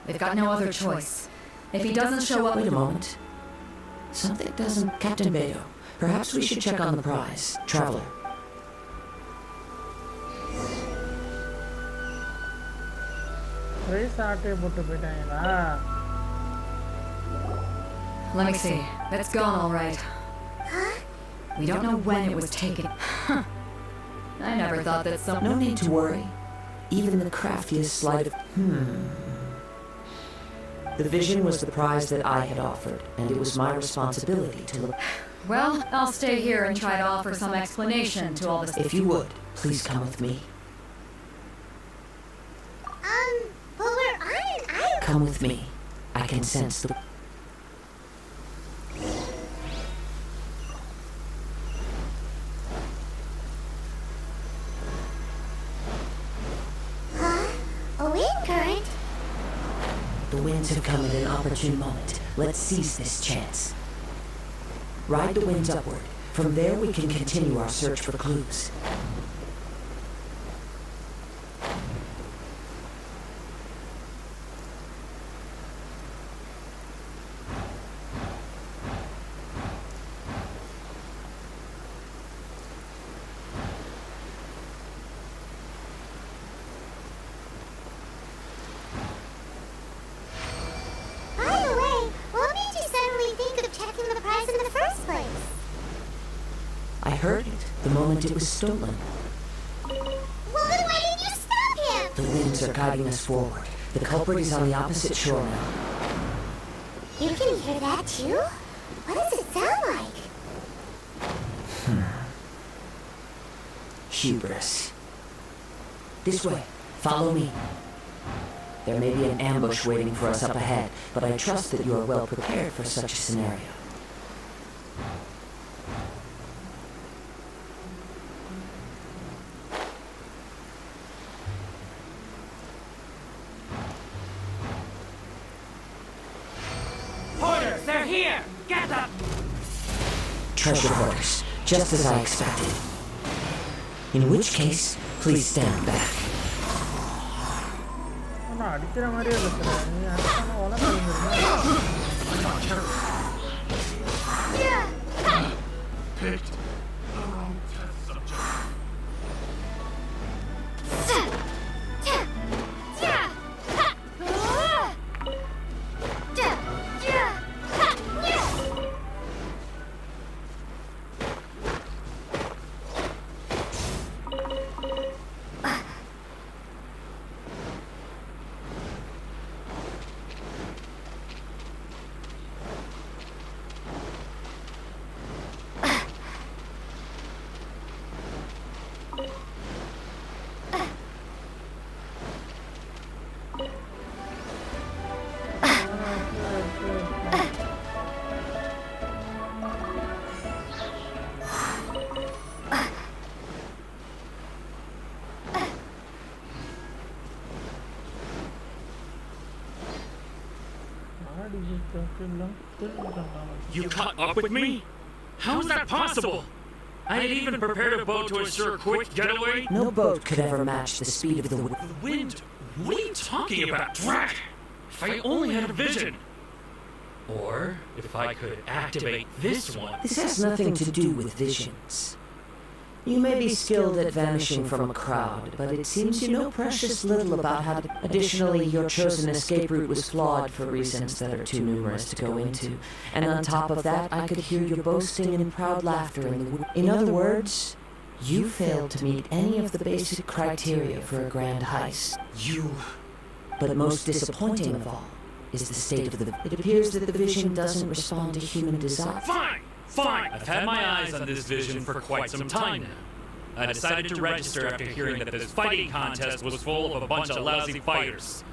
They've got no other choice. If he doesn't show up... Wait a moment. Something doesn't... Captain Beto, perhaps we should check on the prize. Traveler. Let me see. That's gone all right. Huh? We don't know when it was taken. I never thought that some... No need to worry. Even the craftiest sleight of... The vision was the prize that I had offered, and it was my responsibility to look... Well, I'll stay here and try to offer some explanation to all this... If you would, please come with me. But I... Come with me. I can sense the... Huh? A wind current? The winds have come at an opportune moment. Let's seize this chance. Ride the winds upward. From there we can continue our search for clues. I heard it the moment it was stolen. Well, then why didn't you stop him? The winds are guiding us forward. The culprit is on the opposite shore now. You can hear that too? What does it sound like? Hubris. This way. Follow me. There may be an ambush waiting for us up ahead, but I trust that you are well prepared for such a scenario. Hoarders, they're here! Get them! Treasure hoarders, just as I expected. In which case, please stand back. Picked. You caught up with me? How is that possible? I had even prepared a boat to ensure a quick getaway. No boat could ever match the speed of the wind. The wind? What are you talking about? Drat! If I only had a vision. Or if I could activate this one. This has nothing to do with visions. You may be skilled at vanishing from a crowd, but it seems you know precious little about how to... Additionally, your chosen escape route was flawed for reasons that are too numerous to go into. And on top of that, I could hear your boasting and proud laughter in the... In other words, you failed to meet any of the basic criteria for a grand heist. You But most disappointing of all is the state of the... It appears that the vision doesn't respond to human desire. Fine! Fine! I've had my eyes on this vision for quite some time now. I decided to register after hearing that this fighting contest was full of a bunch of lousy fighters.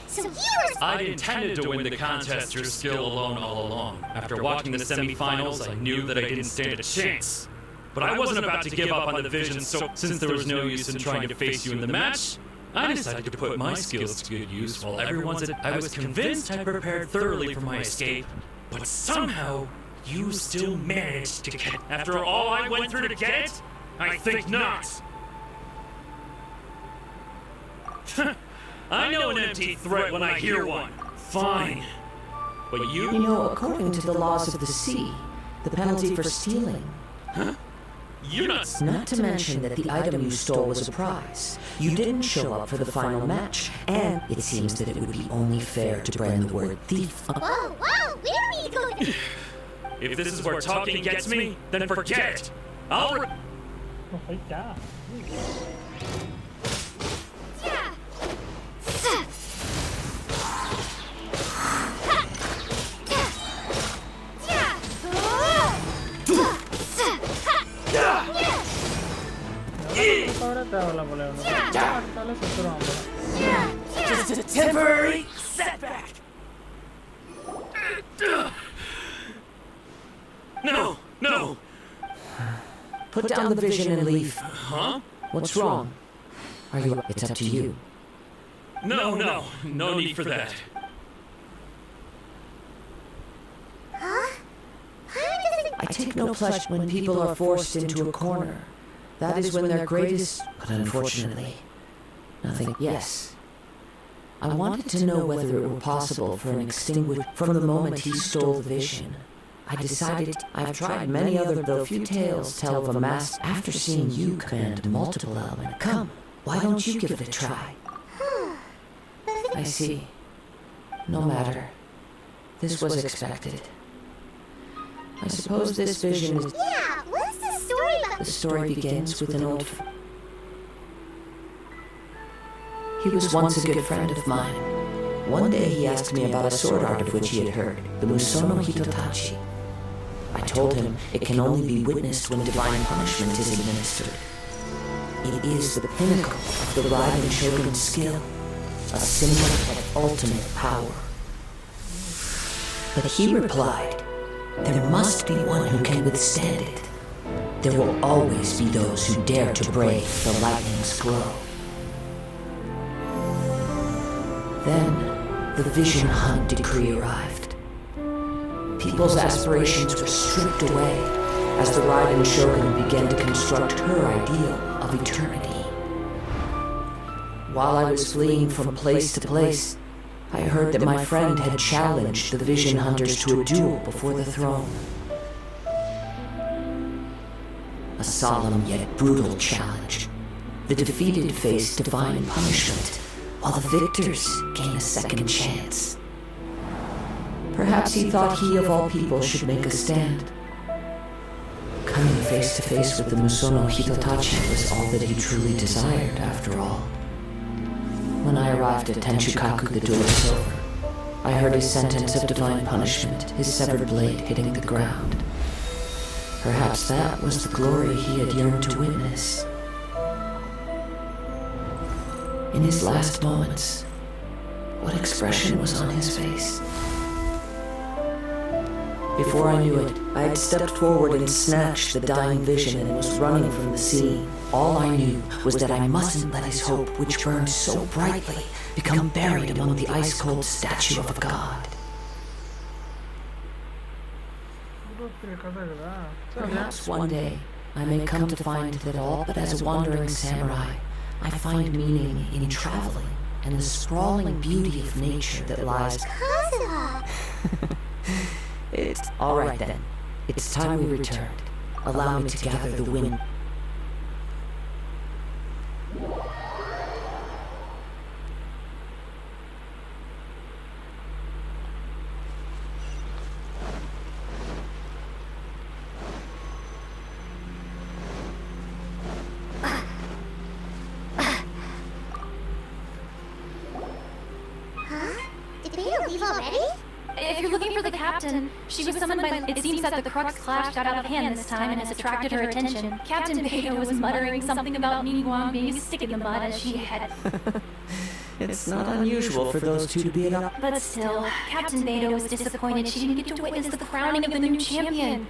So you were... I'd intended to win the contest through skill alone all along. After watching the semifinals, I knew that I didn't stand a chance. But I wasn't about to give up on the vision, so since there was no use in trying to face you in the match, I decided to put my skills to good use while everyone's... I was convinced I prepared thoroughly for my escape, but somehow you still managed to get... After all I went through to get it? I think not. I know an empty threat when I hear one. Fine. But you... You know, according to the laws of the sea, the penalty for stealing... Huh? You're not... Not to mention that the item you stole was a prize. You didn't show up for the final match, and it seems that it would be only fair to brand the word thief. Whoa, we don't need to go... If this is where talking gets me, then forget it. I'll... Just a temporary setback. No! Put down the vision and leave. Huh? What's wrong? Are you... It's up to you. No need for that. I take no pleasure when people are forced into a corner. That is when their greatest... But unfortunately, nothing... Yes. I wanted to know whether it were possible for an extinguish... From the moment he stole the vision, I decided... I've tried many other, though few tales tell of a master... After seeing you command multiple elements... Come, why don't you give it a try? I see. No matter. This was expected. I suppose this vision is... Yeah, what's the story about? The story begins with an old... He was once a good friend of mine. One day he asked me about a sword art of which he had heard, the Musono Hitotachi. I told him it can only be witnessed when divine punishment is administered. It is the pinnacle of the Raiden Shogun's skill, a symbol of ultimate power. But he replied, there must be one who can withstand it. There will always be those who dare to brave the lightning's glow. Then, the Vision Hunt decree arrived. People's aspirations were stripped away as the Raiden Shogun began to construct her ideal of eternity. While I was fleeing from place to place, I heard that my friend had challenged the Vision Hunters to a duel before the throne. A solemn yet brutal challenge. The defeated face divine punishment, while the victors gain a second chance. Perhaps he thought he of all people should make a stand. Coming face to face with the Musono Hitotachi was all that he truly desired, after all. When I arrived at Tenchukaku, the door was over. I heard his sentence of divine punishment, his severed blade hitting the ground. Perhaps that was the glory he had yearned to witness. In his last moments, what expression was on his face? Before I knew it, I had stepped forward and snatched the dying vision and was running from the scene. All I knew was that I mustn't let his hope, which burned so brightly, become buried among the ice-cold statue of a god. Perhaps one day I may come to find that all but as a wandering samurai, I find meaning in traveling and the sprawling beauty of nature that lies... It's all right then. It's time we returned. Allow me to gather the wind. leave already? If you're looking for the captain, she was summoned by... It seems that the Crux clash got out of hand this time and has attracted her attention. Captain Beto was muttering something about Ningguang being a stick in the mud as she had... It's not unusual for those two to be at odds. But still, Captain Beto was disappointed she didn't get to witness the crowning of the new champion.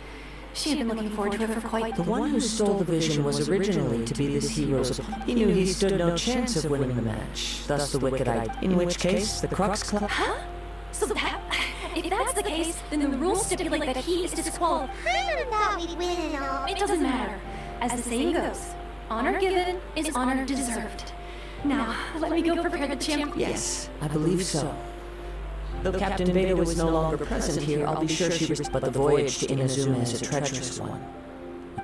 She had been looking forward to it for quite... The one who stole the vision was originally to be this hero's opponent. He knew he stood no chance of winning the match, thus the wicked idea. In which case, the Crux Club... Huh? So that... If that's the case, then the rules stipulate that he is disqualified. I thought we'd win and all. It doesn't matter. As the saying goes, honor given is honor deserved. Now, let me go prepare the champ. Yes, I believe so. Though Captain Beto is no longer present here, I'll be sure she was... But the voyage to Inazuma is a treacherous one.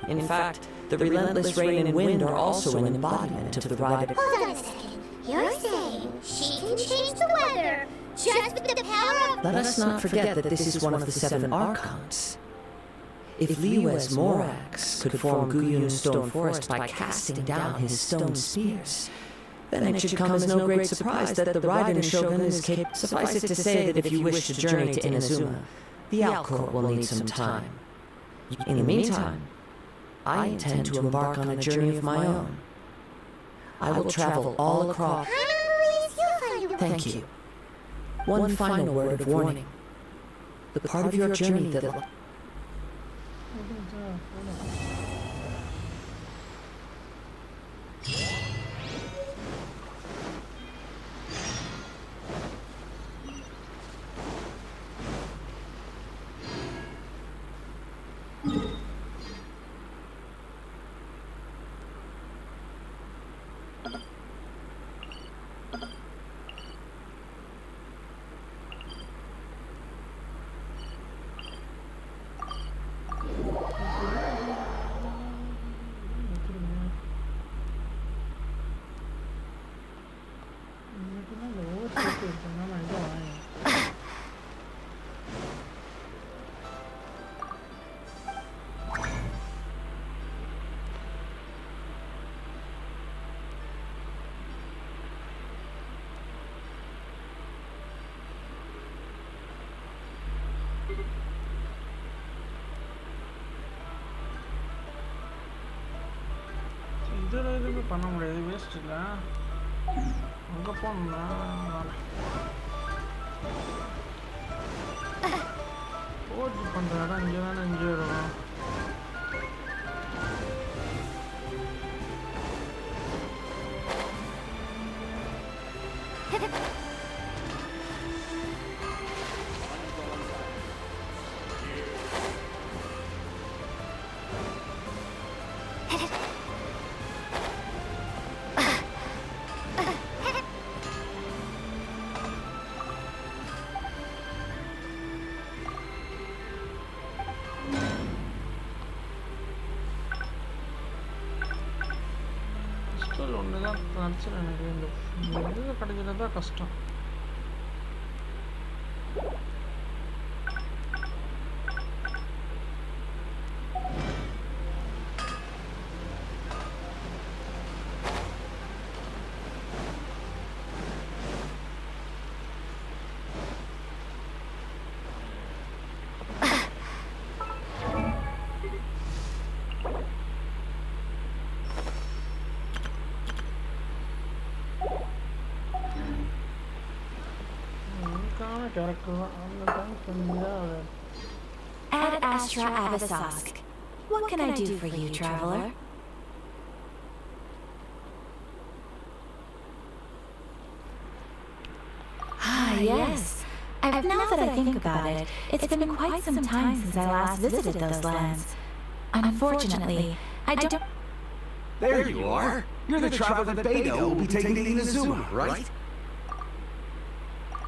In fact, the relentless rain and wind are also an embodiment of the ride... Hold on a second. You're saying she can change the weather just with the power of... Let us not forget that this is one of the 7 Archons. If Liyue's Morax could form Guyun's stone forest by casting down his stone spears, then it should come as no great surprise that the Raiden Shogun is capable. Suffice it to say that if you wish to journey to Inazuma, the Outcourt will need some time. In the meantime, I intend to embark on a journey of my own. I will travel all across... Thank you. One final word of warning. The part of your journey that... இதில் எதுவுமே பண்ண முடியாது waste இல்லை அங்கே போகணும்னா போட்டு பண்ணுற இடம் இங்கே தானே இங்கே வரும் ஒன்று தான் நினச்சேன் எனக்கு இந்த இது கிடைக்கிறது தான் கஷ்டம் Ad Astra Abyssosque. What can I do for you, traveler? Ah, yes. Now that I think about it, it's been quite some time since I last visited those lands. Unfortunately, I don't... There you are. You're the traveler that Beto will be taking to Inazuma, right?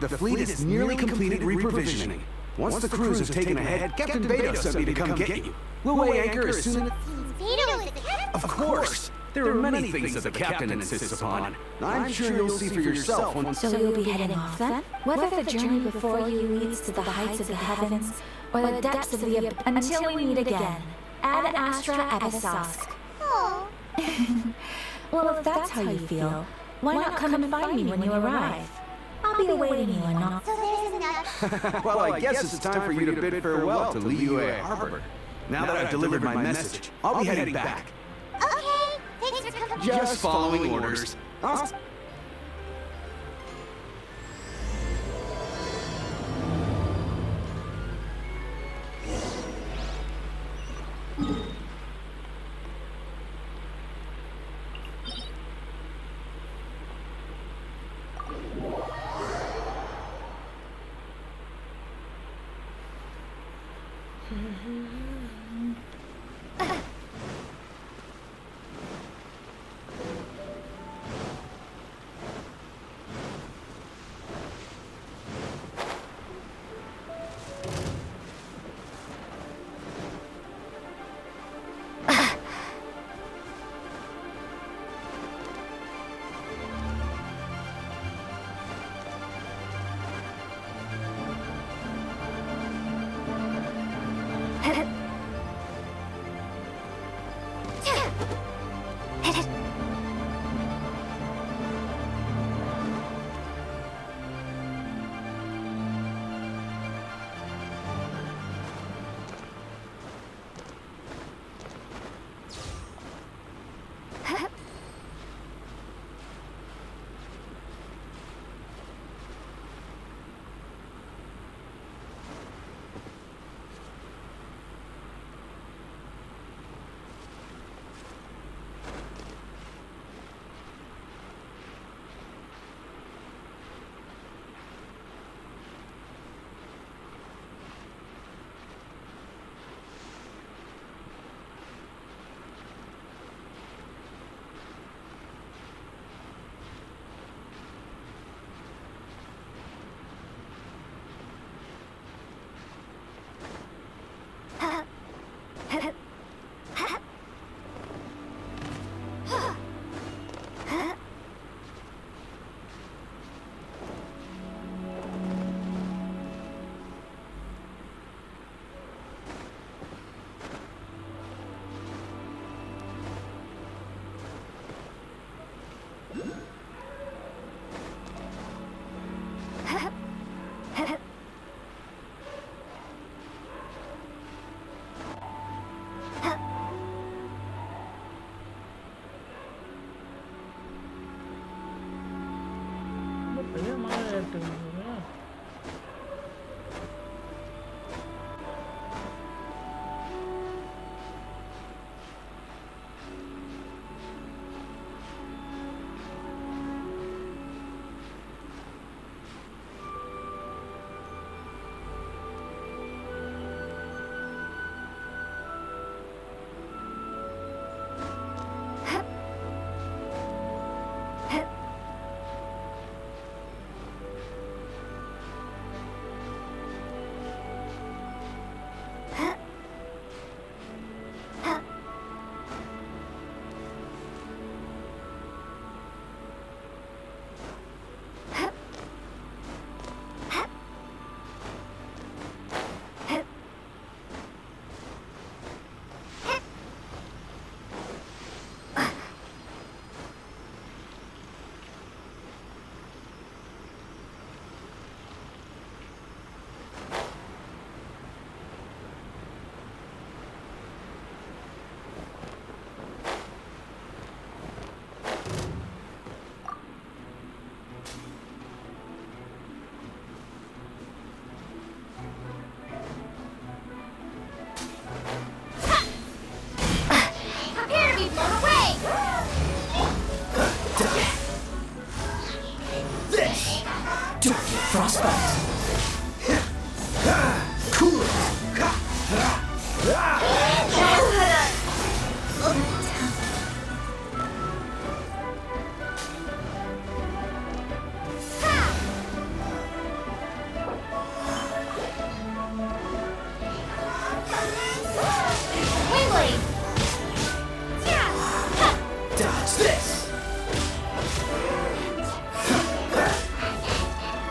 The fleet is nearly completed reprovisioning. Once the crews have taken ahead, Captain Beto sent me to come get you. We'll weigh anchor as soon as... Beto is the captain? Of course! There are many things that the captain insists upon. I'm sure you'll see for yourself once... So you'll be heading off then? Whether the journey before you leads to the heights of the heavens, or the depths of the until we meet again. Ad Astra Abyssosque. Oh. Well, if that's how you feel, why not come and find me when you arrive? I'll be awaiting you and not. So there's enough. Well, I guess it's time for you to bid farewell to Liyue Harbor. Now that I've delivered my message, I'll be heading back. Okay, thanks for coming. Just following orders.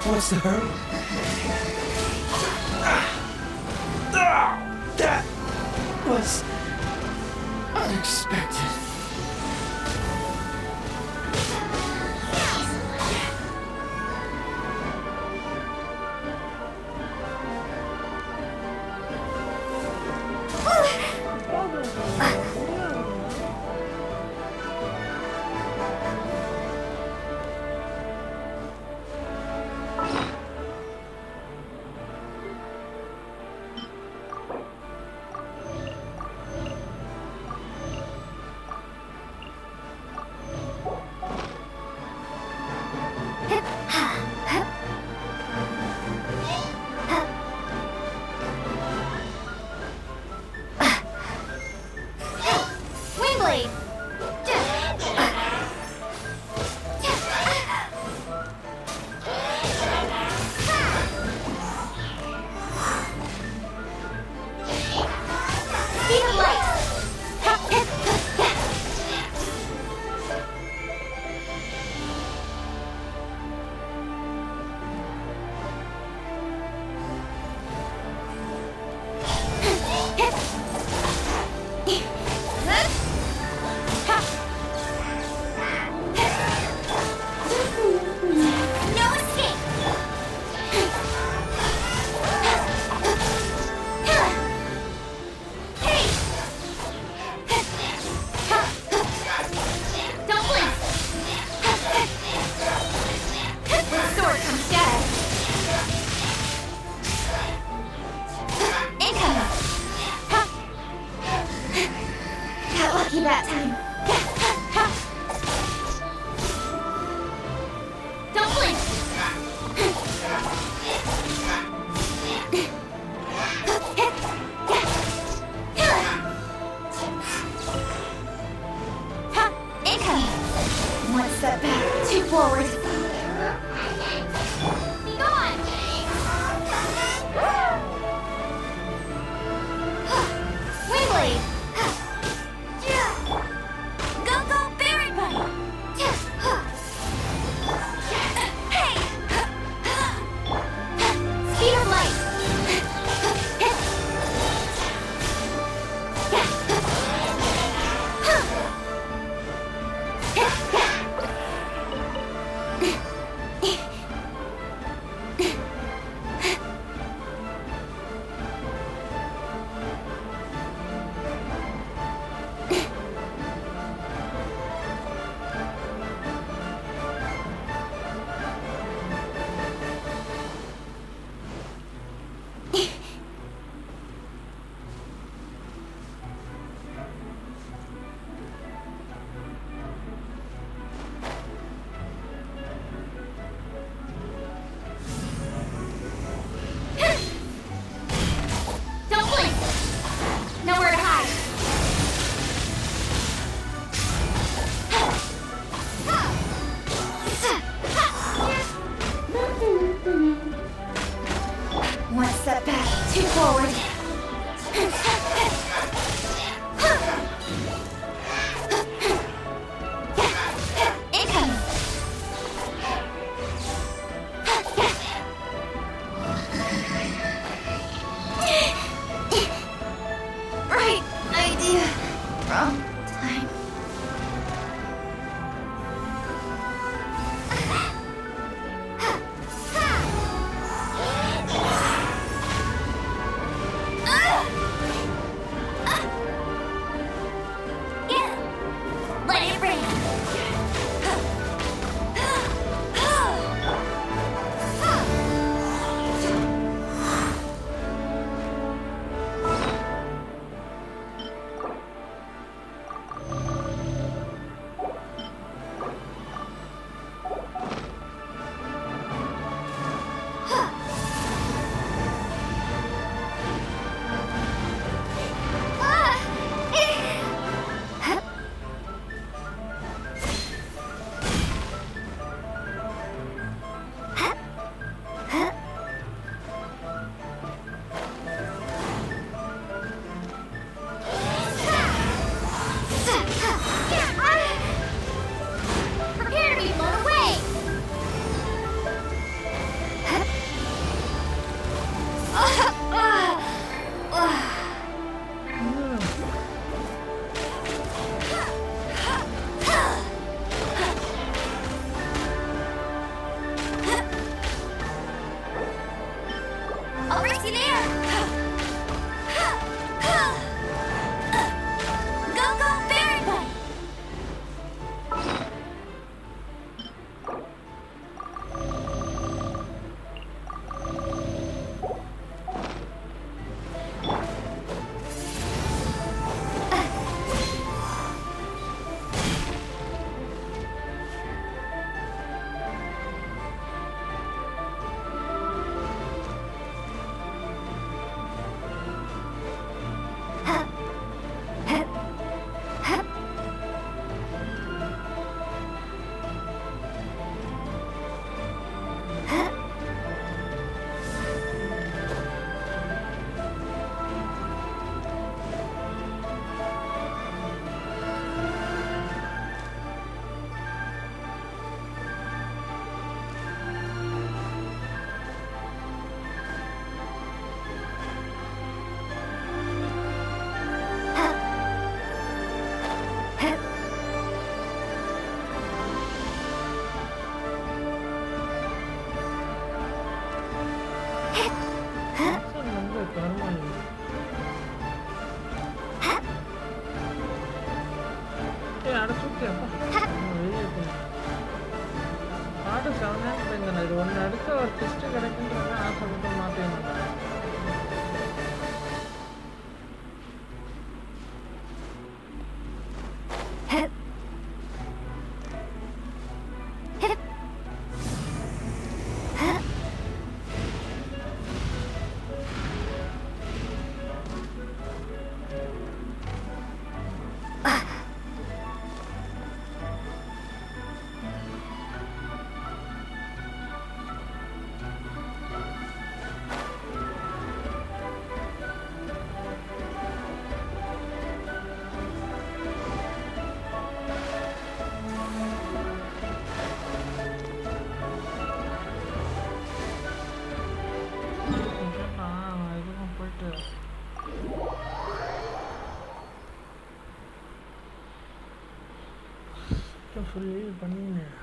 What's the hurry? That was unexpected. forward. Incoming. Right idea. Wrong time. Let it rain. Prepare to be blown away! I'll race you there! Go, go, Baron Bunny! பாட்டு செவனே இது ஒன்று அடுத்து ஒரு test கிடைக்குன்றது ஆசை மட்டும் மாற்றேன். Full பண்ணினேன்.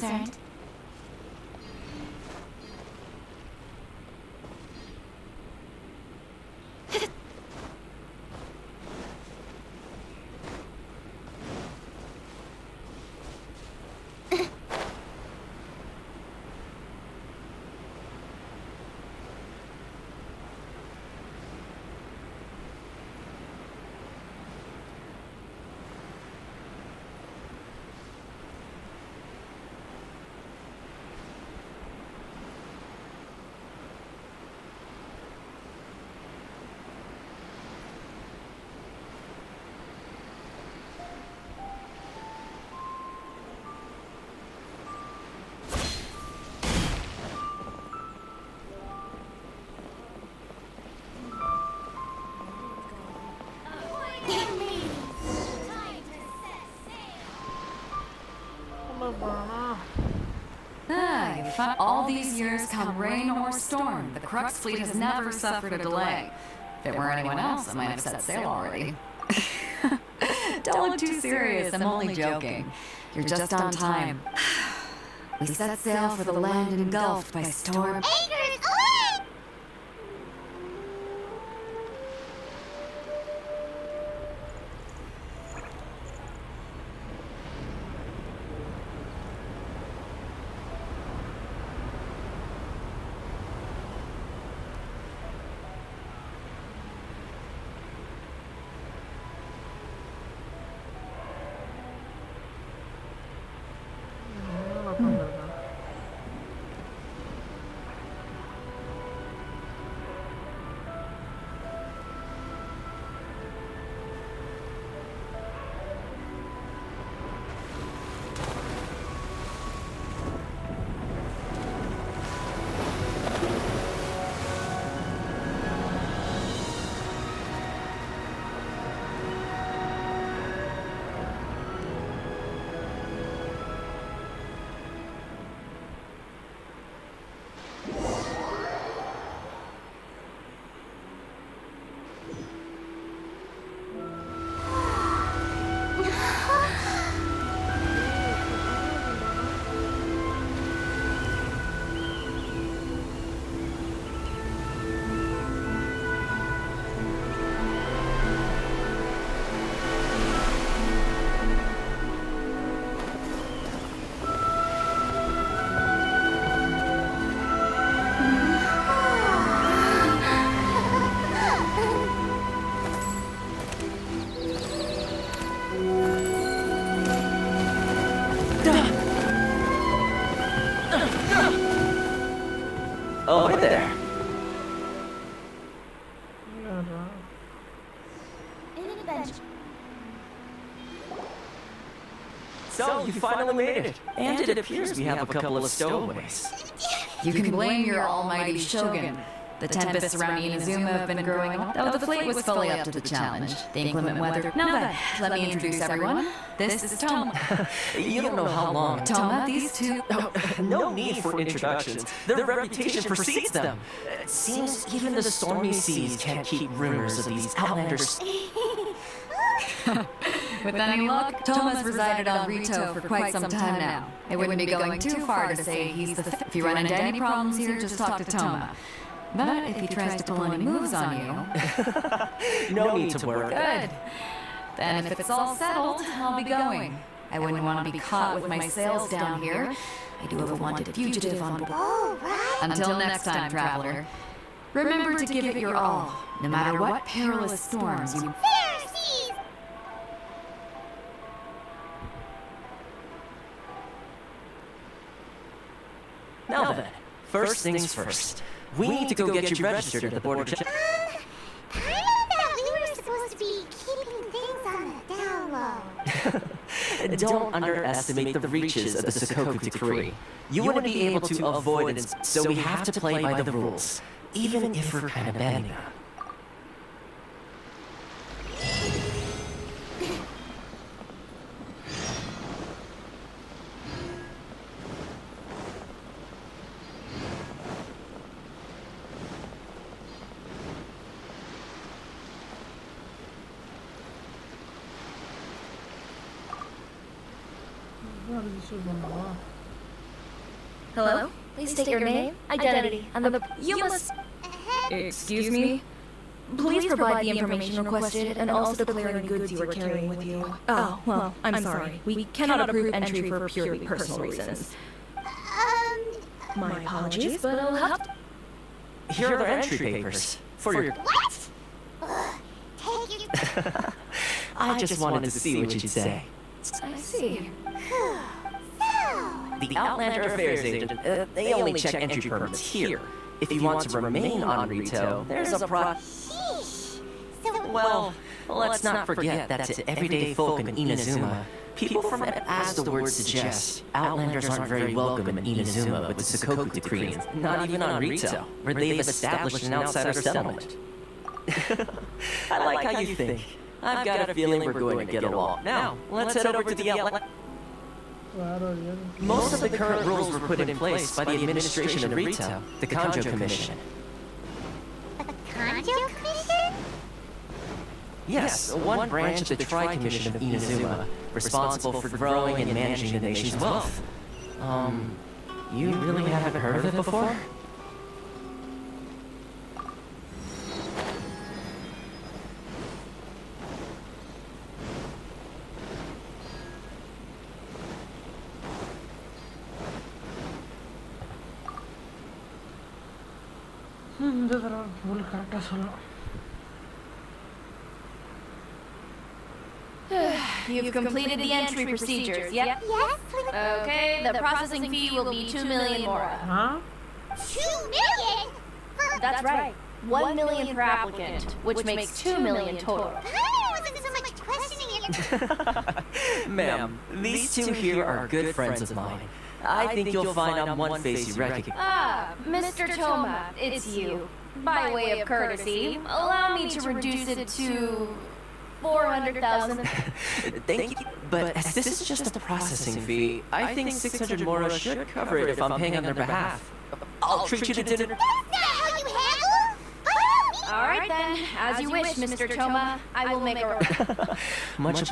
concerned. You've fought all these years, come rain or storm. The Crux fleet has never suffered a delay. If it were anyone else, I might have set sail already. Don't look too serious, I'm only joking. You're just on time. We set sail for the land engulfed by storm. Anchors away! Oh, hi there. So, you finally made it. And it appears we have a couple of stowaways. You can blame your almighty shogun. The tempests surrounding Inazuma have been growing, though the fleet was fully up to the challenge. The inclement weather. Now then, let me introduce everyone. This is Toma. You don't know how long. Toma, these two... No need for introductions. Their reputation precedes them. It seems even the stormy seas can't keep rumors of these outlanders. With any luck, Toma's resided on Rito for quite some time now. It wouldn't be going too far to say he's the If you run into any problems here, just talk to Toma. But if he tries to pull any moves on you... No need to worry. Good. Then if it's all settled, I'll be going. I wouldn't want to be caught with my sails down here. I do have a wanted fugitive on board. All right. Until next time, traveler. Remember to give it your all, no matter what perilous storms you... Pharisees! Now then, first things first. We need to go get you registered at the border check. I thought we were supposed to be keeping things on the down low. Don't underestimate the reaches of the Sokoku Decree. You wouldn't be able to avoid it, so we have to play by the rules, even if we're kind of bending them. Hello? Please state your name, identity, and the... You must... Excuse me? Please provide the information requested and also declare any goods you are carrying with you. Oh, well, I'm sorry. We cannot approve entry for purely personal reasons. My apologies, but I'll have to... Here are the entry papers. For your... What? Take your... I just wanted to see what you'd say. I see. The Outlander Affairs Agent, they only check entry permits here. If you want to remain on Rito, there's a Well, let's not forget that to everyday folk in Inazuma, people from, as the word suggests, Outlanders aren't very welcome in Inazuma with the Sakoku Decree, not even on Rito, where they've established an outsider settlement. I like how you think. I've got a feeling we're going to get along. Now, let's head over to the Outlander. Most of the current rules were put in place by the administration of Rito, the Kanjo Commission. The Kanjo Commission? Yes, one branch of the Tri-Commission of Inazuma, responsible for growing and managing the nation's wealth. You really haven't heard of it before? You've completed the entry procedures, yep? Yes. Okay, the processing fee will be 2 million mora. Huh? 2 million? That's right. 1 million per applicant, which makes 2 million total. I wasn't so much questioning it. Ma'am, these two here are good friends of mine. I think you'll find on one face you recognize. Ah, Mr. Toma, it's you. By way of courtesy, allow me to reduce it to 400,000. Thank you, but as this is just a processing fee, I think 600 mora should cover it if I'm paying on their behalf. I'll treat you to dinner. That's not how you handle. All right then, as you wish, Mr. Toma. I will make a... Much.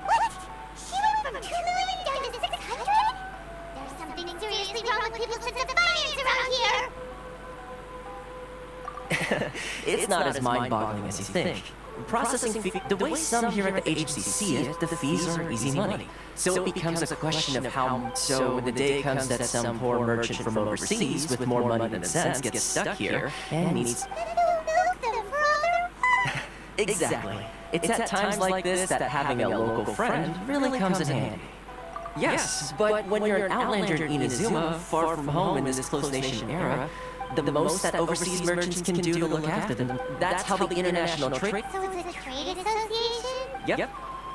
What? She went from 2 million down to 600? There's something seriously wrong with people's sense of finance around here. It's not as mind-boggling as you think. Processing fee, the way some here at the agency see it, the fees are easy money. So it becomes a question of how, so when the day comes that some poor merchant from overseas with more money than sense gets stuck here and needs... Exactly. It's at times like this that having a local friend really comes in handy. Yes, but when you're an outlander in Inazuma, far from home in this close nation era, the most that overseas merchants can do to look after them, that's how the international trade... So it's a trade association? Yep.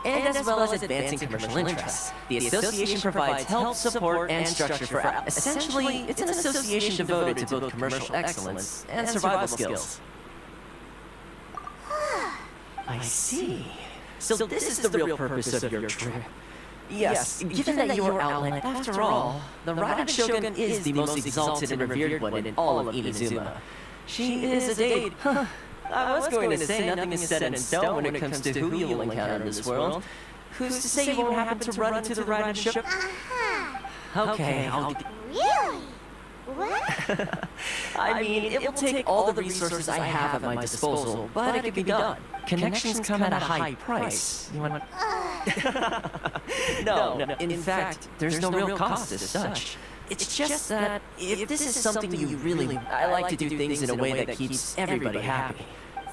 And as well as advancing commercial interests. The association provides help, support, and structure for... Essentially, it's an association devoted to both commercial excellence and survival skills. I see. So this is the real purpose of your trip. Yes, given that you are outland, after all, the Raiden Shogun is the most exalted and revered one in all of Inazuma. She is a deity. I was going to say nothing is set in stone when it comes to who you'll encounter in this world. Who's to say you won't happen to run into the Raiden Shogun? Okay, I'll... Really? What? I mean, it will take all the resources I have at my disposal, but it can be done. Connections come at a high price. You want... No, in fact, there's no real cost as such. It's just that if this is something you really... I like to do things in a way that keeps everybody happy.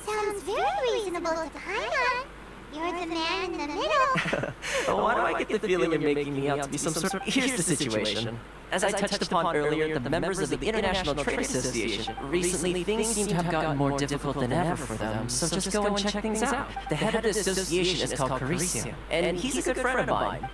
Sounds very reasonable to Paimon. You're the man in the middle. Why do I get the feeling you're making me out to be some sort of... Here's the situation. As I touched upon earlier, the members of the International Trade Association, recently things seem to have gotten more difficult than ever for them, so just go and check things out. The head of the association is called Carisio, and he's a good friend of mine.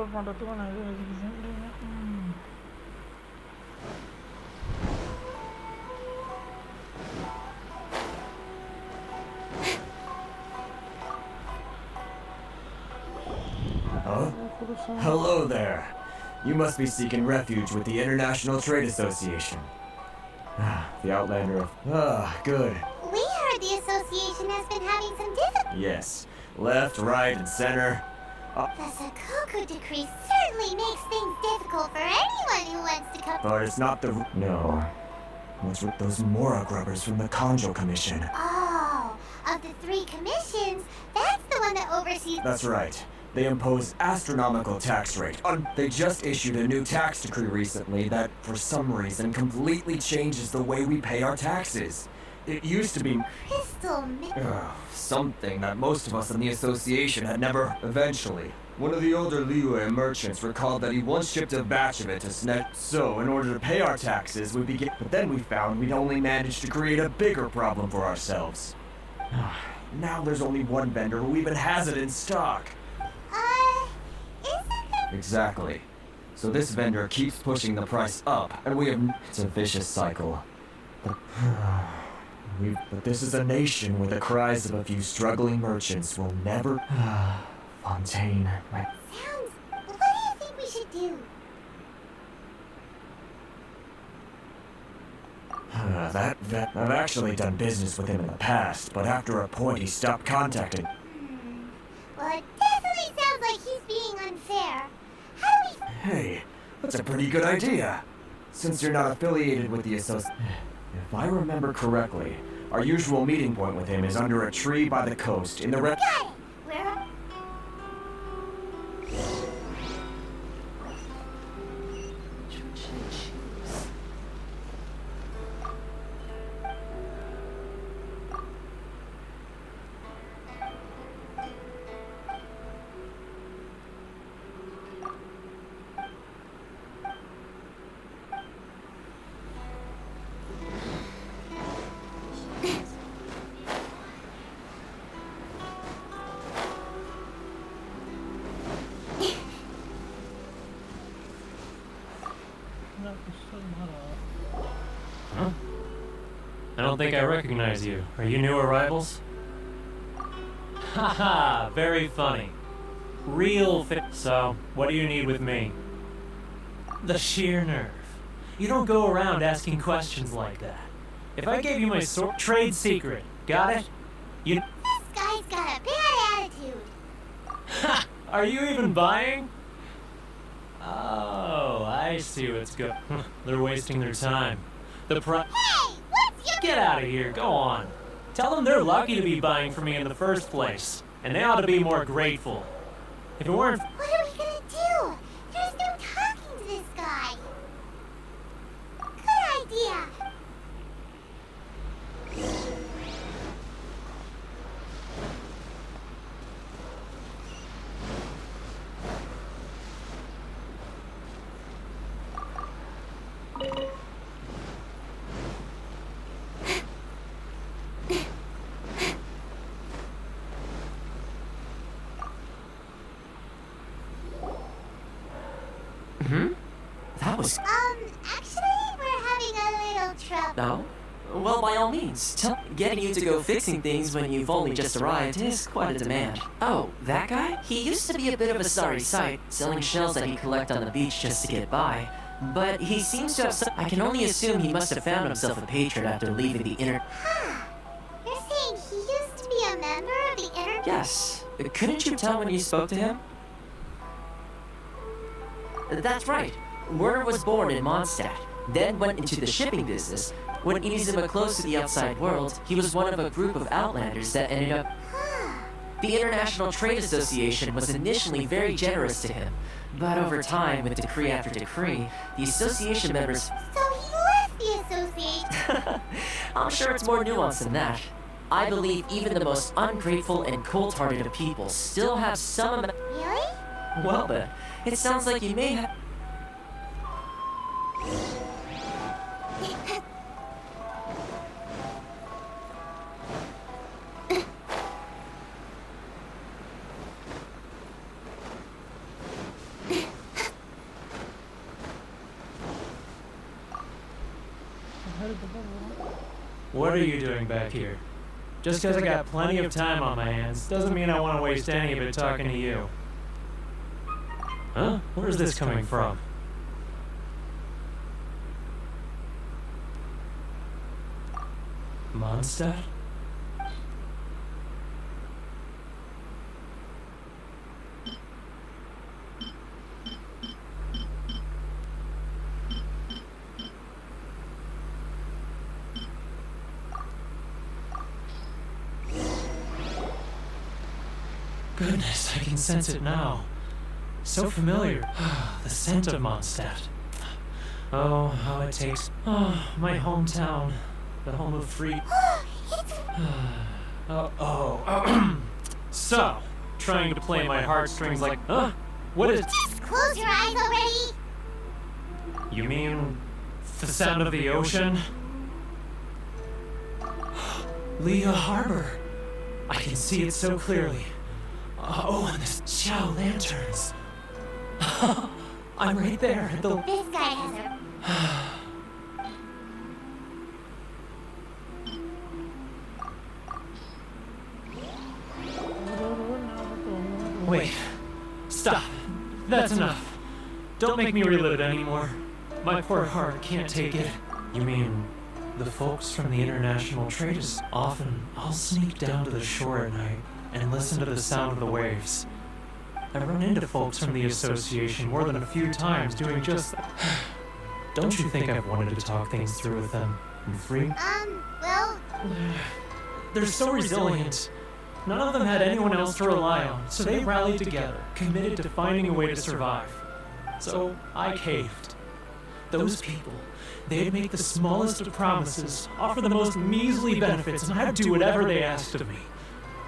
எஸ்கோர்ட் பண்ணுறதுக்கும் நான் எதுவும் எதுக்கு Huh? Hello there. You must be seeking refuge with the International Trade Association. The Outlander of... good. We heard the association has been having some difficulties. Yes. Left, right, and center. The Sakoku decree certainly makes things difficult for anyone who wants to come. But it's not the... No. What's with those Mora grubbers from the Conjo Commission? Oh, of the 3 commissions, that's the one that oversees... That's right. They impose astronomical tax rate. They just issued a new tax decree recently that, for some reason, completely changes the way we pay our taxes. It used to be... something that most of us in the association had never... Eventually, one of the older Liyue merchants recalled that he once shipped a batch of it to Snet. So, in order to pay our taxes, we began... But then we found we'd only managed to create a bigger problem for ourselves. Now there's only one vendor who even has it in stock. Isn't there... Exactly. So this vendor keeps pushing the price up, and we have... It's a vicious cycle. But this is a nation where the cries of a few struggling merchants will never... Fontaine, my... Sounds... What do you think we should do? I've actually done business with him in the past, but after a point he stopped contacting... Well, it definitely sounds like he's being unfair. How do we... Hey, that's a pretty good idea. Since you're not affiliated with the association... If I remember correctly, our usual meeting point with him is under a tree by the coast in the red... Got it! Where... Huh? I don't think I recognize you. Are you new arrivals? Haha, very funny. Real So, what do you need with me? The sheer nerve. You don't go around asking questions like that. If I gave you my trade secret, got it? You... This guy's got a bad attitude. Ha! Are you even buying? Oh, I see what's going. They're wasting their time. Hey, what's your... Get out of here, go on. Tell them they're lucky to be buying from me in the first place, and they ought to be more grateful. If it weren't... What are we gonna do? There's no talking to this guy. Good idea. That was... Actually, we're having a little trouble. No? Well, by all means. Getting you to go fixing things when you've only just arrived is quite a demand. Oh, that guy? He used to be a bit of a sorry sight, selling shells that he'd collect on the beach just to get by. But he seems to have I can only assume he must have found himself a patron after leaving the inner... You're saying he used to be a member of the inner... Yes. Couldn't you tell when you spoke to him? That's right. Werner was born in Mondstadt, then went into the shipping business. When Inazuma closed to the outside world, he was one of a group of outlanders that ended up... The International Trade Association was initially very generous to him, but over time, with decree after decree, the association members... So he left the association? I'm sure it's more nuanced than that. I believe even the most ungrateful and cold-hearted of people still have some... Really? Well, but it sounds like you may have... What are you doing back here? Just because I got plenty of time on my hands doesn't mean I want to waste any of it talking to you. Huh? Where's this coming from? Mondstadt? Goodness, I can sense it now. So familiar. The scent of Mondstadt. Oh, how it takes. Oh, my hometown. The home of free. So, trying to play my heartstrings like, huh? What is. Just close your eyes already! You mean the sound of the ocean? Leah Harbor. I can see it so clearly. Oh, and the Chow lanterns. I'm right there at the. This guy has a. Wait. Stop. That's enough. Don't make me relive it anymore. My poor heart can't take it. You mean the folks from the international trade is often. I'll sneak down to the shore at night and listen to the sound of the waves. I've run into folks from the association more than a few times doing just that. Don't you think I've wanted to talk things through with them and free? Well... They're so resilient. None of them had anyone else to rely on, so they rallied together, committed to finding a way to survive. So I caved. Those people, they'd make the smallest of promises, offer the most measly benefits, and I'd do whatever they asked of me.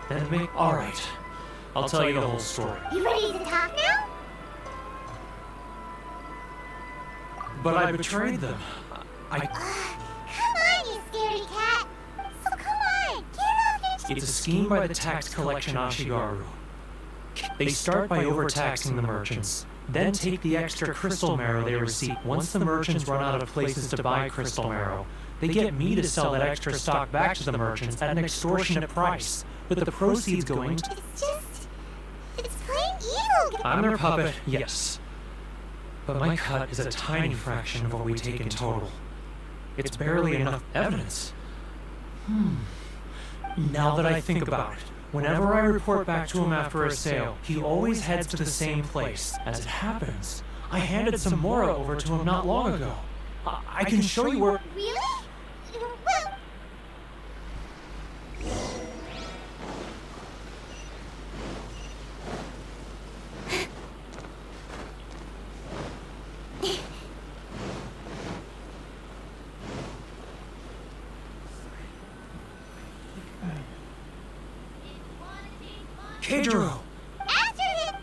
Then make. All right, I'll tell you the whole story. You ready to talk now? But I betrayed them. Come on, you scaredy cat! So come on, get off your... It's a scheme by the tax collection Ashigaru. They start by overtaxing the merchants, then take the extra crystal marrow they receive. Once the merchants run out of places to buy crystal marrow, they get me to sell that extra stock back to the merchants at an extortionate price, with the proceeds going to... It's plain evil! I'm their puppet, yes. But my cut is a tiny fraction of what we take in total. It's barely enough evidence. Now that I think about it, whenever I report back to him after a sale, he always heads to the same place. As it happens, I handed some Mora over to him not long ago. I can show you where... Really? GYRO! After him!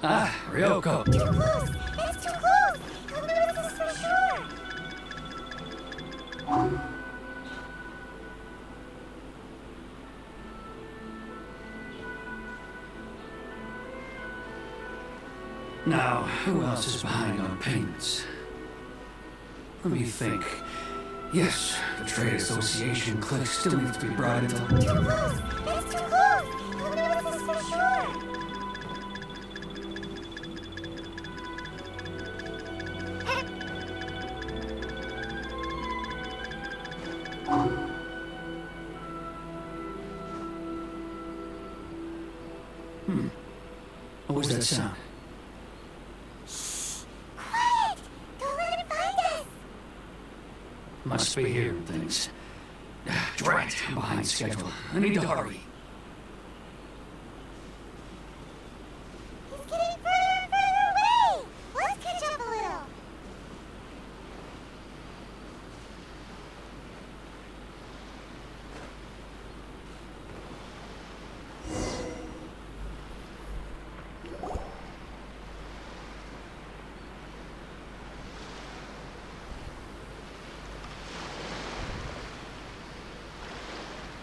Ah, Ryoko. Too close! It's too close! Come with us for sure! Now, who else is behind on payments? Let me think. Yes, the Trade Association clique still needs to be brought into... Too close! It's too close! Come with us for sure! What was that sound? Quiet! Don't let him find us! Must be hearing things. Drat, I'm behind schedule. I need to hurry. He's getting further and further away! Let's catch up a little!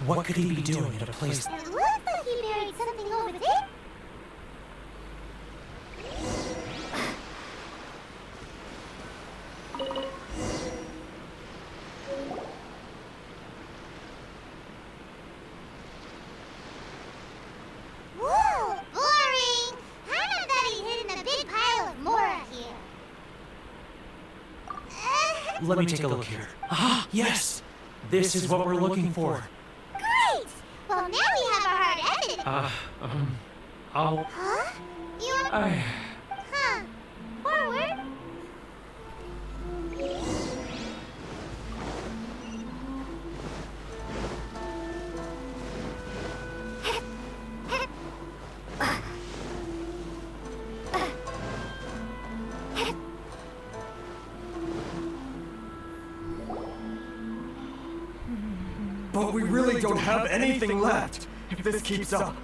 What could he be doing at a place? It looks like he buried something over there. Whoa, boring! How about that he hid in a big pile of Mora here? Let me take a look here. Ah, yes! This is what we're looking for. Great! Well, now we have our hard evidence. I'll... Huh? You want... Huh. Forward. But we really don't have anything left. If this keeps up,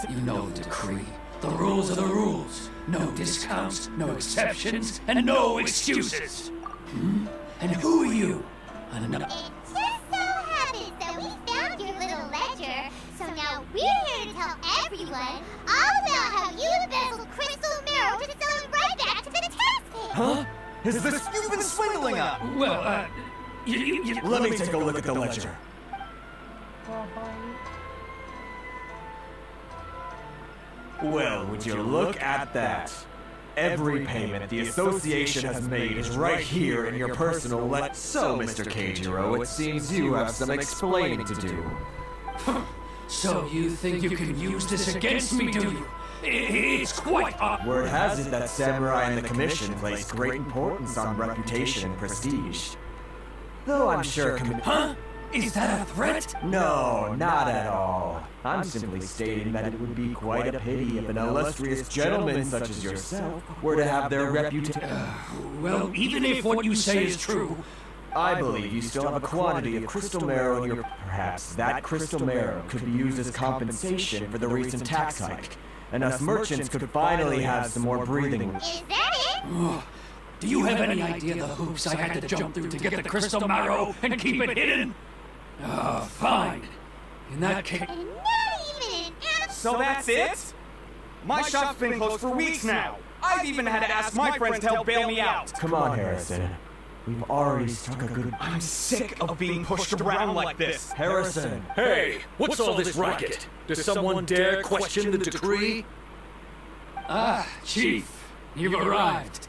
You know the decree. The rules are the rules. No discounts, no exceptions, and no excuses. And who are you? It just so happens that we found your little ledger, so now we're here to tell everyone all about how you embezzled crystal marrow to sell it right back to the taxpayer. Huh? Is this... You've been swindling us! Well, Let me take a look at the ledger. Well, would you look at that? Every payment the association has made is right here in your personal So, Mr. GYRO, it seems you have some explaining to do. So you think you can use this against me, do you? It's quite odd. Word has it that Samurai and the Commission place great importance on reputation and prestige. Though I'm sure Huh? Is that a threat? No, not at all. I'm simply stating that it would be quite a pity if an illustrious gentleman such as yourself were to have their reputation. Well, even if what you say is true, I believe you still have a quantity of crystal marrow in your... Perhaps that crystal marrow could be used as compensation for the recent tax hike, and us merchants could finally have some more breathing room. Is that it? do you have any idea the hoops I had to jump through to get the crystal marrow and keep it hidden? Fine. In that case... And not even an ounce... So that's it? My shop's been closed for weeks now. I've even had to ask my friends to help bail me out. Come on, Harrison. We've already struck a good... I'm sick of being pushed around like this. Harrison! Hey, what's all this racket? Does someone dare question the decree? Chief, you've arrived.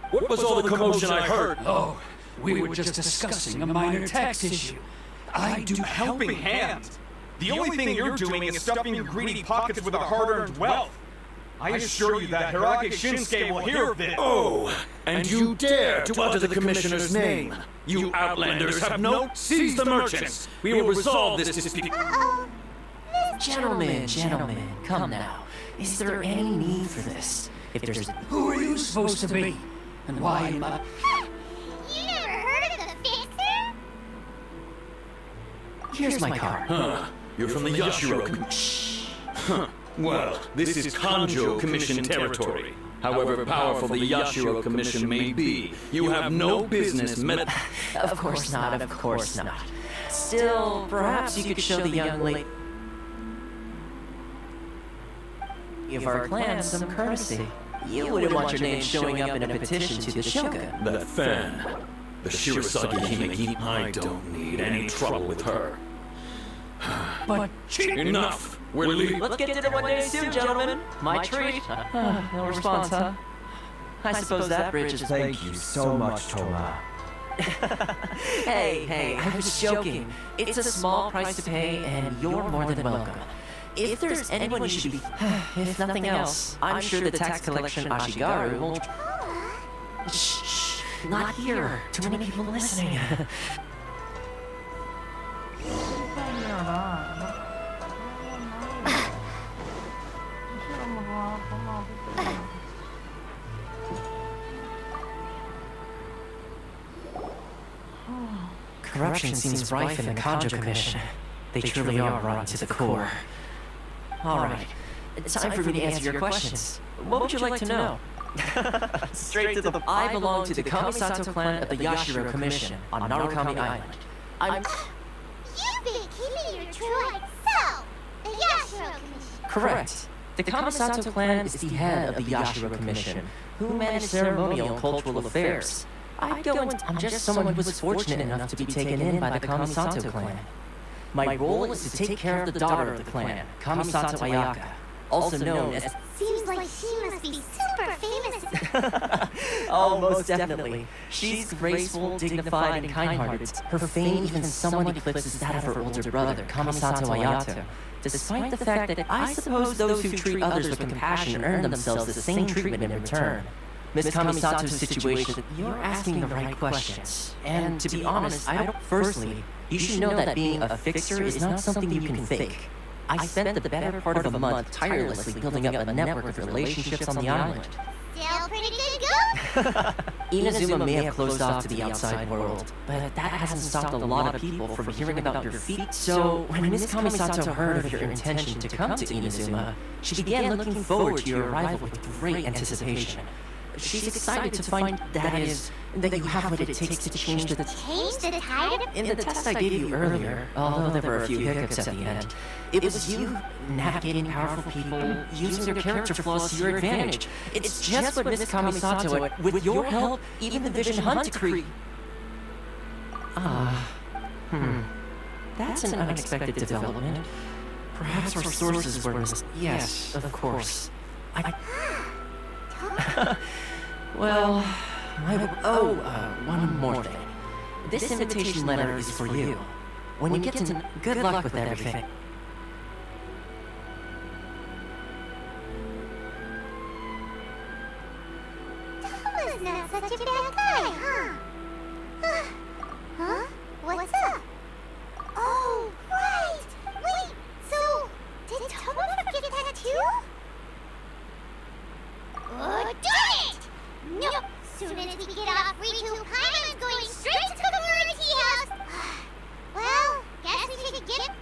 What was all the commotion I heard? Oh, we were just discussing a minor tax issue. I do helping hand. The only thing you're doing is stuffing your greedy pockets with our hard-earned wealth. I assure you that Hirage Shinsuke will hear of this. Oh, and you dare to utter the Commissioner's name. You outlanders have no... Seize the merchants. We will resolve this dispute. Gentlemen, come now. Is there any need for this? If there's... Who are you supposed to be? And why am I... You never heard of the Fixer? Here's my card. Huh. You're from the Yashiro Commission. Huh. Well, this is Kanjo Commission territory. However powerful the Yashiro Commission may be, you have no business Of course not, of course not. Still, perhaps you could show the young lady of our clan some courtesy. You wouldn't want your name showing up in a petition to the Shogun. That fan, the Shirasagi Himeki, I don't need any trouble with her. But enough! We're leaving. Let's get dinner one day soon, gentlemen. My treat. No response, huh? I suppose that bridge is... Thank you so much, Toma. Hey, I was joking. It's a small price to pay, and you're more than welcome. If there's anyone you should be... if nothing else, I'm sure the tax collection Ashigaru won't... Shh, not here. Too many people listening. Corruption seems rife in the Kanjo Commission. They truly are rotten to the core. Alright, time for me to answer your questions. What would you like to know? Straight to the... I belong to the Kamisato clan of the Yashiro Commission on Narukami Island. I'm... You must be keeping your true self. The Yashiro Commission. Correct. The Kamisato clan is the head of the Yashiro Commission, who manage ceremonial and cultural affairs. I'm just someone who was fortunate enough to be taken in by the Kamisato clan. My role is to take care of the daughter of the clan, Kamisato Ayaka, also known as... Seems like she must be super famous. Oh, most definitely. She's graceful, dignified, and kind-hearted. Her fame even somewhat eclipses that of her older brother, Kamisato Ayato. Despite the fact that I suppose those who treat others with compassion earn themselves the same treatment in return. Miss Kamisato's situation, you're asking the right questions. And to be honest, firstly, you should know that being a fixer is not something you can fake. I spent the better part of a month tirelessly building up a network of relationships on the island. Still pretty good go? Inazuma may have closed off to the outside world, but that hasn't stopped a lot of people from hearing about your feat. So, when Miss Kamisato heard of your intention to come to Inazuma, she began looking forward to your arrival with great anticipation. She's excited to find, that you have what it takes to change the... Change the tide? In the test I gave you earlier, although there were a few hiccups at the end, it was you navigating powerful people, using their character flaws to your advantage. It's just what Miss Kamisato, with your help, even the Vision Hunt decree... That's an unexpected development. Perhaps our sources were Yes, of course. Well, one more thing. This invitation letter is for you. When you get to... Good luck with everything. Toma's not such a bad guy, huh? Huh? What's up? Oh, right! Wait, so... Did Toma forget that too? Oh, darn it! Nope! Soon as we get off Riku, Paimon's going straight to the Komura tea house! Well, guess we should get it.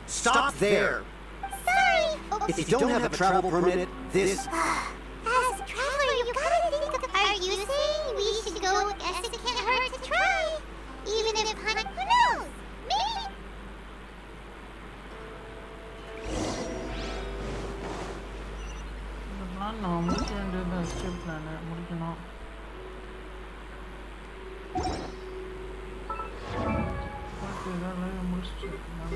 Stop there! Sorry! If you don't have a travel permit, this... As a traveler, you gotta think of... Are you saying we should go? Guess it can't hurt to try. Even if Hana... Who knows? Maybe... நான் முடிக்க வேண்டியது escape plan முடிக்கணும். Okay இதெல்லாம் முடிச்சிட்டு நான்